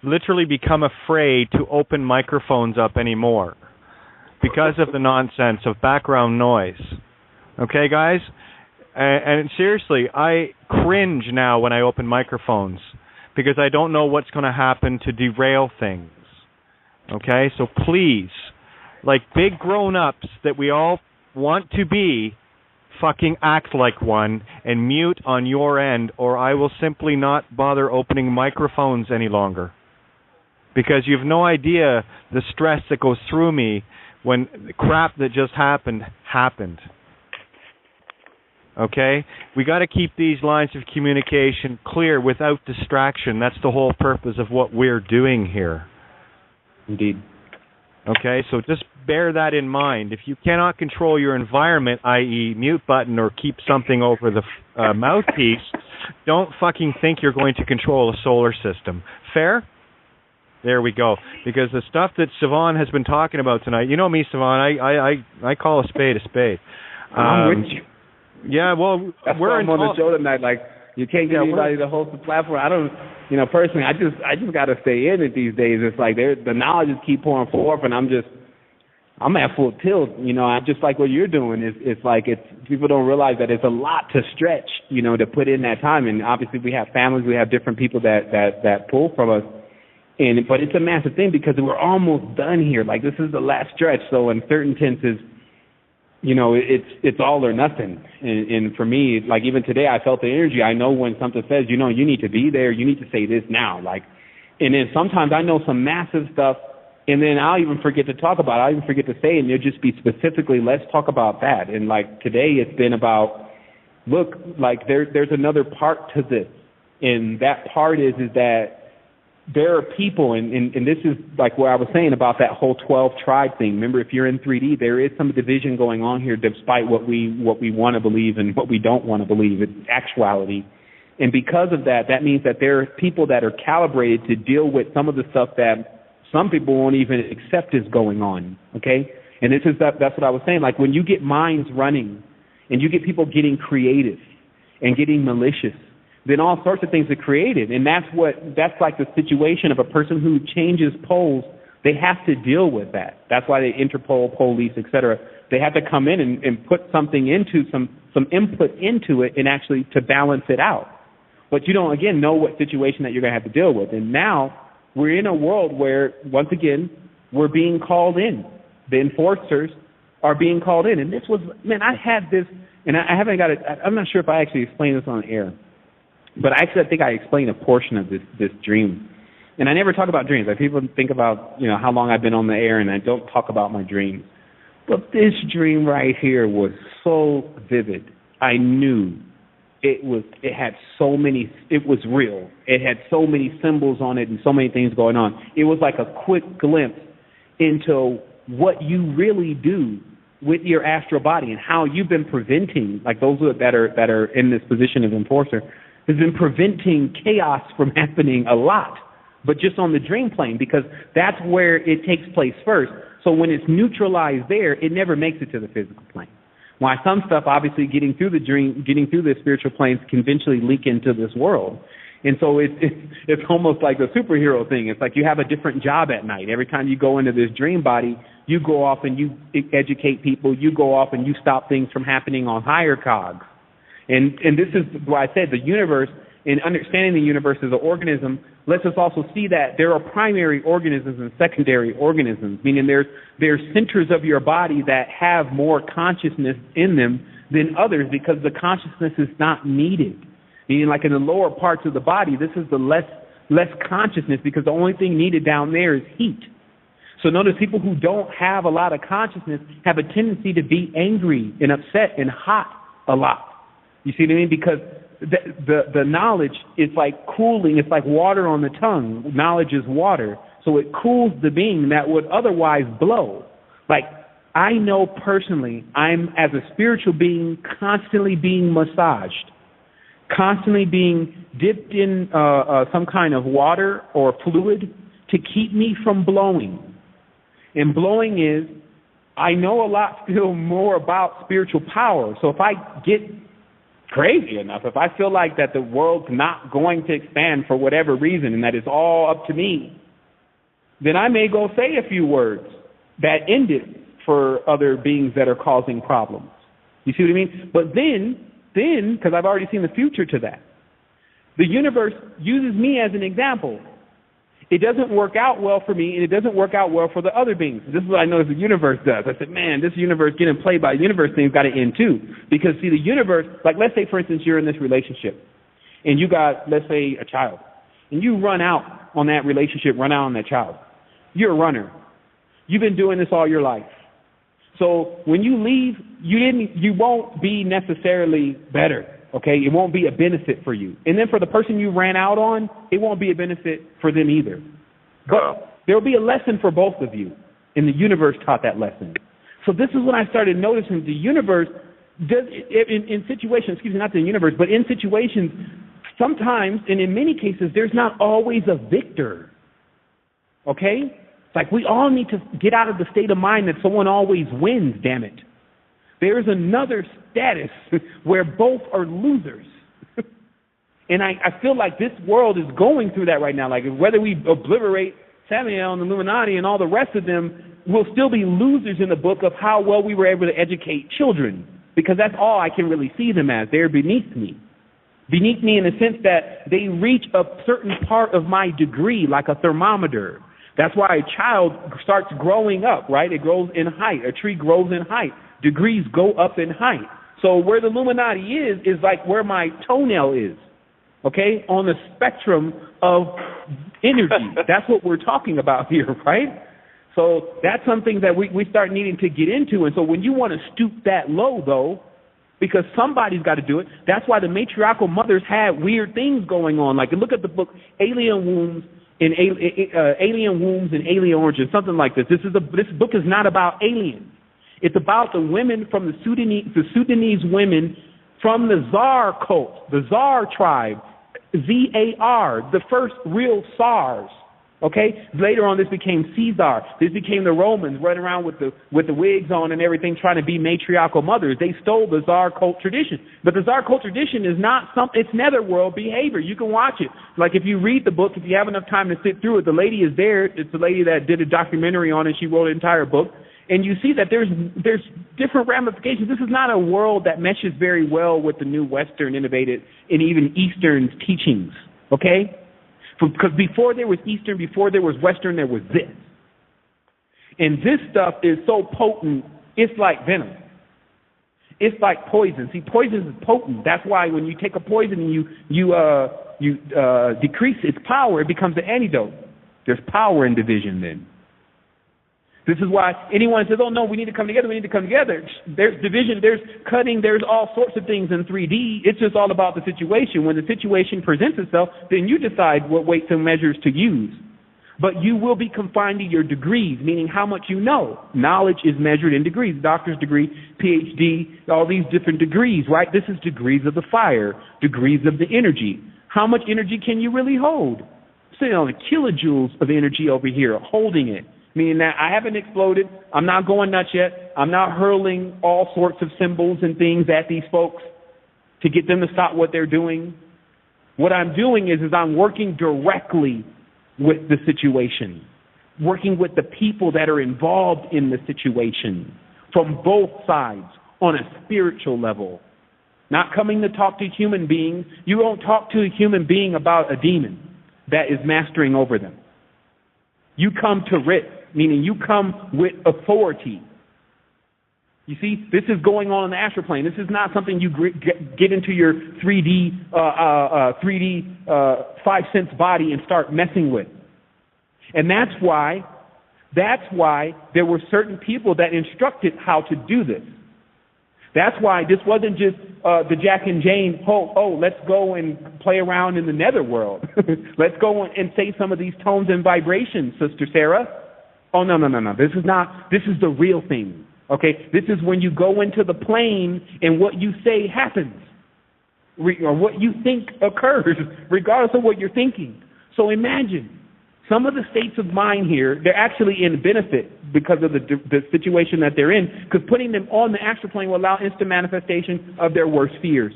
Speaker 2: literally become afraid to open microphones up anymore because of the nonsense of background noise. Okay, guys? And seriously, I cringe now when I open microphones because I don't know what's going to happen to derail things. Okay? So please, like big grown-ups that we all want to be, fucking act like one and mute on your end, or I will simply not bother opening microphones any longer. Because you have no idea the stress that goes through me when the crap that just happened. Okay? We got to keep these lines of communication clear without distraction. That's the whole purpose of what we're doing here.
Speaker 5: Indeed.
Speaker 2: Okay, so just bear that in mind. If you cannot control your environment, i.e. mute button or keep something over the mouthpiece, don't fucking think you're going to control a solar system. Fair? There we go. Because the stuff that Sevan has been talking about tonight, you know me, Sevan, I call a spade a spade.
Speaker 5: I'm with you.
Speaker 2: Yeah, well,
Speaker 5: that's
Speaker 2: we're
Speaker 5: why I'm on the show tonight. Like, you can't get anybody to host the platform. I don't, personally, I just got to stay in it these days. It's like the knowledge just keep pouring forth, and I'm just I'm at full tilt, I just like what you're doing. It's like people don't realize that it's a lot to stretch, to put in that time. And obviously we have families, we have different people that pull from us. But it's a massive thing because we're almost done here. Like, this is the last stretch. So in certain tenses, it's all or nothing. And for me, like even today, I felt the energy. I know when something says, you need to be there. You need to say this now. And then sometimes I know some massive stuff, and then I'll even forget to talk about it. I'll even forget to say it, and it'll just be specifically, let's talk about that. And like today, it's been about, look, like there's another part to this, and that part is that there are people, and this is like what I was saying about that whole 12 tribe thing. Remember, if you're in 3D, there is some division going on here, despite what we want to believe and what we don't want to believe. It's actuality. And because of that, that means that there are people that are calibrated to deal with some of the stuff that some people won't even accept is going on, okay? And that's what I was saying. Like, when you get minds running and you get people getting creative and getting malicious, then all sorts of things are created. And that's like the situation of a person who changes poles. They have to deal with that. That's why they Interpol, police, etc. They have to come in and put something into some input into it and actually to balance it out. But you don't, again, know what situation that you're going to have to deal with. And now we're in a world where, once again, we're being called in. The enforcers are being called in. And this was, man, I had this, and I haven't got it. I'm not sure if I actually explained this on air. But actually, I think I explained a portion of this dream. And I never talk about dreams. Like, people think about, how long I've been on the air, and I don't talk about my dreams. But this dream right here was so vivid. I knew it was real. It had so many symbols on it and so many things going on. It was like a quick glimpse into what you really do with your astral body and how you've been preventing, like those that are in this position of enforcer, has been preventing chaos from happening a lot, but just on the dream plane, because that's where it takes place first. So when it's neutralized there, it never makes it to the physical plane. Why some stuff, obviously, getting through the dream, getting through the spiritual planes can eventually leak into this world. And so it's almost like a superhero thing. It's like you have a different job at night. Every time you go into this dream body, you go off and you educate people. You go off and you stop things from happening on higher cogs. And this is why I said the universe, in understanding the universe as an organism, lets us also see that there are primary organisms and secondary organisms, meaning there's centers of your body that have more consciousness in them than others because the consciousness is not needed. Meaning, like in the lower parts of the body, this is the less consciousness because the only thing needed down there is heat. So notice people who don't have a lot of consciousness have a tendency to be angry and upset and hot a lot. You see what I mean? Because the knowledge is like cooling. It's like water on the tongue. Knowledge is water. So it cools the being that would otherwise blow. Like, I know personally, I'm, as a spiritual being, constantly being massaged, constantly being dipped in some kind of water or fluid to keep me from blowing. And blowing is, I know a lot still more about spiritual power. So if I get crazy enough, if I feel like that the world's not going to expand for whatever reason and that it's all up to me, then I may go say a few words that end it for other beings that are causing problems. You see what I mean? But then, because I've already seen the future to that, the universe uses me as an example. It doesn't work out well for me, and it doesn't work out well for the other beings. This is what I noticed the universe does. I said, man, this universe getting played by the universe thing's got to end too. Because, see, the universe, like let's say, for instance, you're in this relationship, and you got, let's say, a child, and you run out on that relationship, run out on that child. You're a runner. You've been doing this all your life. So when you leave, you won't be necessarily better. Okay, it won't be a benefit for you. And then for the person you ran out on, it won't be a benefit for them either. But there will be a lesson for both of you, and the universe taught that lesson. So this is when I started noticing the universe does, in situations, excuse me, not the universe, but in situations, sometimes, and in many cases, there's not always a victor. Okay? It's like we all need to get out of the state of mind that someone always wins, damn it. There's another status where both are losers. And I feel like this world is going through that right now. Like, whether we obliterate Samuel and the Illuminati and all the rest of them,
Speaker 10: we'll still be losers in the book of how well we were able to educate children, because that's all I can really see them as. They're beneath me. Beneath me in the sense that they reach a certain part of my degree, like a thermometer. That's why a child starts growing up, right? It grows in height. A tree grows in height. Degrees go up in height. So where the Illuminati is like where my toenail is, okay, on the spectrum of energy. That's what we're talking about here, right? So that's something that we start needing to get into. And so when you want to stoop that low, though, because somebody's got to do it, that's why the matriarchal mothers had weird things going on. Like, look at the book Alien Wombs and Alien Origins, something like this. This book is not about aliens. It's about the women from the Sudanese women from the Tsar cult, the Tsar tribe, Z-A-R, the first real Tsars. Okay. Later on, this became Caesar. This became the Romans running around with the wigs on and everything, trying to be matriarchal mothers. They stole the Tsar cult tradition, but the Tsar cult tradition is not it's netherworld behavior. You can watch it. Like if you read the book, if you have enough time to sit through it, the lady is there. It's the lady that did a documentary on it. She wrote an entire book, and you see that there's different ramifications. This is not a world that meshes very well with the new Western, innovative, and even Eastern teachings. Okay. Because before there was Eastern, before there was Western, there was this. And this stuff is so potent, it's like venom. It's like poison. See, poison is potent. That's why when you take a poison and you decrease its power, it becomes an antidote. There's power in division then. This is why anyone says, oh, no, we need to come together, There's division, there's cutting, there's all sorts of things in 3D. It's just all about the situation. When the situation presents itself, then you decide what weights and measures to use. But you will be confined to your degrees, meaning how much you know. Knowledge is measured in degrees, doctor's degree, PhD, all these different degrees, right? This is degrees of the fire, degrees of the energy. How much energy can you really hold? Sitting on the kilojoules of energy over here, holding it. Meaning that I haven't exploded. I'm not going nuts yet. I'm not hurling all sorts of symbols and things at these folks to get them to stop what they're doing. What I'm doing is I'm working directly with the situation, working with the people that are involved in the situation from both sides on a spiritual level. Not coming to talk to human beings. You won't talk to a human being about a demon that is mastering over them. You come to writ, meaning you come with authority. You see, this is going on in the astral plane. This is not something you get into your 3D five-sense body and start messing with. And that's why there were certain people that instructed how to do this. That's why this wasn't just the Jack and Jane, let's go and play around in the netherworld. Let's go and say some of these tones and vibrations, Sister Sarah. Oh, no. This is the real thing. Okay? This is when you go into the plane and what you say happens, or what you think occurs, regardless of what you're thinking. So imagine. Some of the states of mind here, they're actually in benefit because of the situation that they're in, because putting them on the astral plane will allow instant manifestation of their worst fears.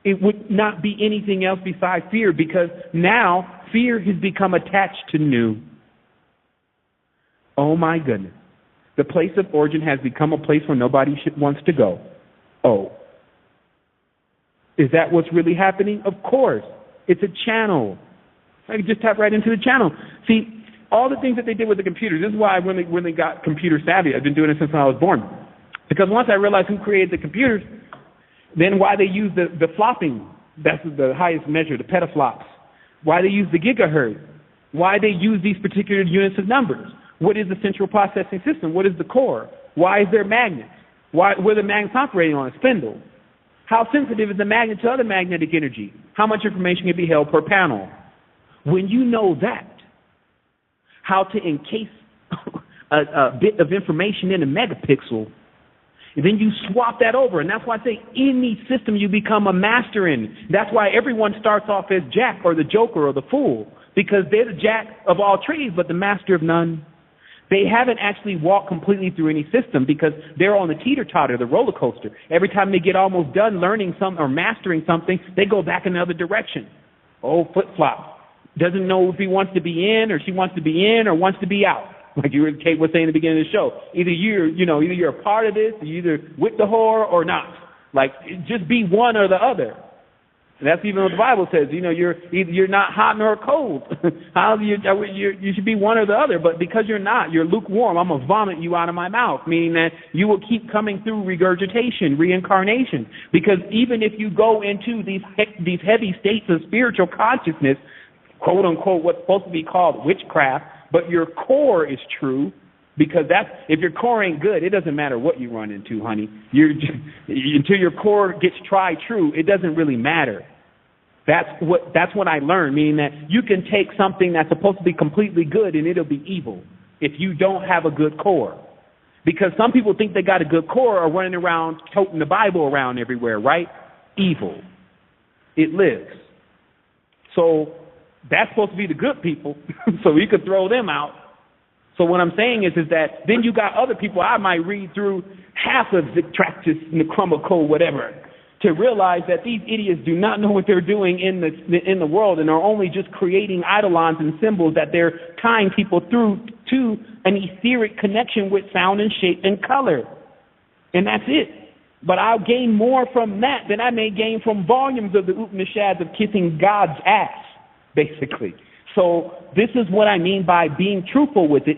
Speaker 10: It would not be anything else besides fear, because now fear has become attached to new. Oh, my goodness. The place of origin has become a place where nobody wants to go. Oh. Is that what's really happening? Of course. It's a channel. I can just tap right into the channel. See, all the things that they did with the computers, this is why I really got computer savvy. I've been doing it since I was born. Because once I realized who created the computers, then why they use the flopping, that's the highest measure, the petaflops, why they use the gigahertz, why they use these particular units of numbers. What is the central processing system? What is the core? Why is there magnets? What are the magnets operating on? A spindle. How sensitive is the magnet to other magnetic energy? How much information can be held per panel? When you know that, how to encase a bit of information in a megapixel, then you swap that over. And that's why I say any system you become a master in. That's why everyone starts off as Jack or the Joker or the Fool, because they're the Jack of all trades but the master of none. They haven't actually walked completely through any system because they're on the teeter-totter, the roller coaster. Every time they get almost done learning something or mastering something, they go back another direction. Oh, flip-flop. Doesn't know if he wants to be in or she wants to be in or wants to be out. Like Kate was saying at the beginning of the show. Either you're a part of this, you're either with the whore or not. Like, just be one or the other. And that's even what the Bible says. You're not hot nor cold. You should be one or the other. But because you're not, you're lukewarm. I'm going to vomit you out of my mouth, meaning that you will keep coming through regurgitation, reincarnation. Because even if you go into these heavy states of spiritual consciousness, quote unquote, what's supposed to be called witchcraft, but your core is true. Because if your core ain't good, it doesn't matter what you run into, honey. Until your core gets tried true, it doesn't really matter. That's what I learned, meaning that you can take something that's supposed to be completely good and it'll be evil if you don't have a good core. Because some people think they got a good core or running around toting the Bible around everywhere, right? Evil. It lives. So that's supposed to be the good people, so you could throw them out. So what I'm saying is that then you got other people, I might read through half of Victractus, Necromico, whatever, to realize that these idiots do not know what they're doing in the world and are only just creating eidolons and symbols that they're tying people through to an etheric connection with sound and shape and color. And that's it. But I'll gain more from that than I may gain from volumes of the Upanishads of kissing God's ass, basically. So this is what I mean by being truthful with it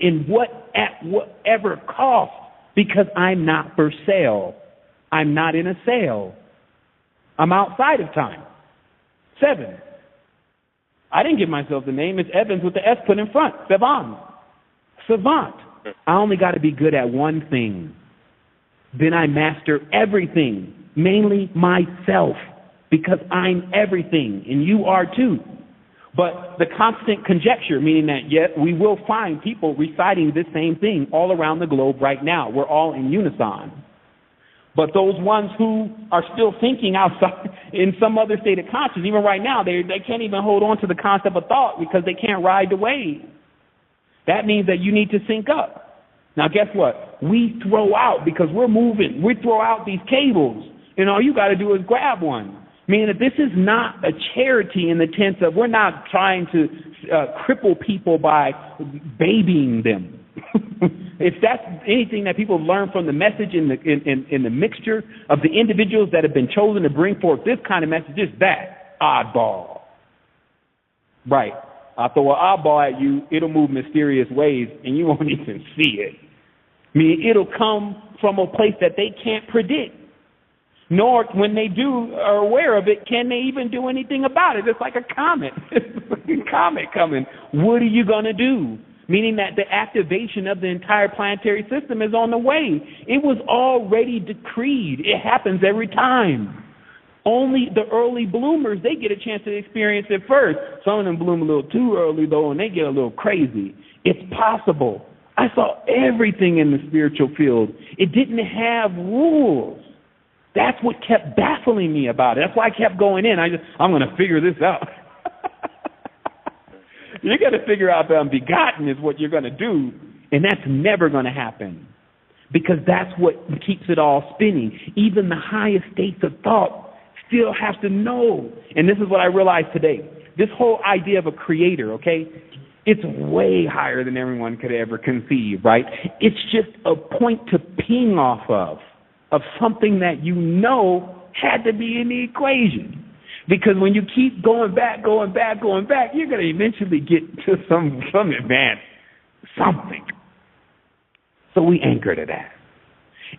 Speaker 10: at whatever cost, because I'm not for sale. I'm not in a sale. I'm outside of time. 7. I didn't give myself the name. It's Evans with the S put in front. Sevan. Savant. I only got to be good at one thing. Then I master everything, mainly myself, because I'm everything, and you are too. But the constant conjecture, meaning that, yes, we will find people reciting this same thing all around the globe right now. We're all in unison. But those ones who are still thinking outside in some other state of consciousness, even right now, they can't even hold on to the concept of thought because they can't ride the wave. That means that you need to sync up. Now, guess what? We throw out, because we're moving, we throw out these cables, and all you got to do is grab one. Meaning that this is not a charity in the sense of we're not trying to cripple people by babying them. If that's anything that people learn from the message in the mixture of the individuals that have been chosen to bring forth this kind of message, is that oddball. Right. I'll throw an oddball at you, it'll move mysterious ways, and you won't even see it. I mean, it'll come from a place that they can't predict. Nor, when they are aware of it, can they even do anything about it. It's like a comet. It's like a comet coming. What are you going to do? Meaning that the activation of the entire planetary system is on the way. It was already decreed. It happens every time. Only the early bloomers, they get a chance to experience it first. Some of them bloom a little too early, though, and they get a little crazy. It's possible. I saw everything in the spiritual field. It didn't have rules. That's what kept baffling me about it. That's why I kept going in. I'm going to figure this out. You're going to figure out the unbegotten is what you're going to do, and that's never going to happen, because that's what keeps it all spinning. Even the highest states of thought still have to know. And this is what I realized today. This whole idea of a creator, okay, it's way higher than everyone could ever conceive, right? It's just a point to ping off of something that you know had to be in the equation. Because when you keep going back, you're going to eventually get to some advance, something. So we anchor to that.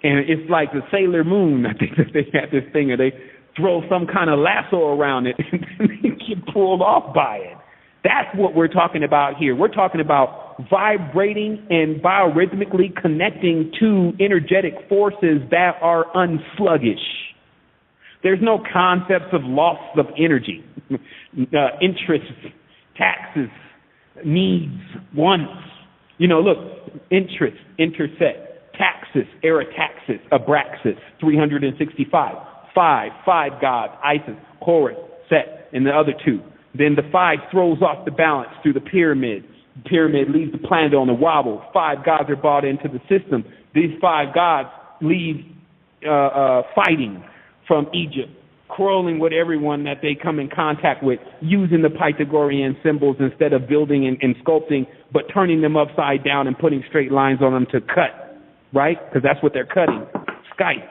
Speaker 10: And it's like the Sailor Moon. I think that they had this thing where they throw some kind of lasso around it and they get pulled off by it. That's what we're talking about here. We're talking about vibrating and biorhythmically connecting to energetic forces that are unsluggish. There's no concepts of loss of energy, interests, taxes, needs, wants. Look, interest, intersect, taxes, erataxis, abraxas, 365. Five gods, Isis, Horus, Set, and the other two. Then the 5 throws off the balance through the pyramid. The pyramid leaves the planet on the wobble. 5 gods are brought into the system. These 5 gods leave fighting from Egypt quarreling with everyone that they come in contact with, using the Pythagorean symbols instead of building and sculpting, but turning them upside down and putting straight lines on them to cut, right? Because that's what they're cutting. Skype,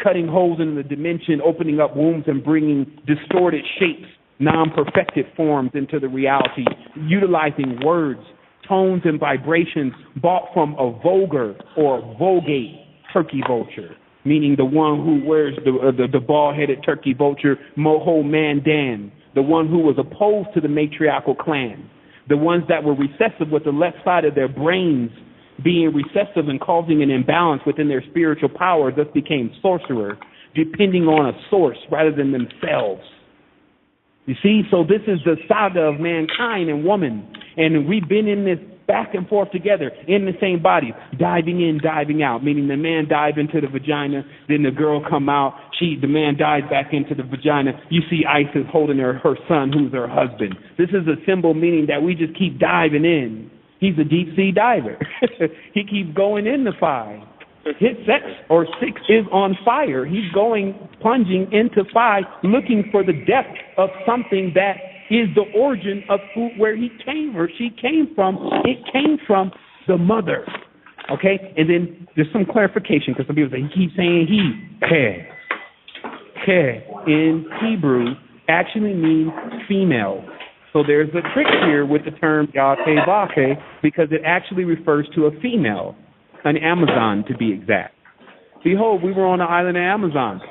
Speaker 10: cutting holes in the dimension, opening up wombs and bringing distorted shapes, non-perfected forms into the reality, utilizing words, tones, and vibrations bought from a vulgar or vulgate turkey vulture, meaning the one who wears the bald-headed turkey vulture, Moho Mandan, the one who was opposed to the matriarchal clan, the ones that were recessive with the left side of their brains being recessive and causing an imbalance within their spiritual power, thus became sorcerer, depending on a source rather than themselves. You see, so this is the saga of mankind and woman, and we've been in this back and forth together in the same body, diving in, diving out, meaning the man dive into the vagina, then the girl come out, the man dives back into the vagina. You see Isis holding her son, who's her husband. This is a symbol meaning that we just keep diving in. He's a deep sea diver. He keeps going in the fire. His sex or six is on fire. He's plunging into fire, looking for the depth of something that is the origin of where he came or she came from. It came from the mother. Okay? And then there's some clarification because some people say, he keeps saying he. Ke in Hebrew actually means female. So there's a trick here with the term Yahweh because it actually refers to a female, an Amazon to be exact. Behold, we were on the island of Amazon.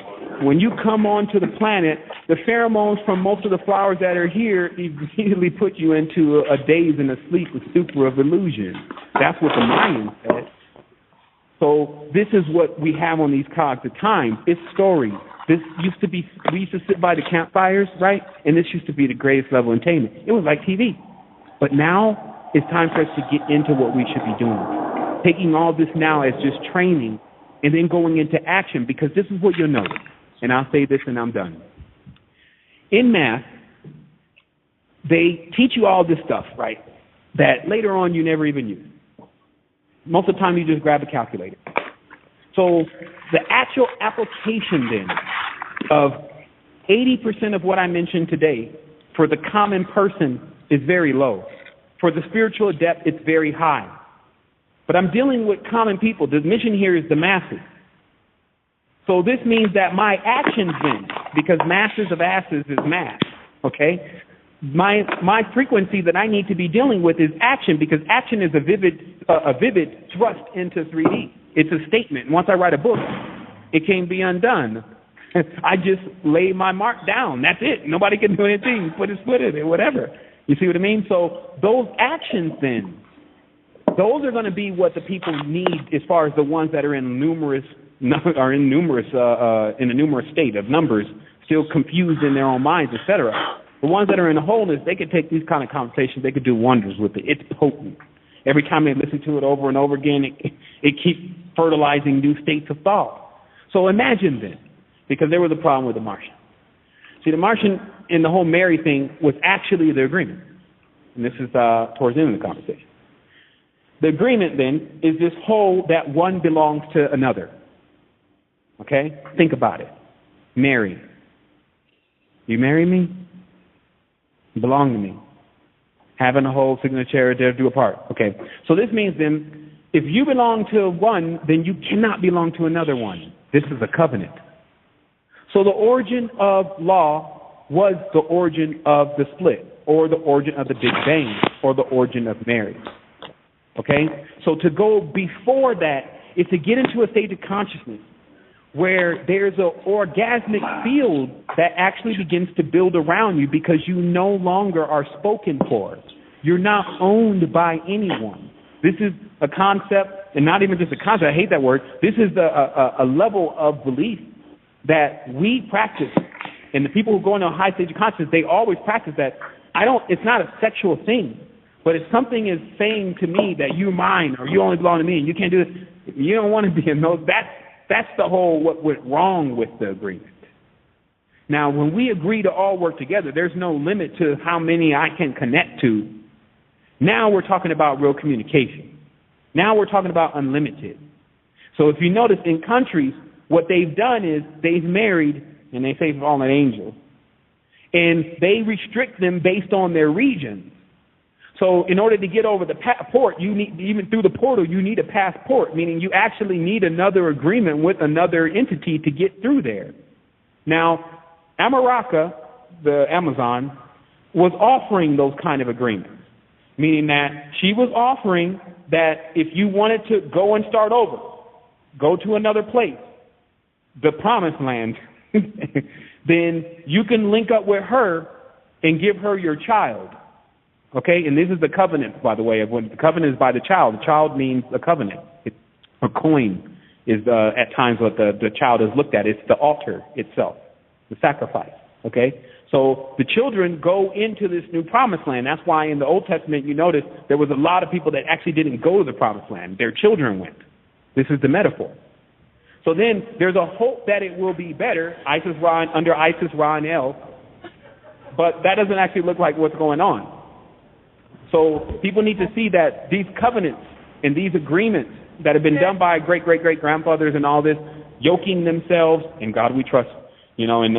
Speaker 10: When you come onto the planet, the pheromones from most of the flowers that are here immediately put you into a daze and a sleep, a stupor of illusion. That's what the Mayans said. So this is what we have on these cogs at times. It's stories. This used to be, we used to sit by the campfires, right? And this used to be the greatest level of entertainment. It was like TV. But now it's time for us to get into what we should be doing. Taking all this now as just training and then going into action, because this is what you'll notice. And I'll say this and I'm done. In math, they teach you all this stuff, right, that later on you never even use. Most of the time you just grab a calculator. So the actual application then of 80% of what I mentioned today for the common person is very low. For the spiritual adept, it's very high. But I'm dealing with common people. The mission here is the masses. So this means that my actions then, because masses of asses is mass, okay? My frequency that I need to be dealing with is action, because action is a vivid thrust into 3D. It's a statement. Once I write a book, it can't be undone. I just lay my mark down. That's it. Nobody can do anything. Put his foot in it, whatever. You see what I mean? So those actions then, those are going to be what the people need as far as the ones that are in a numerous state of numbers, still confused in their own minds, etc. The ones that are in the wholeness, they could take these kind of conversations, they could do wonders with it. It's potent. Every time they listen to it over and over again, it keeps fertilizing new states of thought. So imagine then, because there was a problem with the Martian. See, the Martian and the whole Mary thing was actually the agreement. And this is towards the end of the conversation. The agreement then is this whole that one belongs to another. Okay? Think about it. Mary. You marry me? You belong to me. Having a whole signature there do a part. Okay. So this means then, if you belong to one, then you cannot belong to another one. This is a covenant. So the origin of law was the origin of the split, or the origin of the Big Bang, or the origin of marriage. Okay? So to go before that is to get into a state of consciousness where there's an orgasmic field that actually begins to build around you, because you no longer are spoken for. You're not owned by anyone. This is a concept, and not even just a concept, I hate that word. This is a level of belief that we practice. And the people who go into a high stage of consciousness, they always practice that. It's not a sexual thing, but if something is saying to me that you're mine, or you only belong to me, and you can't do this, you don't want to be in those, that's the whole what went wrong with the agreement. Now, when we agree to all work together, there's no limit to how many I can connect to. Now we're talking about real communication. Now we're talking about unlimited. So if you notice in countries, what they've done is they've married and they say fallen angels. And they restrict them based on their regions. So in order to get over the port, you need, even through the portal, you need a passport, meaning you actually need another agreement with another entity to get through there. Now, Amaraka, the Amazon, was offering those kind of agreements, meaning that she was offering that if you wanted to go and start over, go to another place, the promised land, then you can link up with her and give her your child. Okay, and this is the covenant, by the way, of when the covenant is by the child. The child means a covenant. A coin is at times what the child is looked at. It's the altar itself, the sacrifice. Okay, so the children go into this new promised land. That's why in the Old Testament you notice there was a lot of people that actually didn't go to the promised land. Their children went. This is the metaphor. So then there's a hope that it will be better, under Isis, Ra, and El, but that doesn't actually look like what's going on. So people need to see that these covenants and these agreements that have been done by great-great-great-grandfathers and all this, yoking themselves, in God we trust, and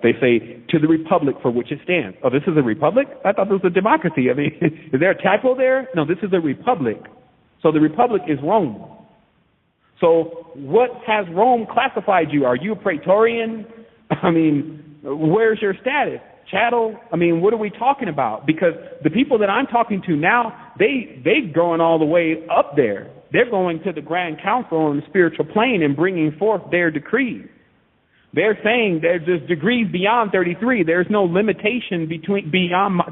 Speaker 10: they say, to the republic for which it stands. Oh, this is a republic? I thought this was a democracy. I mean, is there a typo there? No, this is a republic. So the republic is Rome. So what has Rome classified you? Are you a Praetorian? I mean, where's your status? Chattel? I mean, what are we talking about? Because the people that I'm talking to now, they're going all the way up there. They're going to the Grand Council on the spiritual plane and bringing forth their decrees. They're saying there's just degrees beyond 33. There's no limitation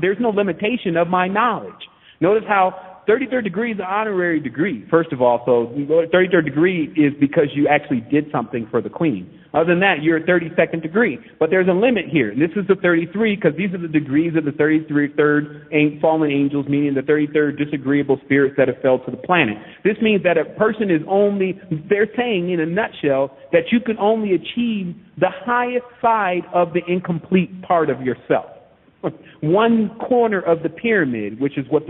Speaker 10: there's no limitation of my knowledge. Notice how 33rd degree is an honorary degree, first of all. So 33rd degree is because you actually did something for the queen. Other than that, you're a 32nd degree. But there's a limit here. This is the 33 because these are the degrees of the 33rd fallen angels, meaning the 33rd disagreeable spirits that have fell to the planet. This means that a person is they're saying in a nutshell that you can only achieve the highest side of the incomplete part of yourself. One corner of the pyramid, which is what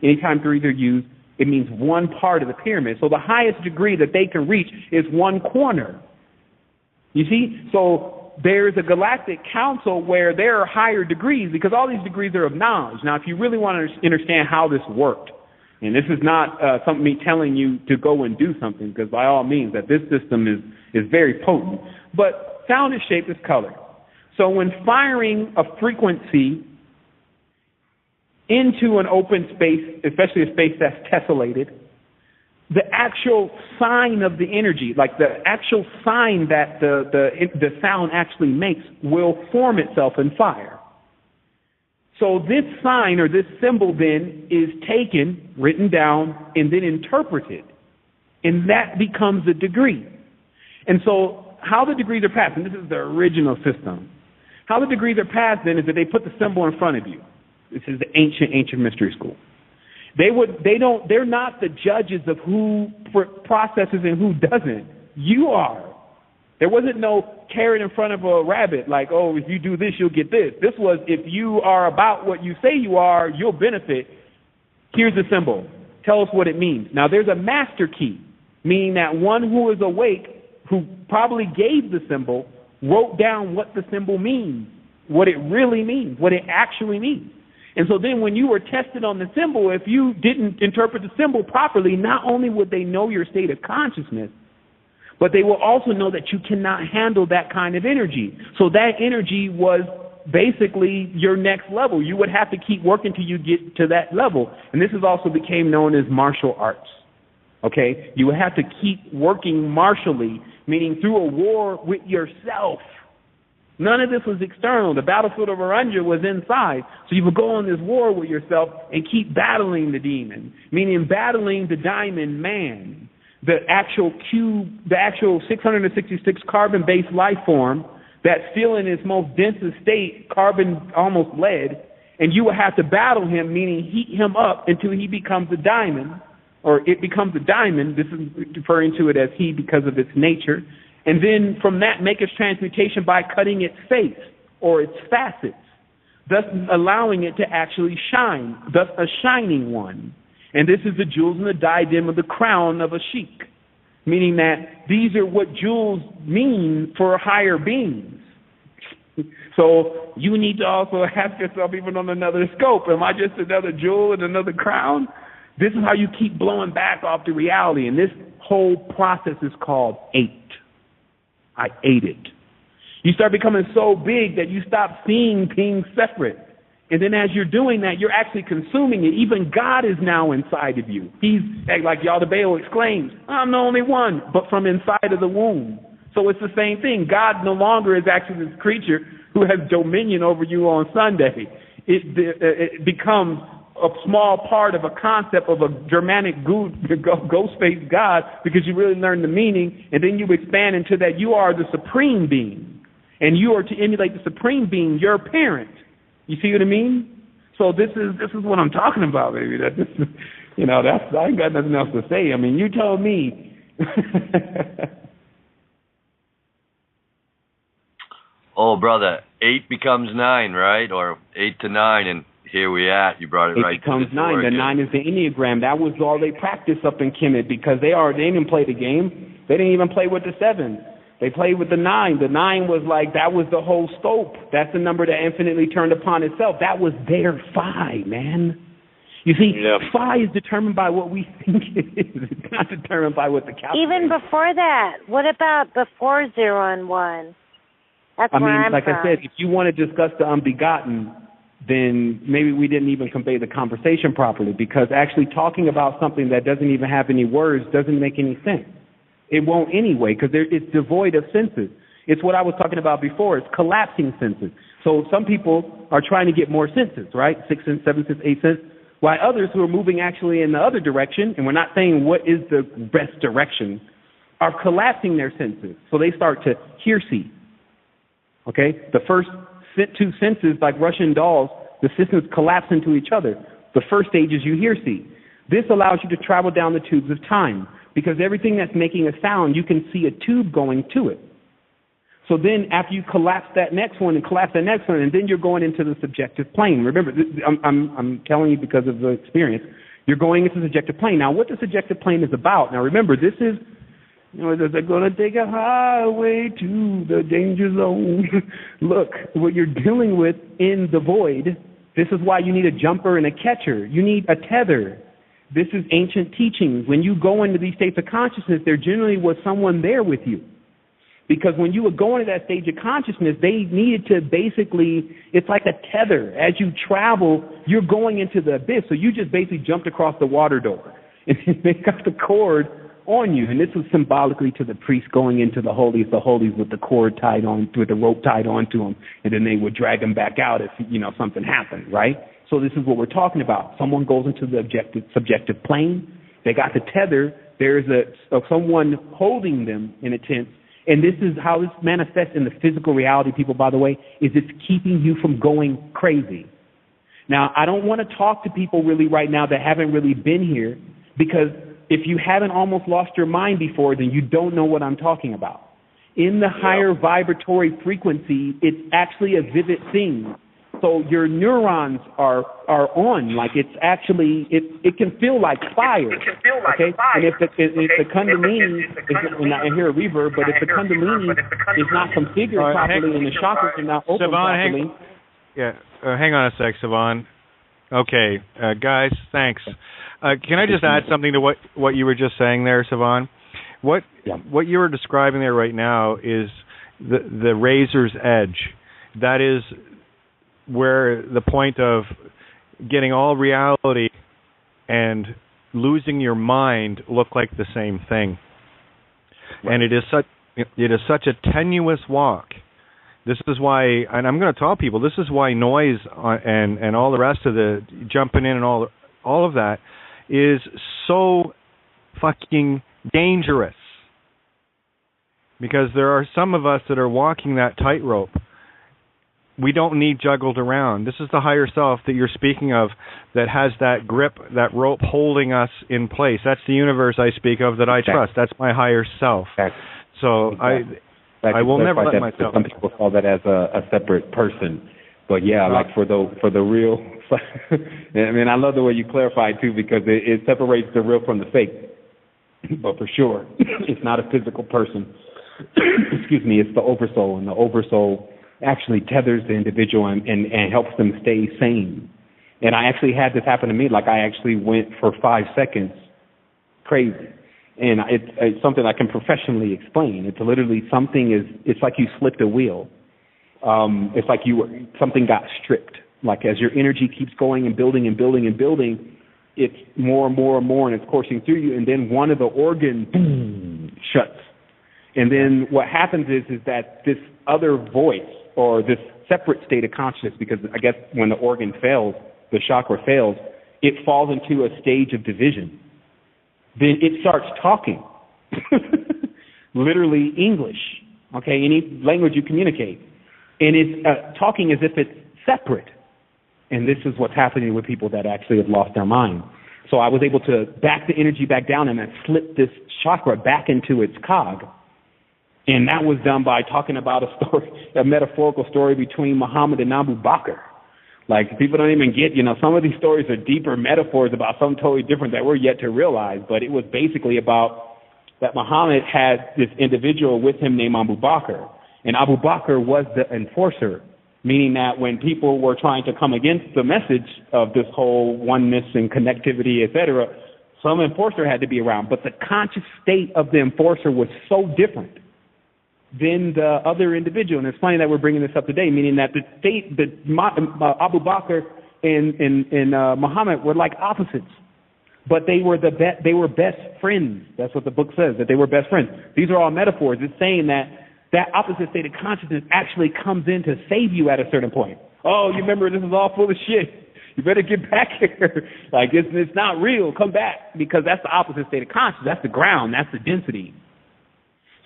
Speaker 10: anytime threes are used, it means one part of the pyramid. So the highest degree that they can reach is one corner. You see? So there's a galactic council where there are higher degrees because all these degrees are of knowledge. Now, if you really want to understand how this worked, and this is not something me telling you to go and do something, because by all means that this system is very potent, but sound is shaped as color. So when firing a frequency into an open space, especially a space that's tessellated, the actual sign of the energy, like the actual sign that the sound actually makes, will form itself in fire. So this sign or this symbol then is taken, written down, and then interpreted. And that becomes a degree. And so how the degrees are passed, and this is the original system, how the degrees are passed then is that they put the symbol in front of you. This is the ancient mystery school. They're not the judges of who processes and who doesn't. You are. There wasn't no carrot in front of a rabbit like, oh, if you do this, you'll get this. This was, if you are about what you say you are, you'll benefit. Here's the symbol. Tell us what it means. Now, there's a master key, meaning that one who is awake, who probably gave the symbol, wrote down what the symbol means, what it really means, what it actually means. And so then when you were tested on the symbol, if you didn't interpret the symbol properly, not only would they know your state of consciousness, but they will also know that you cannot handle that kind of energy. So that energy was basically your next level. You would have to keep working till you get to that level. And this is also became known as martial arts. Okay? You would have to keep working martially, meaning through a war with yourself. None of this was external. The battlefield of Arunja was inside. So you would go on this war with yourself and keep battling the demon, meaning battling the diamond man, the actual cube, the actual 666 carbon-based life form that's still in its most densest state, carbon, almost lead, and you would have to battle him, meaning heat him up until he becomes a diamond, or it becomes a diamond. This is referring to it as he because of its nature. And then from that, make its transmutation by cutting its face or its facets, thus allowing it to actually shine, thus a shining one. And this is the jewels and the diadem of the crown of a sheik, meaning that these are what jewels mean for higher beings. So you need to also ask yourself, even on another scope, am I just another jewel in another crown? This is how you keep blowing back off the reality, and this whole process is called ate. I ate it. You start becoming so big that you stop seeing things separate. And then as you're doing that, you're actually consuming it. Even God is now inside of you. He's, like Yaldabaoth exclaims, I'm the only one, but from inside of the womb. So it's the same thing. God no longer is actually this creature who has dominion over you on Sunday. It becomes a small part of a concept of a Germanic ghost-faced God, because you really learn the meaning, and then you expand into that you are the supreme being, and you are to emulate the supreme being, your parent. You see what I mean? So this is what I'm talking about, baby. I ain't got nothing else to say. I mean, you told me.
Speaker 8: Oh, brother, 8 becomes 9, right? Or 8 to 9, and here we at. You brought it right.
Speaker 10: It becomes 9. The 9 is the Enneagram. That was all they practiced up in Kemet, because they didn't play the game. They didn't even play with the 7. They played with the 9. The 9 was like, that was the whole scope. That's the number that infinitely turned upon itself. That was their phi, man. You see, phi is determined by what we think it is. It's not determined by what the calculator.
Speaker 4: Even before that, what about before 0 and 1? That's where I'm
Speaker 10: like
Speaker 4: from.
Speaker 10: I said, if you want to discuss the unbegotten, then maybe we didn't even convey the conversation properly, because actually talking about something that doesn't even have any words doesn't make any sense. It won't anyway, because it's devoid of senses. It's what I was talking about before. It's collapsing senses. So some people are trying to get more senses, right? 6 sense, 7 sense, 8 sense, while others who are moving actually in the other direction, and we're not saying what is the best direction, are collapsing their senses. So they start to hear-see. Okay? The first 2 senses, like Russian dolls, the systems collapse into each other. The first stage is you hear-see. This allows you to travel down the tubes of time, because everything that's making a sound, you can see a tube going to it. So then after you collapse that next one and collapse that next one, and then you're going into the subjective plane. Remember, I'm telling you because of the experience. You're going into the subjective plane. Now, what the subjective plane is about, now remember, this is, they're going to take a highway to the danger zone. Look, what you're dealing with in the void, this is why you need a jumper and a catcher. You need a tether. This is ancient teachings. When you go into these states of consciousness, there generally was someone there with you. Because when you would go into that stage of consciousness, they needed to basically, it's like a tether. As you travel, you're going into the abyss. So you just basically jumped across the water door. And they got the cord on you. And this was symbolically to the priest going into the holies with the cord tied on, with the rope tied onto them. And then they would drag them back out if, something happened, right? So this is what we're talking about. Someone goes into the subjective plane. They got the tether. There's someone holding them in a sense. And this is how this manifests in the physical reality, people, by the way, is it's keeping you from going crazy. Now, I don't want to talk to people really right now that haven't really been here, because if you haven't almost lost your mind before, then you don't know what I'm talking about. In the higher vibratory frequency, it's actually a vivid thing. So your neurons are on, like it's actually, it can feel like fire, okay? And if the Kundalini, I hear a reverb, but if the Kundalini is not configured properly and the chakras are not open properly.
Speaker 2: Hang on a sec, Sevan. Okay, guys, thanks. Can I just add something to what you were just saying there, Sevan? What you were describing there right now is the razor's edge. That is where the point of getting all reality and losing your mind look like the same thing. Right. And it is such a tenuous walk. This is why, and I'm going to tell people, this is why noise and all the rest of the jumping in and all of that is so fucking dangerous. Because there are some of us that are walking that tightrope. We don't need juggled around. This is the higher self that you're speaking of that has that grip, that rope holding us in place. That's the universe I speak of that I trust. That's my higher self. So I will never let myself.
Speaker 5: Some people call that as a separate person. But yeah, like for the real, I mean, I love the way you clarify too, because it separates the real from the fake.
Speaker 10: but for sure, it's not a physical person. Excuse me, it's the oversoul, and the oversoul actually tethers the individual and helps them stay sane. And I actually had this happen to me. Like, I actually went for 5 seconds crazy. And it's something I can professionally explain. It's literally it's like you slipped a wheel. It's like something got stripped. Like, as your energy keeps going and building and building and building, it's more and more and more, and it's coursing through you. And then one of the organs shuts. And then what happens is that this other voice, or this separate state of consciousness, because I guess when the organ fails, the chakra fails, it falls into a stage of division. Then it starts talking, literally English, okay, any language you communicate. And it's talking as if it's separate. And this is what's happening with people that actually have lost their mind. So I was able to back the energy back down and then slip this chakra back into its cog. And that was done by talking about a metaphorical story between Muhammad and Abu Bakr. Like, people don't even get, some of these stories are deeper metaphors about something totally different that we're yet to realize. But it was basically about that Muhammad had this individual with him named Abu Bakr. And Abu Bakr was the enforcer, meaning that when people were trying to come against the message of this whole oneness and connectivity, etc., some enforcer had to be around. But the conscious state of the enforcer was so different than the other individual. And it's funny that we're bringing this up today, meaning that Abu Bakr and Muhammad were like opposites, but they were best friends. That's what the book says, that they were best friends. These are all metaphors. It's saying that opposite state of consciousness actually comes in to save you at a certain point. Oh, you remember, this is all full of shit. You better get back here. Like, it's not real. Come back, because that's the opposite state of consciousness. That's the ground. That's the density.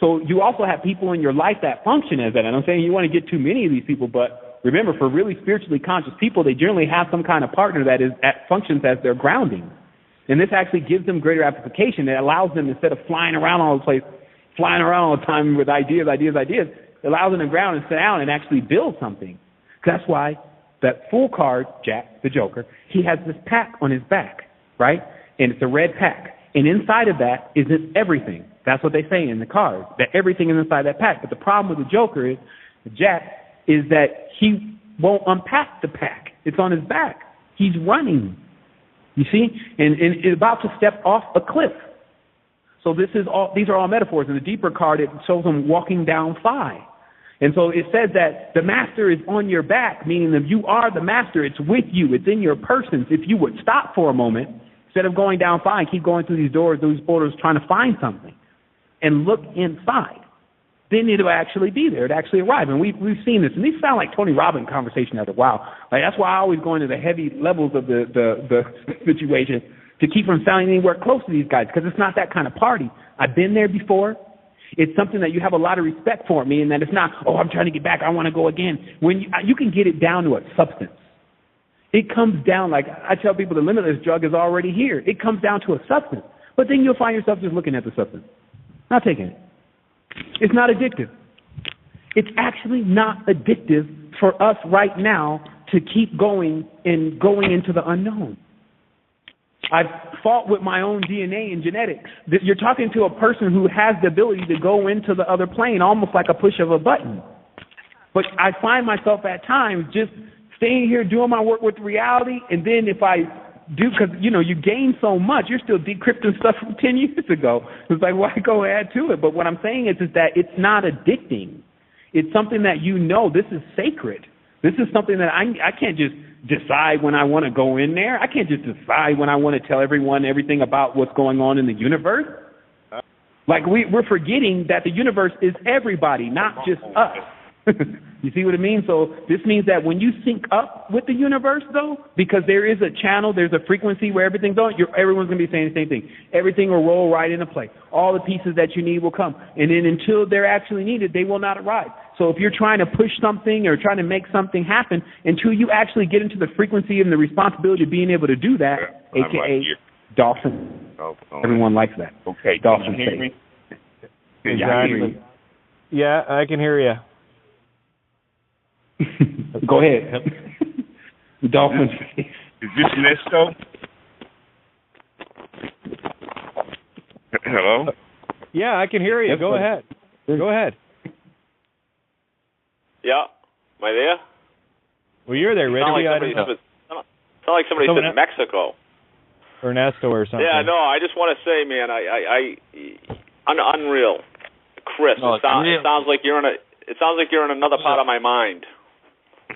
Speaker 10: So you also have people in your life that function as that. And I'm saying you want to get too many of these people, but remember, for really spiritually conscious people, they generally have some kind of partner that functions as their grounding. And this actually gives them greater amplification. It allows them, instead of flying around all the place, flying around all the time with ideas, it allows them to ground and sit down and actually build something. That's why that Fool card, Jack, the Joker, he has this pack on his back, right? And it's a red pack. And inside of that is everything. That's what they say in the card, that everything is inside that pack. But the problem with the Joker is, Jack, is that he won't unpack the pack. It's on his back. He's running. You see? And is about to step off a cliff. So these are all metaphors. In the deeper card, it shows him walking down Phi. And so it says that the master is on your back, meaning that you are the master. It's with you. It's in your person. If you would stop for a moment, instead of going down Phi and keep going through these doors, these portals, trying to find something, and look inside, then it'll actually be there. It'll actually arrive. And we've seen this. And these sound like Tony Robbins conversation after a while. Like, that's why I always go into the heavy levels of the situation, to keep from sounding anywhere close to these guys, because it's not that kind of party. I've been there before. It's something that you have a lot of respect for, meaning that it's not, oh, I'm trying to get back, I want to go again. When you can get it down to a substance. It comes down, like I tell people, the limitless drug is already here. It comes down to a substance. But then you'll find yourself just looking at the substance, not taking it. It's not addictive. It's actually not addictive for us right now to keep going and going into the unknown. I've fought with my own DNA and genetics. You're talking to a person who has the ability to go into the other plane almost like a push of a button. But I find myself at times just staying here doing my work with reality, and then if I do, because, you gain so much, you're still decrypting stuff from 10 years ago. It's like, why go add to it? But what I'm saying is that it's not addicting. It's something that this is sacred. This is something that I can't just decide when I want to go in there. I can't just decide when I want to tell everyone everything about what's going on in the universe. Like, we're forgetting that the universe is everybody, not just us. You see what I mean? So this means that when you sync up with the universe, though, because there is a channel, there's a frequency where everything's on, everyone's going to be saying the same thing. Everything will roll right into play. All the pieces that you need will come. And then until they're actually needed, they will not arrive. So if you're trying to push something or trying to make something happen, until you actually get into the frequency and the responsibility of being able to do that, a.k.a. dolphin. Everyone likes that.
Speaker 11: Okay.
Speaker 10: Dolphin
Speaker 11: can you hear me?
Speaker 10: Exactly.
Speaker 6: Yeah, I can hear you.
Speaker 10: Go ahead. Dolphin.
Speaker 11: Is this Nesto? Hello?
Speaker 12: Yeah, I can hear you. Go ahead. Go ahead.
Speaker 13: Yeah. Am I there?
Speaker 12: Well, you're there, Ridley.
Speaker 13: Sound like somebody said Mexico.
Speaker 12: Ernesto or something.
Speaker 13: Yeah, no, I just want to say, man, unreal. Chris, it sounds like you're in another part of my mind.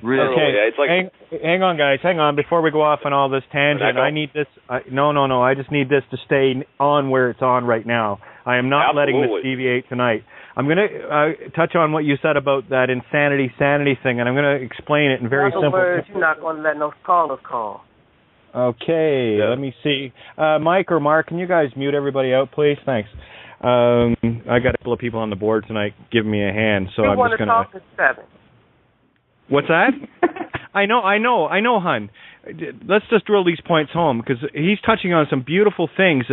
Speaker 2: Really?
Speaker 12: Okay.
Speaker 13: It's like,
Speaker 12: hang on, guys. Hang on. Before we go off on all this tangent, I need this. No. I just need this to stay on where it's on right now. I am not letting this deviate tonight. I'm going to touch on what you said about that insanity thing, and I'm going to explain it in very simple
Speaker 9: words. You're not going to let no callers call.
Speaker 12: Okay. Yeah. Let me see. Mike or Mark, can you guys mute everybody out, please? Thanks. I got a couple of people on the board tonight giving me a hand, so I'm just going to
Speaker 9: talk to Sevan.
Speaker 12: What's that? I know, hon. Let's just drill these points home, because he's touching on some beautiful things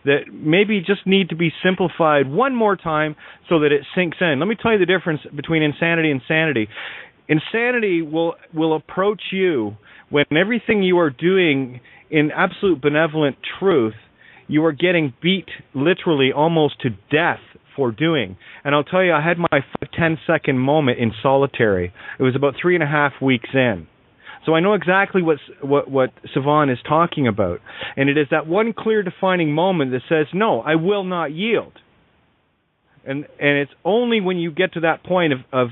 Speaker 12: that maybe just need to be simplified one more time so that it sinks in. Let me tell you the difference between insanity and sanity. Insanity will approach you when everything you are doing in absolute benevolent truth, you are getting beat literally almost to death for doing. And I'll tell you, I had my 10-second moment in solitary. It was about 3.5 weeks in. So I know exactly what Sevan is talking about. And it is that one clear defining moment that says, no, I will not yield. And it's only when you get to that point of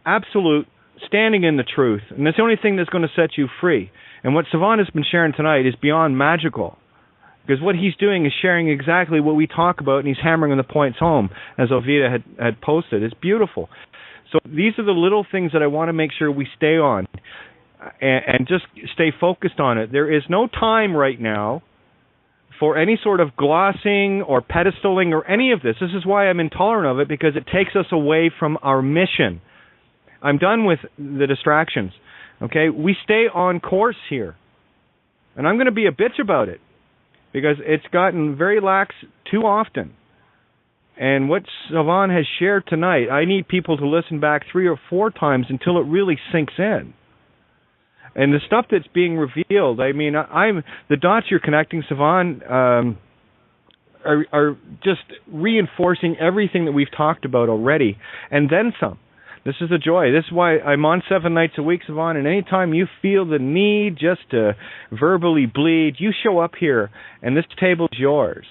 Speaker 12: absolute standing in the truth, and that's the only thing that's going to set you free. And what Sevan has been sharing tonight is beyond magical. Because what he's doing is sharing exactly what we talk about, and he's hammering on the points home, as Ovita had posted. It's beautiful. So these are the little things that I want to make sure we stay on and just stay focused on it. There is no time right now for any sort of glossing or pedestaling or any of this. This is why I'm intolerant of it, because it takes us away from our mission. I'm done with the distractions. Okay? We stay on course here. And I'm going to be a bitch about it, because it's gotten very lax too often. And what Sevan has shared tonight, I need people to listen back 3 or 4 times until it really sinks in. And the stuff that's being revealed, I mean, the dots you're connecting, Sevan, are just reinforcing everything that we've talked about already, and then some. This is the joy. This is why I'm on 7 nights a week, Sevan, and anytime you feel the need just to verbally bleed, you show up here, and this table is yours.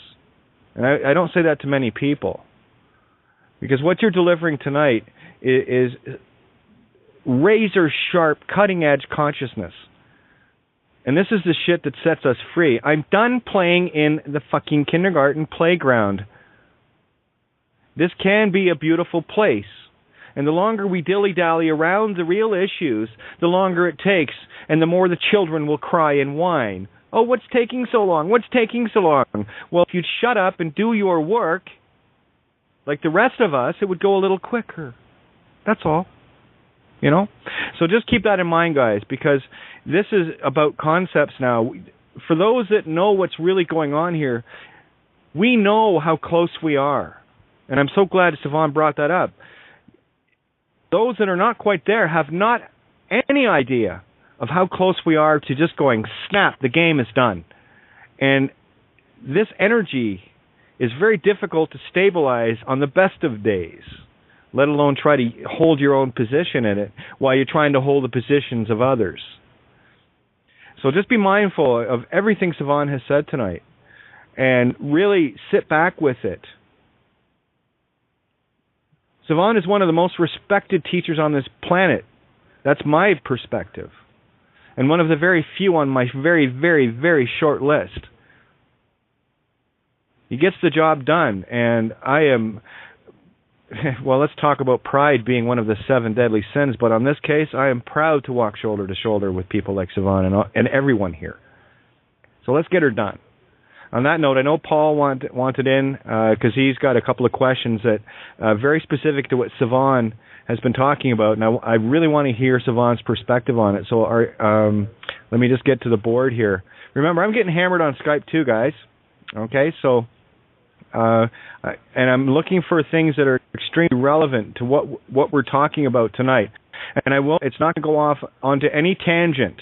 Speaker 12: And I don't say that to many people, because what you're delivering tonight is razor-sharp, cutting-edge consciousness. And this is the shit that sets us free. I'm done playing in the fucking kindergarten playground. This can be a beautiful place. And the longer we dilly-dally around the real issues, the longer it takes, and the more the children will cry and whine. Oh, what's taking so long? What's taking so long? Well, if you'd shut up and do your work, like the rest of us, it would go a little quicker. That's all. You know? So just keep that in mind, guys, because this is about concepts now. For those that know what's really going on here, we know how close we are. And I'm so glad Sevan brought that up. Those that are not quite there have not any idea of how close we are to just going, snap, the game is done. And this energy is very difficult to stabilize on the best of days, let alone try to hold your own position in it while you're trying to hold the positions of others. So just be mindful of everything Sevan has said tonight and really sit back with it. Sevan is one of the most respected teachers on this planet. That's my perspective. And one of the very few on my very, very, very short list. He gets the job done, and I am, well, let's talk about pride being one of the 7 deadly sins, but on this case, I am proud to walk shoulder to shoulder with people like Sevan and everyone here. So let's get her done. On that note, I know Paul wanted in because he's got a couple of questions that very specific to what Sevan has been talking about, and I really want to hear Sevan's perspective on it. So let me just get to the board here. Remember, I'm getting hammered on Skype too, guys. Okay, so and I'm looking for things that are extremely relevant to what we're talking about tonight. And it's not going to go off onto any tangent,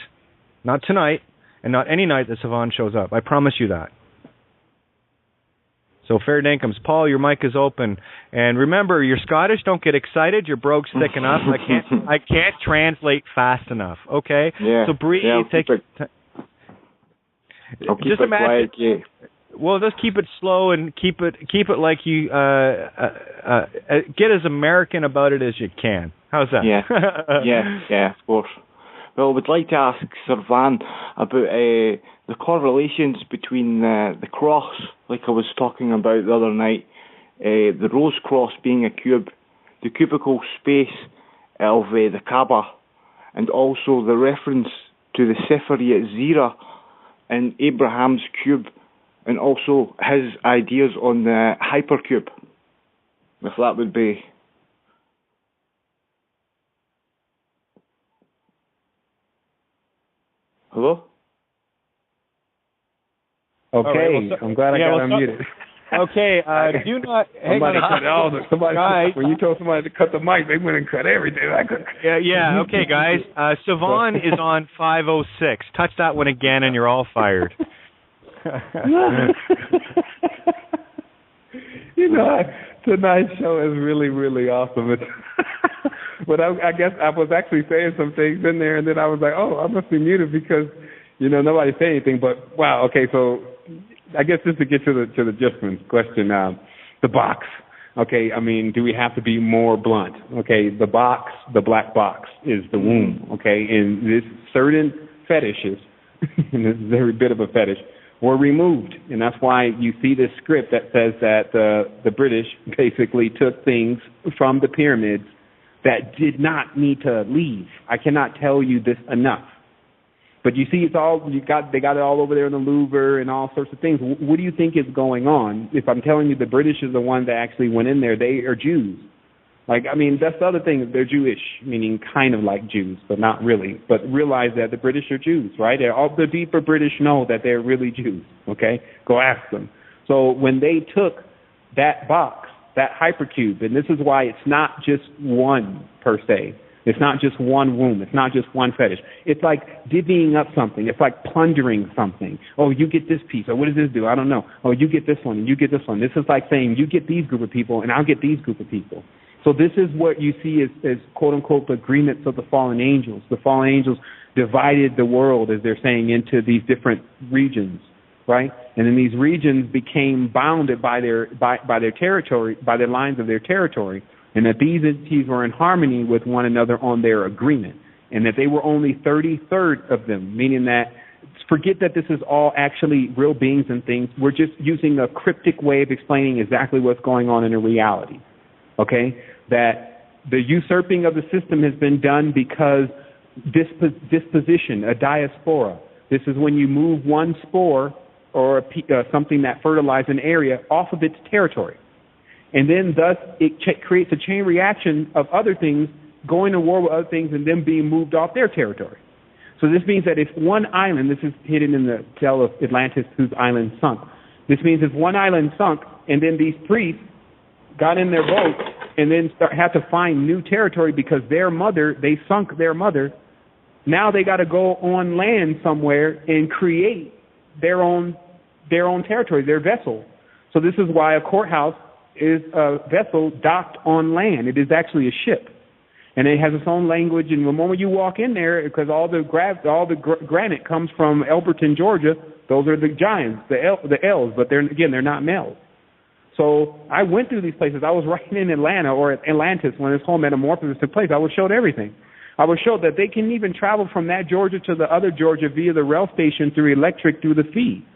Speaker 12: not tonight, and not any night that Sevan shows up. I promise you that. So fair dinkums. Paul, your mic is open. And remember, you're Scottish. Don't get excited. Your brogue's thick enough. I can't translate fast enough. Okay.
Speaker 11: Yeah.
Speaker 12: So breathe.
Speaker 11: Yeah, I'll keep
Speaker 12: just
Speaker 11: it
Speaker 12: imagine.
Speaker 11: quiet, yeah.
Speaker 12: Well, just keep it slow and keep it like you get as American about it as you can. How's that?
Speaker 11: Yeah, yeah, of course. Well, I would like to ask Sevan about the correlations between the cross, like I was talking about the other night, the rose cross being a cube, the cubical space of the Kaaba, and also the reference to the Sefer Yetzirah and Abraham's cube, and also his ideas on the hypercube. If that would be... Hello?
Speaker 10: Okay,
Speaker 12: right, well,
Speaker 10: I'm glad I got unmuted.
Speaker 12: Okay, do not... Hang on.
Speaker 10: Somebody, when you told somebody to cut the mic, they went and cut everything.
Speaker 12: Yeah, okay, guys. Sevan is on 506. Touch that one again and you're all fired. Tonight's show is really, really awesome. But I guess I was actually saying some things in there, and then I was like, oh, I must be muted because, nobody said anything. But, wow, okay, so I guess just to get to the gentleman's question, the box. Okay, I mean, do we have to be more blunt? Okay, the box, the black box is the womb, okay? And this certain fetishes, and this is every bit of a fetish, were removed. And that's why you see this script that says that the British basically took things from the pyramids that did not need to leave. I cannot tell you this enough. But you see, they got it all over there in the Louvre and all sorts of things. What do you think is going on? If I'm telling you the British is the one that actually went in there, they are Jews. That's the other thing. They're Jewish, meaning kind of like Jews, but not really. But realize that the British are Jews, right? All the deeper British know that they're really Jews, okay? Go ask them. So when they took that box, that hypercube, and this is why it's not just one per se. It's not just one womb. It's not just one fetish. It's like divvying up something. It's like plundering something. Oh, you get this piece. Oh, what does this do? I don't know. Oh, you get this one and you get this one. This is like saying you get these group of people and I'll get these group of people. So this is what you see as quote-unquote agreements of the fallen angels. The fallen angels divided the world, as they're saying, into these different regions, right? And then these regions became bounded by their territory, by the lines of their territory, and that these entities were in harmony with one another on their agreement, and that they were only 33rd of them, meaning that forget that this is all actually real beings and things. We're just using a cryptic way of explaining exactly what's going on in a reality, okay? That the usurping of the system has been done because disposition, a diaspora. This is when you move one spore or something that fertilizes an area off of its territory. And then thus it creates a chain reaction of other things going to war with other things and them being moved off their territory. So this means that if one island, this is hidden in the tale of Atlantis whose island sunk. This means if one island sunk and then these priests got in their boat and then had to find new territory because they sunk their mother, now they got to go on land somewhere and create their own territory, their vessel. So this is why a courthouse is a vessel docked on land. It is actually a ship, and it has its own language. And the moment you walk in there, because all the granite comes from Elberton, Georgia, those are the giants, the elves, but they're not males. So I went through these places. I was right in Atlanta or Atlantis when this whole metamorphosis took place. I was showed everything. I was showed that they can even travel from that Georgia to the other Georgia via the rail station through the feed.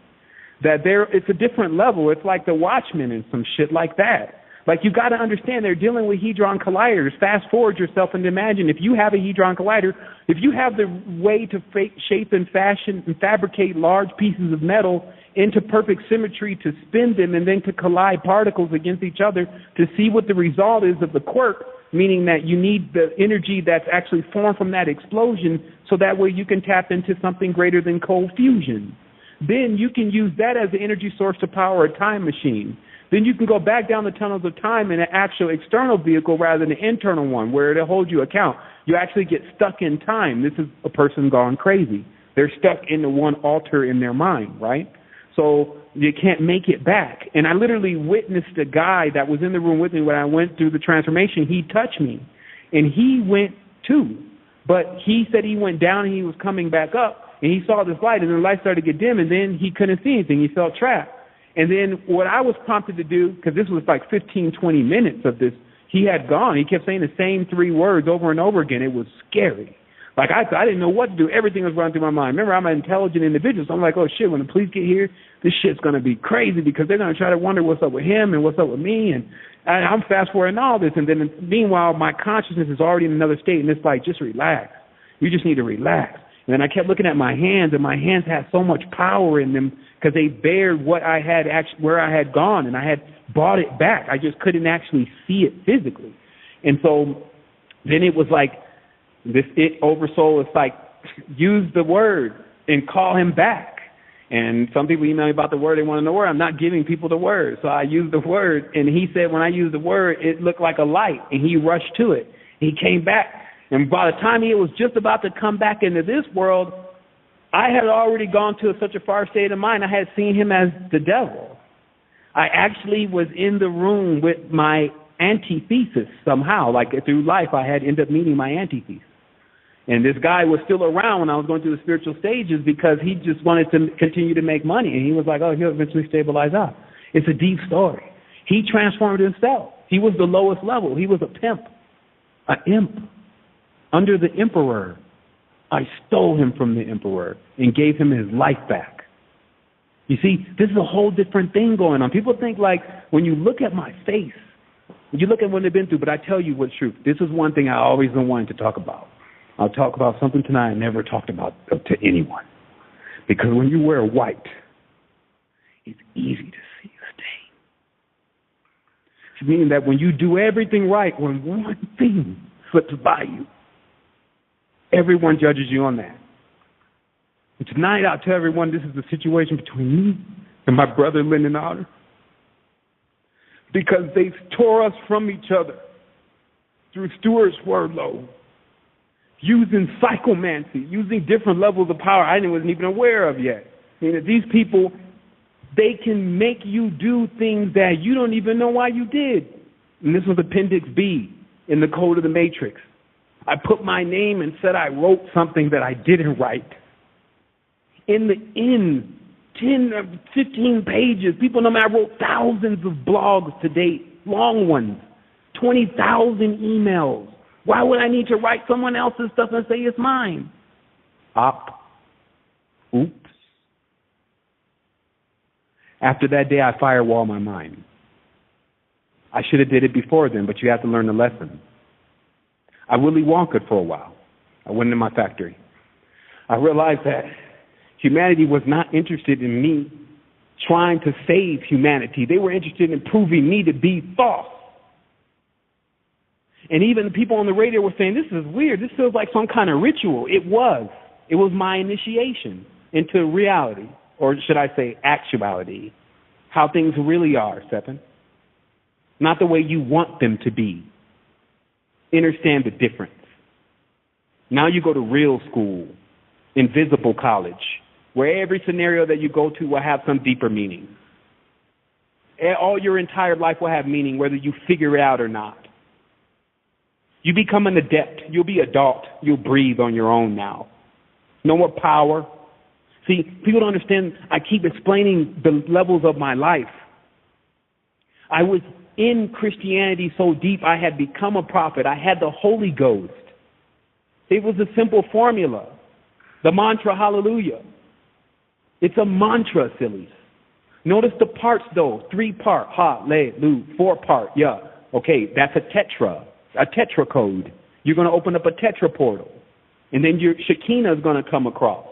Speaker 12: That it's a different level. It's like the Watchmen and some shit like that. Like, you got to understand, they're dealing with Hadron Colliders. Fast forward yourself and imagine if you have a Hadron Collider, if you have the way to shape and fashion and fabricate large pieces of metal into perfect symmetry to spin them and then to collide particles against each other to see what the result is of the quirk, meaning that you need the energy that's actually formed from that explosion so that way you can tap into something greater than cold fusion. Then you can use that as the energy source to power a time machine. Then you can go back down the tunnels of time in an actual external vehicle rather than an internal one where it'll hold you account. You actually get stuck in time. This is a person gone crazy. They're stuck in the one altar in their mind, right? So
Speaker 10: you can't make it back. And I literally witnessed a guy that was in the room with me when I went through the transformation. He touched me, and he went too. But he said he went down and he was coming back up, and he saw this light, and the light started to get dim, and then he couldn't see anything. He felt trapped. And then what I was prompted to do, because this was like 15, 20 minutes of this, he had gone. He kept saying the same 3 words over and over again. It was scary. Like, I didn't know what to do. Everything was running through my mind. Remember, I'm an intelligent individual, so I'm like, oh, shit, when the police get here, this shit's going to be crazy because they're going to try to wonder what's up with him and what's up with me. And I'm fast-forwarding all this. And then, meanwhile, my consciousness is already in another state, and it's like, just relax. You just need to relax. And then I kept looking at my hands, and my hands had so much power in them because they bared what I had where I had gone, and I had brought it back. I just couldn't actually see it physically. And so then it was like, this oversoul is like, use the word and call him back. And some people email me about the word. They want to know the word. I'm not giving people the word. So I used the word, and he said when I used the word, it looked like a light, and he rushed to it. He came back, and by the time he was just about to come back into this world, I had already gone to such a far state of mind, I had seen him as the devil. I actually was in the room with my antithesis somehow. Like through life, I had ended up meeting my antithesis. And this guy was still around when I was going through the spiritual stages because he just wanted to continue to make money. And he was like, oh, he'll eventually stabilize out. It's a deep story. He transformed himself. He was the lowest level. He was a pimp, an imp. Under the emperor, I stole him from the emperor and gave him his life back. You see, this is a whole different thing going on. People think like when you look at my face, you look at what they've been through, but I tell you what's true. This is one thing I always been wanting to talk about. I'll talk about something tonight I never talked about to anyone. Because when you wear white, it's easy to see a stain. Meaning that when you do everything right, when one thing slips by you, everyone judges you on that. And tonight I'll tell everyone this is the situation between me and my brother Lyndon Otter. Because they tore us from each other through Stuart Swerdlow, using psychomancy, using different levels of power I wasn't even aware of yet. I mean, these people, they can make you do things that you don't even know why you did. And this was Appendix B in the Code of the Matrix. I put my name and said I wrote something that I didn't write. In the end, 10 or 15 pages. People know me, I wrote thousands of blogs to date, long ones, 20,000 emails. Why would I need to write someone else's stuff and say it's mine? Oops. After that day, I firewall my mind. I should have did it before then, but you have to learn the lesson. I Willy Wonka for a while. I went into my factory. I realized that humanity was not interested in me trying to save humanity. They were interested in proving me to be false. And even the people on the radio were saying, this is weird. This feels like some kind of ritual. It was. It was my initiation into reality, or should I say actuality, how things really are, Sevan. Not the way you want them to be. Understand the difference. Now you go to real school, invisible college, where every scenario that you go to will have some deeper meaning. All your entire life will have meaning, whether you figure it out or not. You become an adept. You'll be adult. You'll breathe on your own now. No more power. See, people don't understand. I keep explaining the levels of my life. I was in Christianity so deep I had become a prophet. I had the Holy Ghost. It was a simple formula. The mantra, hallelujah. It's a mantra, sillies. Notice the parts, though. 3-part, ha-le-lu. 4-part, yeah. Okay, that's a tetra code. You're going to open up a tetra portal. And then your Shekinah is going to come across.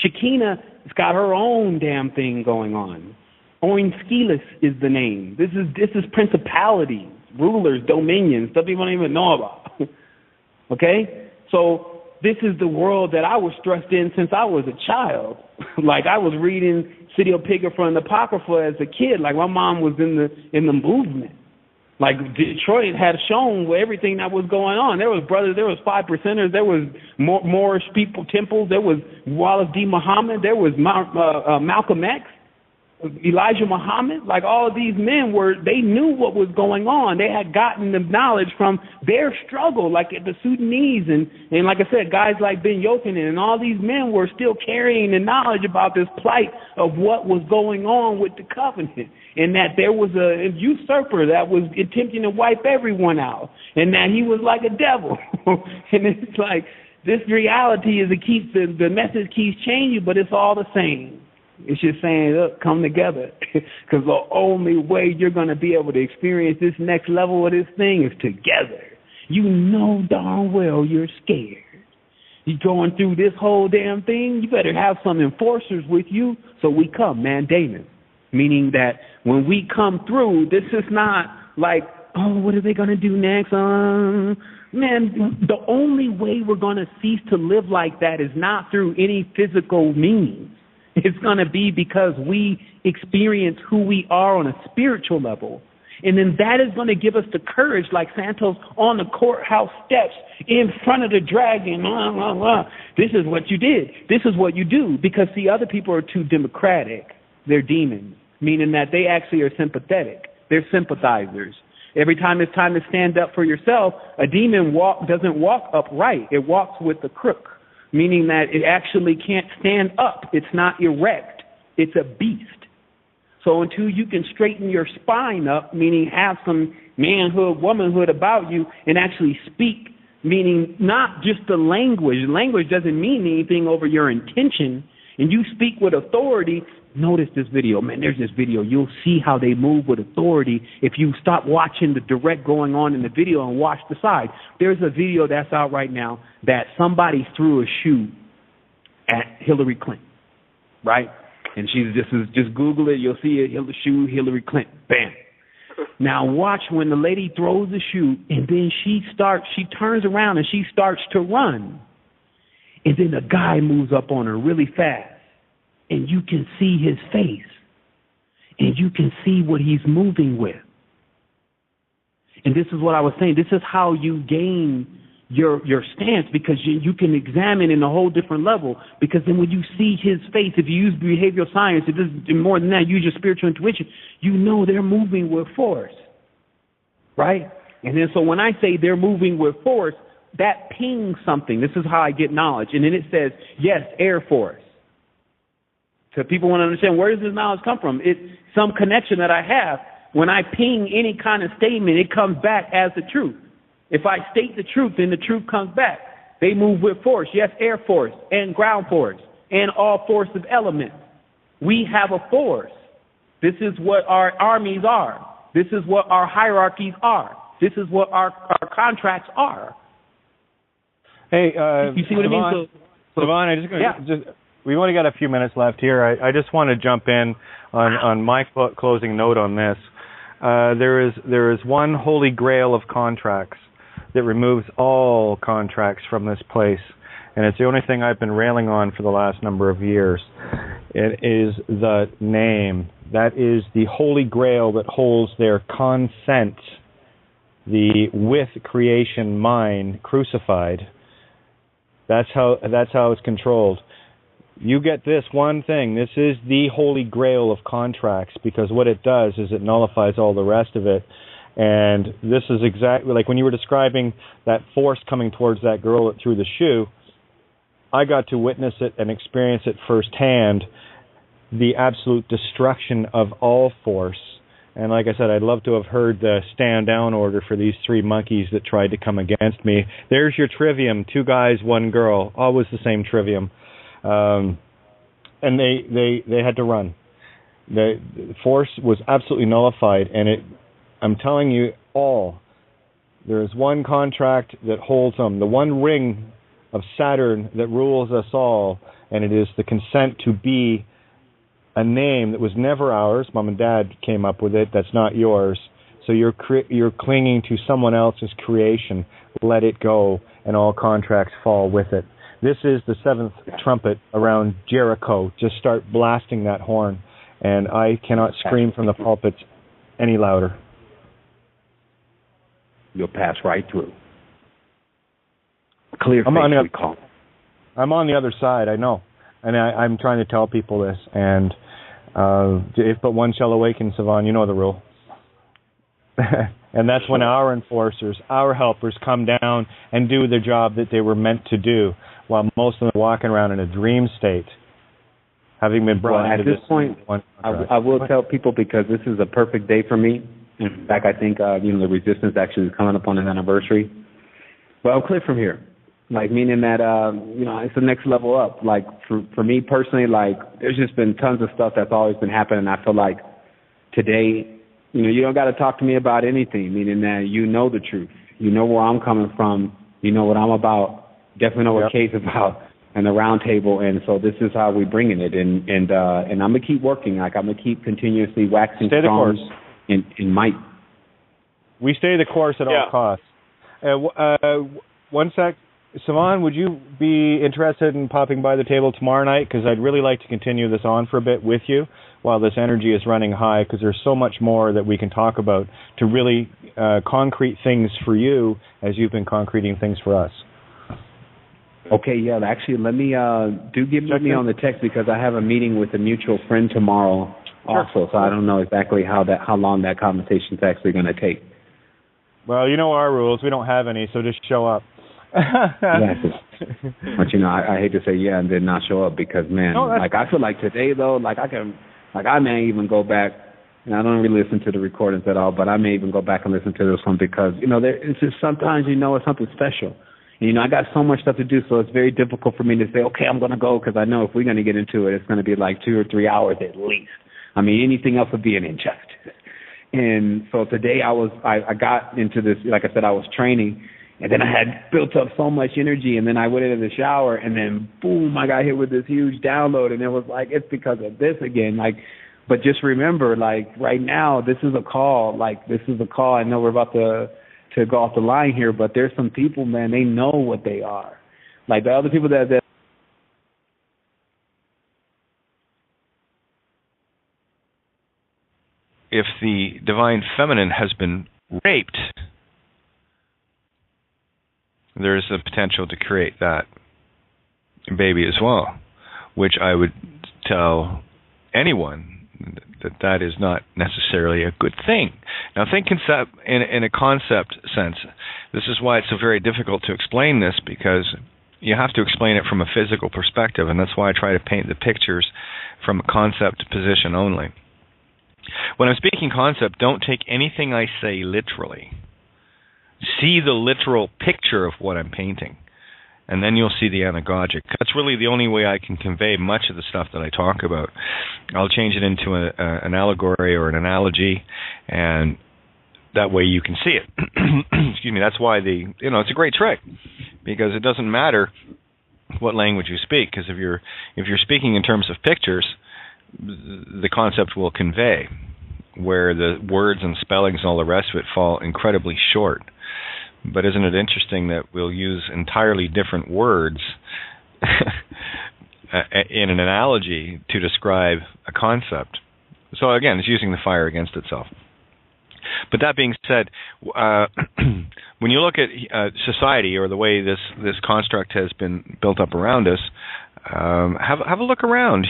Speaker 10: Shekinah has got her own damn thing going on. Oinskilus is the name. This is principalities, rulers, dominions, stuff you don't even know about. Okay? So this is the world that I was thrust in since I was a child. Like I was reading City of Picker and the Apocrypha as a kid. Like my mom was in the movement. Like Detroit had shown everything that was going on. There was brothers, there was 5%ers, there was Moorish people temples, there was Wallace D. Muhammad, there was Malcolm X. Elijah Muhammad, like all of these men they knew what was going on. They had gotten the knowledge from their struggle, like the Sudanese and like I said, guys like Ben Yochanan, and all these men were still carrying the knowledge about this plight of what was going on with the covenant, and that there was a usurper that was attempting to wipe everyone out, and that he was like a devil. And it's like this reality is the message keeps changing, but it's all the same. It's just saying, look, come together. Because the only way you're going to be able to experience this next level of this thing is together. You know darn well you're scared. You're going through this whole damn thing, you better have some enforcers with you. So we come, mandamus. Meaning that when we come through, this is not like, oh, what are they going to do next? Man, the only way we're going to cease to live like that is not through any physical means. It's going to be because we experience who we are on a spiritual level. And then that is going to give us the courage, like Santos on the courthouse steps in front of the dragon. This is what you did. This is what you do. Because, see, other people are too democratic. They're demons, meaning that they actually are sympathetic. They're sympathizers. Every time it's time to stand up for yourself, a demon doesn't walk upright. It walks with a crook. Meaning that it actually can't stand up. It's not erect. It's a beast. So until you can straighten your spine up, meaning have some manhood, womanhood about you, and actually speak, meaning not just the language. Language doesn't mean anything over your intention. And you speak with authority. Notice this video. Man, there's this video. You'll see how they move with authority if you stop watching the direct going on in the video and watch the side. There's a video that's out right now that somebody threw a shoe at Hillary Clinton, right? And just Google it. You'll see it. Shoe Hillary Clinton. Bam. Now watch when the lady throws the shoe and then she turns around and she starts to run. And then a guy moves up on her really fast. And you can see his face. And you can see what he's moving with. And this is what I was saying. This is how you gain your stance, because you can examine in a whole different level. Because then when you see his face, if you use behavioral science, it does more than that, use your spiritual intuition, you know they're moving with force. Right? And then so when I say they're moving with force, that pings something. This is how I get knowledge. And then it says, yes, Air Force. So people want to understand, where does this knowledge come from? It's some connection that I have. When I ping any kind of statement, it comes back as the truth. If I state the truth, then the truth comes back. They move with force. Yes, Air Force and ground force and all force of elements. We have a force. This is what our armies are. This is what our hierarchies are. This is what our contracts are.
Speaker 12: Hey,
Speaker 10: you see what I mean?
Speaker 12: Sevan, we've only got a few minutes left here. I just want to jump in on my closing note on this. There is one holy grail of contracts that removes all contracts from this place, and it's the only thing I've been railing on for the last number of years. It is the name. That is the holy grail that holds their consent, the with creation mind crucified. That's how it's controlled. You get this one thing. This is the holy grail of contracts, because what it does is it nullifies all the rest of it. And this is exactly like when you were describing that force coming towards that girl that threw the shoe. I got to witness it and experience it firsthand, the absolute destruction of all force. And like I said, I'd love to have heard the stand down order for these 3 monkeys that tried to come against me. There's your trivium, 2 guys, 1 girl, always the same trivium. And they had to run. The force was absolutely nullified, and I'm telling you all, there is one contract that holds them, the one ring of Saturn that rules us all, and it is the consent to be a name that was never ours. Mom and Dad came up with it. That's not yours. So you're clinging to someone else's creation. Let it go, and all contracts fall with it. This is the 7th trumpet around Jericho. Just start blasting that horn, and I cannot scream from the pulpits any louder.
Speaker 10: You'll pass right through. Clear face, we call.
Speaker 12: I'm on the other side, I know. And I'm trying to tell people this. And If but one shall awaken, Sevan, you know the rule. And that's when our enforcers, our helpers, come down and do the job that they were meant to do, while most of them are walking around in a dream state, having been brought into
Speaker 5: this point. I will tell people, because this is a perfect day for me. In fact, I think the resistance actually is coming up on an anniversary. Well, I'll click from here, like meaning that it's the next level up. Like for me personally, like there's just been tons of stuff that's always been happening. I feel like today, you don't got to talk to me about anything, meaning that you know the truth. You know where I'm coming from. You know what I'm about. Definitely know what Kate's about and the round table. And so this is how we're bringing it. And I'm going to keep working. Like I'm going to keep continuously waxing strong in might.
Speaker 12: We stay the course at all costs. One sec. Sevan, would you be interested in popping by the table tomorrow night? Because I'd really like to continue this on for a bit with you while this energy is running high, because there's so much more that we can talk about to really concrete things for you as you've been concreting things for us.
Speaker 5: Okay, yeah. Actually, let me get me on the text, because I have a meeting with a mutual friend tomorrow also, so I don't know exactly how long that conversation is actually going to take.
Speaker 12: Well, you know our rules. We don't have any, so just show up.
Speaker 5: Yeah, but I hate to say and then not show up, because I feel like today though, I may even go back, and I don't really listen to the recordings at all, but I may even go back and listen to this one, because it's just sometimes it's something special. And, I got so much stuff to do, so it's very difficult for me to say, okay, I'm going to go, because I know if we're going to get into it, it's going to be like 2 or 3 hours at least. I mean, anything else would be an injustice. And so today I got into this, like I said, I was training. And then I had built up so much energy, and then I went into the shower, and then boom, I got hit with this huge download, and it was like, it's because of this again. But just remember, right now, this is a call. I know we're about to go off the line here, but there's some people, man, they know what they are. Like the other people that
Speaker 2: if the divine feminine has been raped, there's the potential to create that baby as well, which I would tell anyone that is not necessarily a good thing. Now, think in a concept sense. This is why it's so very difficult to explain this, because you have to explain it from a physical perspective, and that's why I try to paint the pictures from a concept position only. When I'm speaking concept, don't take anything I say literally. See the literal picture of what I'm painting, and then you'll see the anagogic. That's really the only way I can convey much of the stuff that I talk about. I'll change it into an allegory or an analogy, and that way you can see it. Excuse me. That's why it's a great trick, because it doesn't matter what language you speak, because if you're speaking in terms of pictures, the concept will convey, where the words and spellings and all the rest of it fall incredibly short. But isn't it interesting that we'll use entirely different words in an analogy to describe a concept? So again, it's using the fire against itself. But that being said, when you look at society, or the way this construct has been built up around us, have a look around.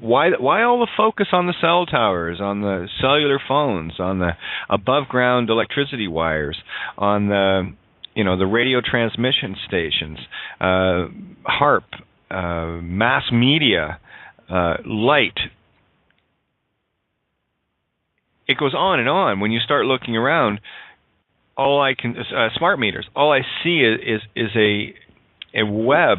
Speaker 2: Why all the focus on the cell towers, on the cellular phones, on the above ground electricity wires, on the radio transmission stations, HARP, mass media, light? It goes on and on. When you start looking around, smart meters. All I see is a web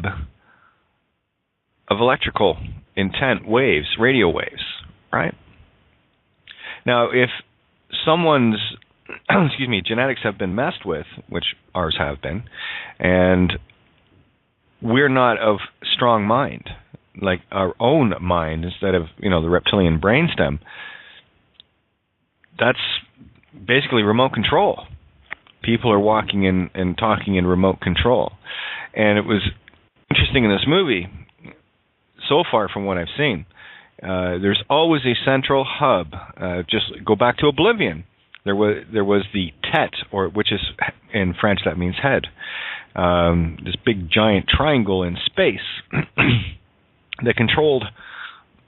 Speaker 2: of electrical intent waves, radio waves, right? Now, if someone's genetics have been messed with, which ours have been, and we're not of strong mind, like our own mind instead of the reptilian brainstem, that's basically remote control. People are walking in and talking in remote control. And it was interesting in this movie, so far from what I've seen, there's always a central hub. Just go back to Oblivion. There was the tête, which is in French that means head. This big giant triangle in space that controlled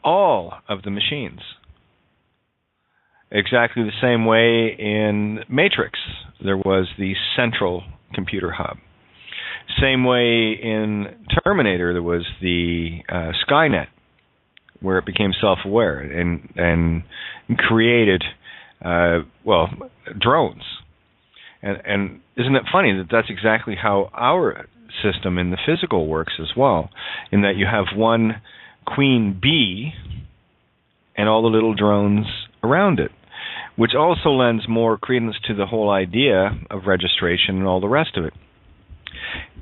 Speaker 2: all of the machines. Exactly the same way in Matrix, there was the central computer hub. Same way in Terminator, there was the Skynet, where it became self-aware and created, drones. And isn't it funny that that's exactly how our system in the physical works as well, in that you have one queen bee and all the little drones around it, which also lends more credence to the whole idea of registration and all the rest of it.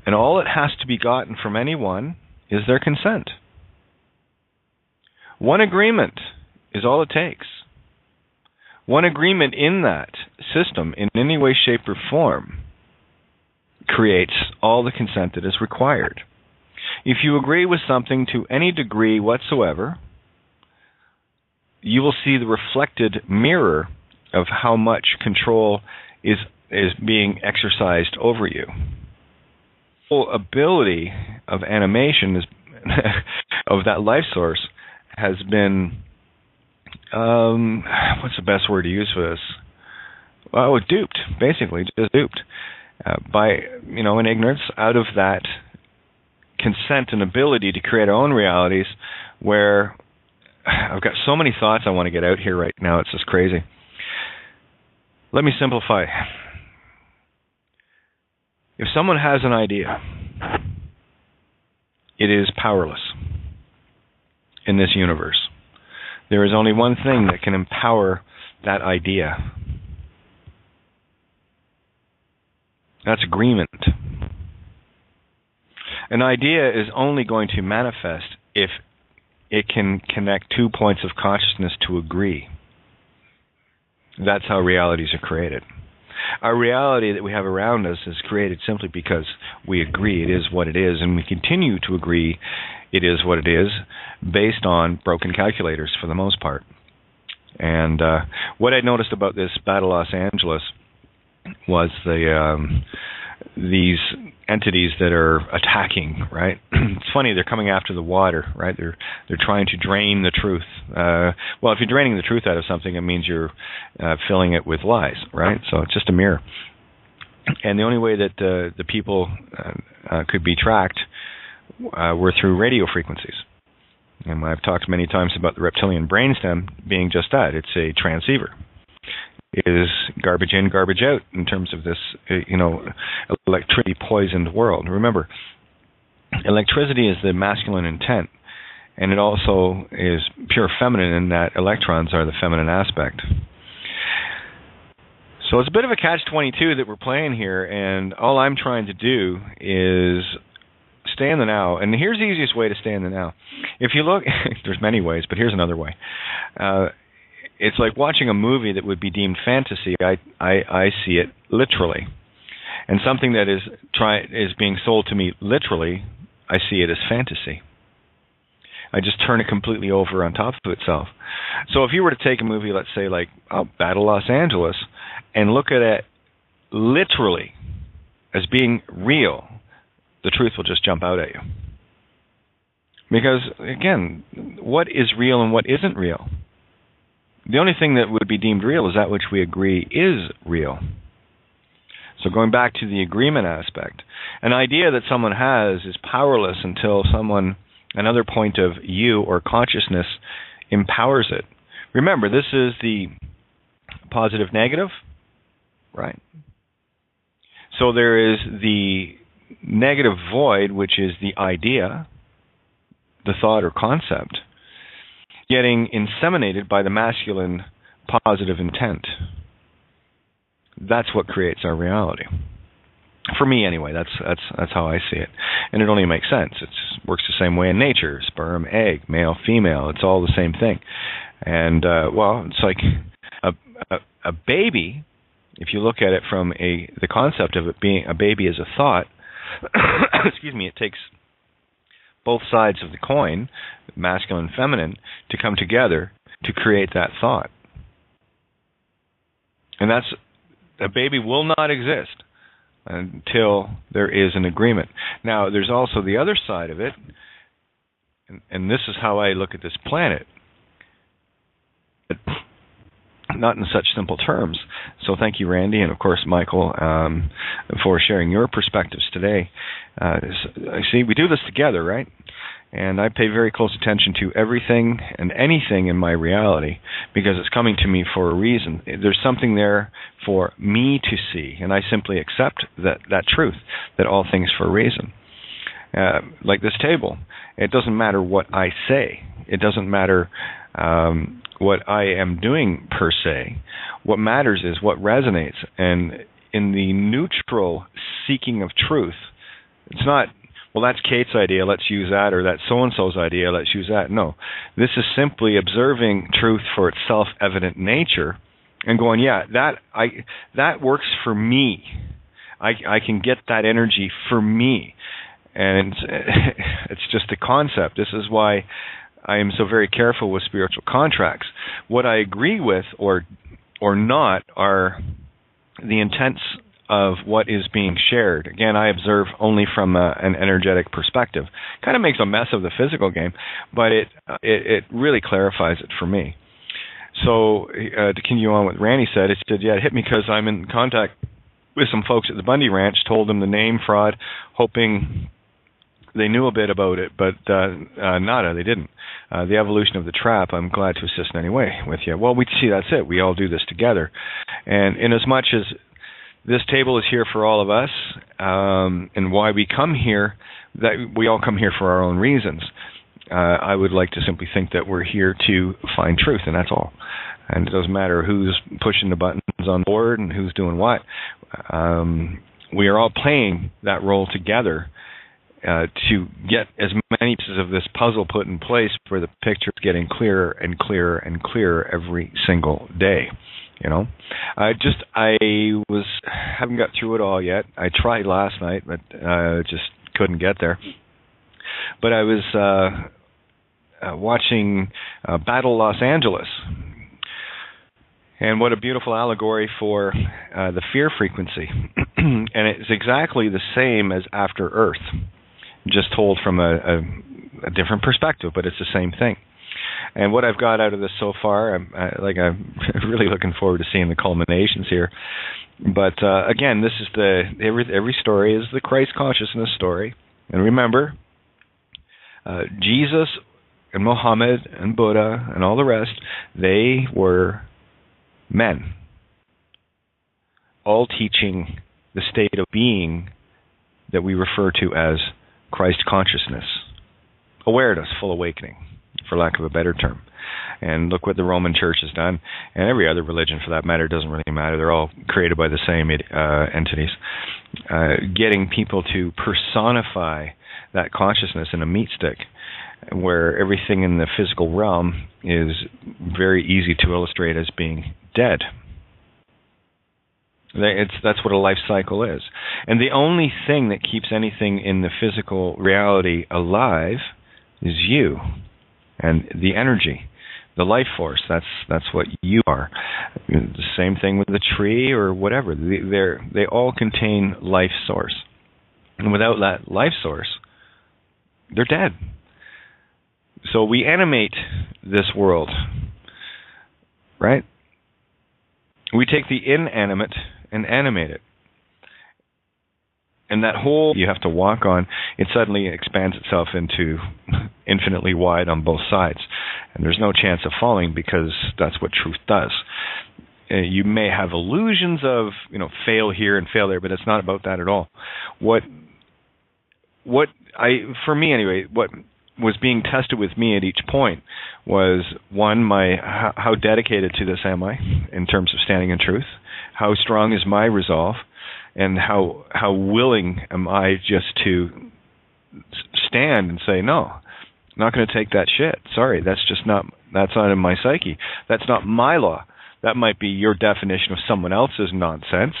Speaker 2: And all it has to be gotten from anyone is their consent. One agreement is all it takes. One agreement in that system, in any way, shape, or form, creates all the consent that is required. If you agree with something to any degree whatsoever, you will see the reflected mirror of how much control is being exercised over you. The whole ability of animation is of that life source has been, what's the best word to use for this? Well, duped, basically, just duped by, in ignorance, out of that consent and ability to create our own realities, where I've got so many thoughts I want to get out here right now, it's just crazy. Let me simplify. If someone has an idea, it is powerless in this universe. There is only one thing that can empower that idea. That's agreement. An idea is only going to manifest if it can connect 2 points of consciousness to agree. That's how realities are created. Our reality that we have around us is created simply because we agree it is what it is, and we continue to agree it is what it is, based on broken calculators for the most part. And what I noticed about this Battle Los Angeles was these entities that are attacking, right? It's funny, they're coming after the water, right? They're trying to drain the truth. Well, if you're draining the truth out of something, it means you're filling it with lies, right? So it's just a mirror. And the only way that the people could be tracked were through radio frequencies. And I've talked many times about the reptilian brainstem being just that. It's a transceiver. It is garbage in, garbage out in terms of this, electricity poisoned world. Remember, electricity is the masculine intent, and it also is pure feminine in that electrons are the feminine aspect. So it's a bit of a catch-22 that we're playing here, and all I'm trying to do is stay in the now. And here's the easiest way to stay in the now. If you look, there's many ways, but here's another way. It's like watching a movie that would be deemed fantasy. I see it literally. And something that is being sold to me literally, I see it as fantasy. I just turn it completely over on top of itself. So if you were to take a movie, let's say like Battle Los Angeles, and look at it literally as being real, the truth will just jump out at you. Because, again, what is real and what isn't real? The only thing that would be deemed real is that which we agree is real. So going back to the agreement aspect, an idea that someone has is powerless until another point of you or consciousness empowers it. Remember, this is the positive negative, right? So there is the negative void, which is the idea, the thought or concept, getting inseminated by the masculine positive intent. That's what creates our reality. For me, anyway, that's how I see it, and it only makes sense. It works the same way in nature: sperm, egg, male, female. It's all the same thing. And it's like a baby. If you look at it from the concept of it being a baby as a thought, excuse me, it takes both sides of the coin, masculine and feminine, to come together to create that thought. And a baby will not exist until there is an agreement. Now, there's also the other side of it, and this is how I look at this planet. not in such simple terms. So thank you, Randy, and of course, Michael, for sharing your perspectives today. I see we do this together, right? And I pay very close attention to everything and anything in my reality because it's coming to me for a reason. There's something there for me to see, and I simply accept that truth, that all things for a reason. Like this table, it doesn't matter what I say. It doesn't matter what I am doing per se. What matters is what resonates. And in the neutral seeking of truth, it's not, well, that's Kate's idea, let's use that, or that's so-and-so's idea, let's use that. No. This is simply observing truth for its self-evident nature and going, yeah, that works for me. I can get that energy for me. And it's just a concept. This is why I am so very careful with spiritual contracts. What I agree with or not are the intents of what is being shared. Again, I observe only from an energetic perspective. Kind of makes a mess of the physical game, but it really clarifies it for me. So to continue on what Randy said, it said, yeah, it hit me because I'm in contact with some folks at the Bundy Ranch, told them the name fraud, hoping they knew a bit about it, but nada, they didn't. The evolution of the trap, I'm glad to assist in any way with you. Well, we see that's it. We all do this together. And in as much as this table is here for all of us, and why we come here, that we all come here for our own reasons. I would like to simply think that we're here to find truth, and that's all. And it doesn't matter who's pushing the buttons on the board and who's doing what. We are all playing that role together to get as many pieces of this puzzle put in place where the picture is getting clearer and clearer and clearer every single day. You know, I haven't got through it all yet. I tried last night, but just couldn't get there. But I was watching Battle Los Angeles, and what a beautiful allegory for the fear frequency. And it's exactly the same as After Earth, just told from a different perspective, but it's the same thing. And what I've got out of this so far, I'm really looking forward to seeing the culminations here. But again, this is every story is the Christ consciousness story. And remember, Jesus and Muhammad and Buddha and all the rest, they were men, all teaching the state of being that we refer to as Christ consciousness, awareness, full awakening, for lack of a better term. And look what the Roman Church has done, and every other religion for that matter. It doesn't really matter. They're all created by the same entities. Getting people to personify that consciousness in a meat stick, where everything in the physical realm is very easy to illustrate as being dead. That's what a life cycle is. And the only thing that keeps anything in the physical reality alive is you and the energy, the life force. That's what you are. The same thing with the tree or whatever. They all contain life source. And without that life source, they're dead. So we animate this world, right? We take the inanimate and animate it. And that hole you have to walk on, it suddenly expands itself into infinitely wide on both sides. And there's no chance of falling because that's what truth does. You may have illusions of, fail here and fail there, but it's not about that at all. For me anyway, what was being tested with me at each point was, one, how dedicated to this am I in terms of standing in truth? How strong is my resolve? And how willing am I just to stand and say, no, I'm not going to take that shit. Sorry, that's not in my psyche. That's not my law. That might be your definition of someone else's nonsense.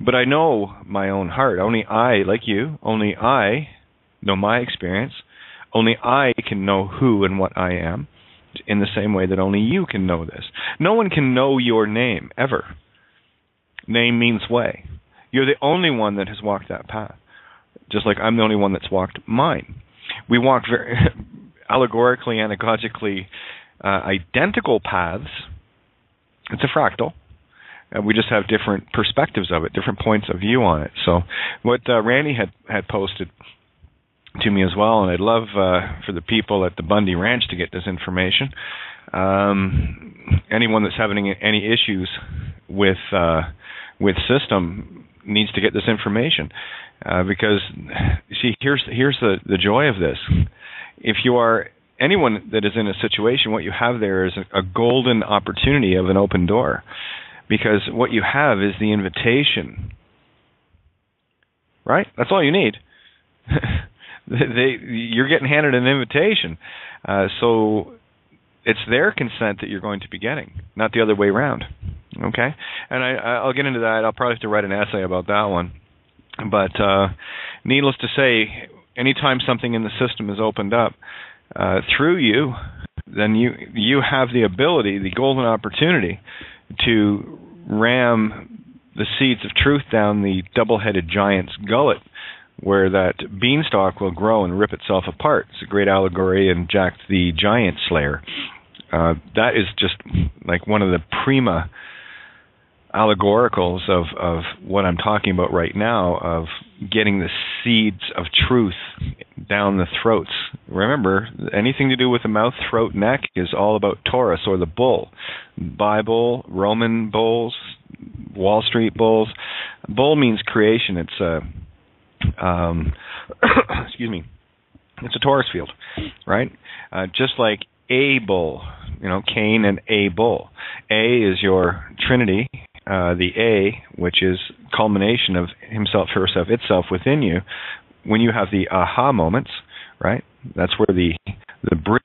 Speaker 2: But I know my own heart. Only I, like you, only I know my experience. Only I can know who and what I am, in the same way that only you can know this. No one can know your name, ever. Name means way. You're the only one that has walked that path, just like I'm the only one that's walked mine. We walk very allegorically, anagogically, identical paths. It's a fractal. We just have different perspectives of it, different points of view on it. So what Randy had posted to me as well, and I'd love for the people at the Bundy Ranch to get this information. Anyone that's having any issues with system needs to get this information, because see, here's the joy of this. If you are anyone that is in a situation, what you have there is a golden opportunity of an open door, because what you have is the invitation. Right? That's all you need. You're getting handed an invitation, so it's their consent that you're going to be getting, not the other way around. Okay, and I'll get into that. I'll probably have to write an essay about that one. But needless to say, anytime something in the system is opened up through you, then you have the ability, the golden opportunity, to ram the seeds of truth down the double-headed giant's gullet, where that beanstalk will grow and rip itself apart. It's a great allegory in Jack the Giant Slayer. That is just like one of the prima allegoricals of what I'm talking about right now, of getting the seeds of truth down the throats. Remember, anything to do with the mouth, throat, neck is all about Taurus, or the bull. Bible, Roman bulls, Wall Street bulls. Bull means creation. It's a excuse me. It's a Taurus field, right? Just like a bull, Cain and a bull. A is your Trinity. The A, which is culmination of himself, herself, itself within you. When you have the aha moments, right? That's where the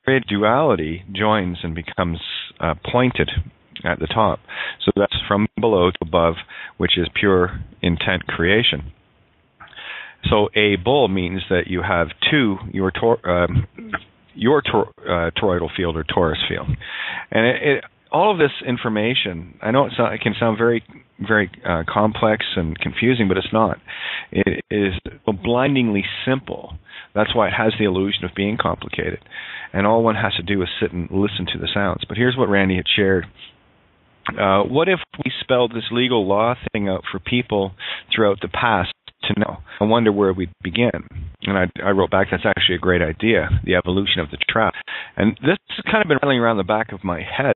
Speaker 2: bridge duality joins and becomes pointed at the top. So that's from below to above, which is pure intent creation. So a bull means that you have two, your toroidal field or Taurus field. And all of this information, I know it can sound very, very complex and confusing, but it's not. It is blindingly simple. That's why it has the illusion of being complicated. And all one has to do is sit and listen to the sounds. But here's what Randy had shared. What if we spelled this legal law thing out for people throughout the past to know? I wonder where we'd begin. And I wrote back, that's actually a great idea, the evolution of the trap. And this has kind of been rattling around the back of my head.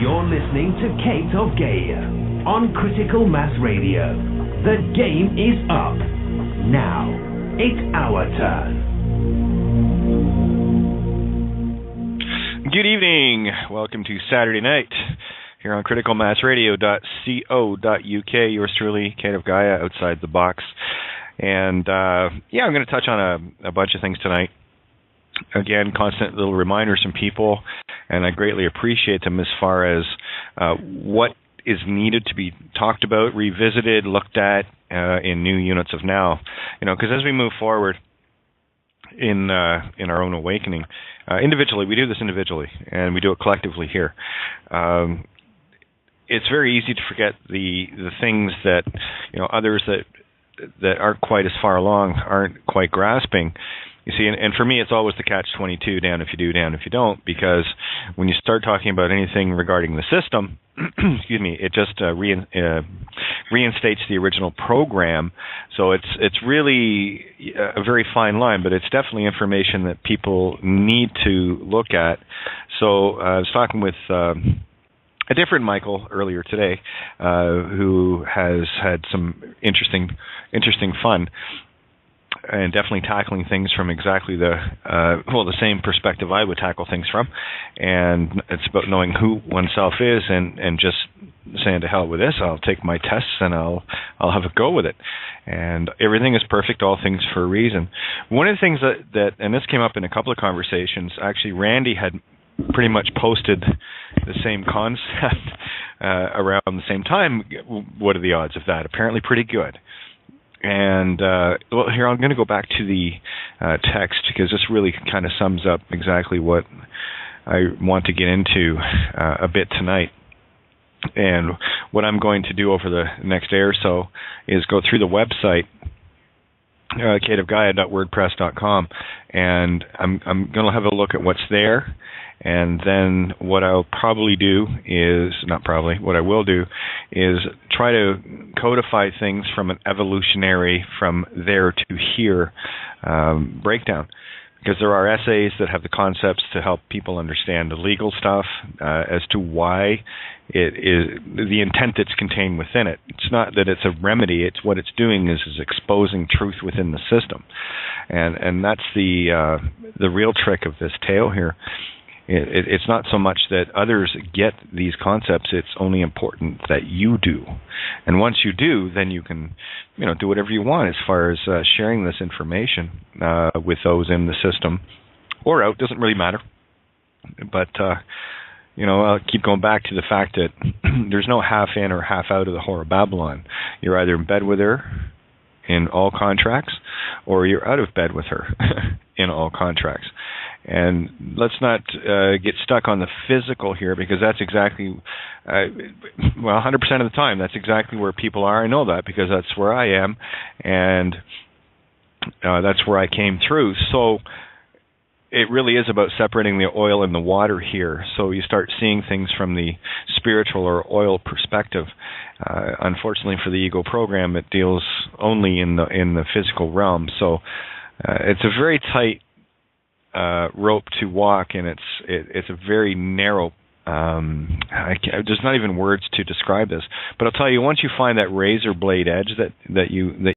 Speaker 1: You're listening to Kate of Gaia on Critical Mass Radio. The game is up. Now, it's our turn.
Speaker 2: Good evening. Welcome to Saturday night here on criticalmassradio.co.uk. Yours truly, Kate of Gaia, outside the box. And I'm going to touch on a bunch of things tonight. Again, constant little reminders from people, and I greatly appreciate them as far as what is needed to be talked about, revisited, looked at in new units of now. Because as we move forward in our own awakening, individually, we do this individually, and we do it collectively here. It's very easy to forget the things that others that aren't quite as far along aren't quite grasping. You see, and for me, it's always the catch-22, down if you do, down if you don't, because when you start talking about anything regarding the system, excuse me, it just reinstates the original program. So it's really a very fine line, but it's definitely information that people need to look at. So I was talking with a different Michael earlier today, who has had some interesting fun, and definitely tackling things from exactly the same perspective I would tackle things from. And it's about knowing who oneself is and just saying, to hell with this, I'll take my tests and I'll have a go with it. And everything is perfect, all things for a reason. One of the things that and this came up in a couple of conversations, actually Randy had pretty much posted the same concept around the same time. What are the odds of that? Apparently pretty good. And here, I'm going to go back to the text, because this really kind of sums up exactly what I want to get into a bit tonight. And what I'm going to do over the next day or so is go through the website kateofgaia.wordpress.com, and I'm going to have a look at what's there, and then what I will do is try to codify things from an evolutionary from there to here breakdown. Because there are essays that have the concepts to help people understand the legal stuff as to why it is the intent that's contained within it. It's not that it's a remedy. It's what it's doing is exposing truth within the system, and that's the real trick of this tale here. It's not so much that others get these concepts. It's only important that you do. And once you do, then you can, do whatever you want as far as sharing this information with those in the system or out. Doesn't really matter. But, I'll keep going back to the fact that there's no half in or half out of the Whore of Babylon. You're either in bed with her in all contracts, or you're out of bed with her in all contracts. And let's not get stuck on the physical here, because that's exactly, 100% of the time, that's exactly where people are. I know that because that's where I am, and that's where I came through. So it really is about separating the oil and the water here. So you start seeing things from the spiritual or oil perspective. Unfortunately for the ego program, it deals only in the physical realm. So it's a very tight rope to walk, and it's a very narrow. There's not even words to describe this. But I'll tell you, once you find that razor blade edge that you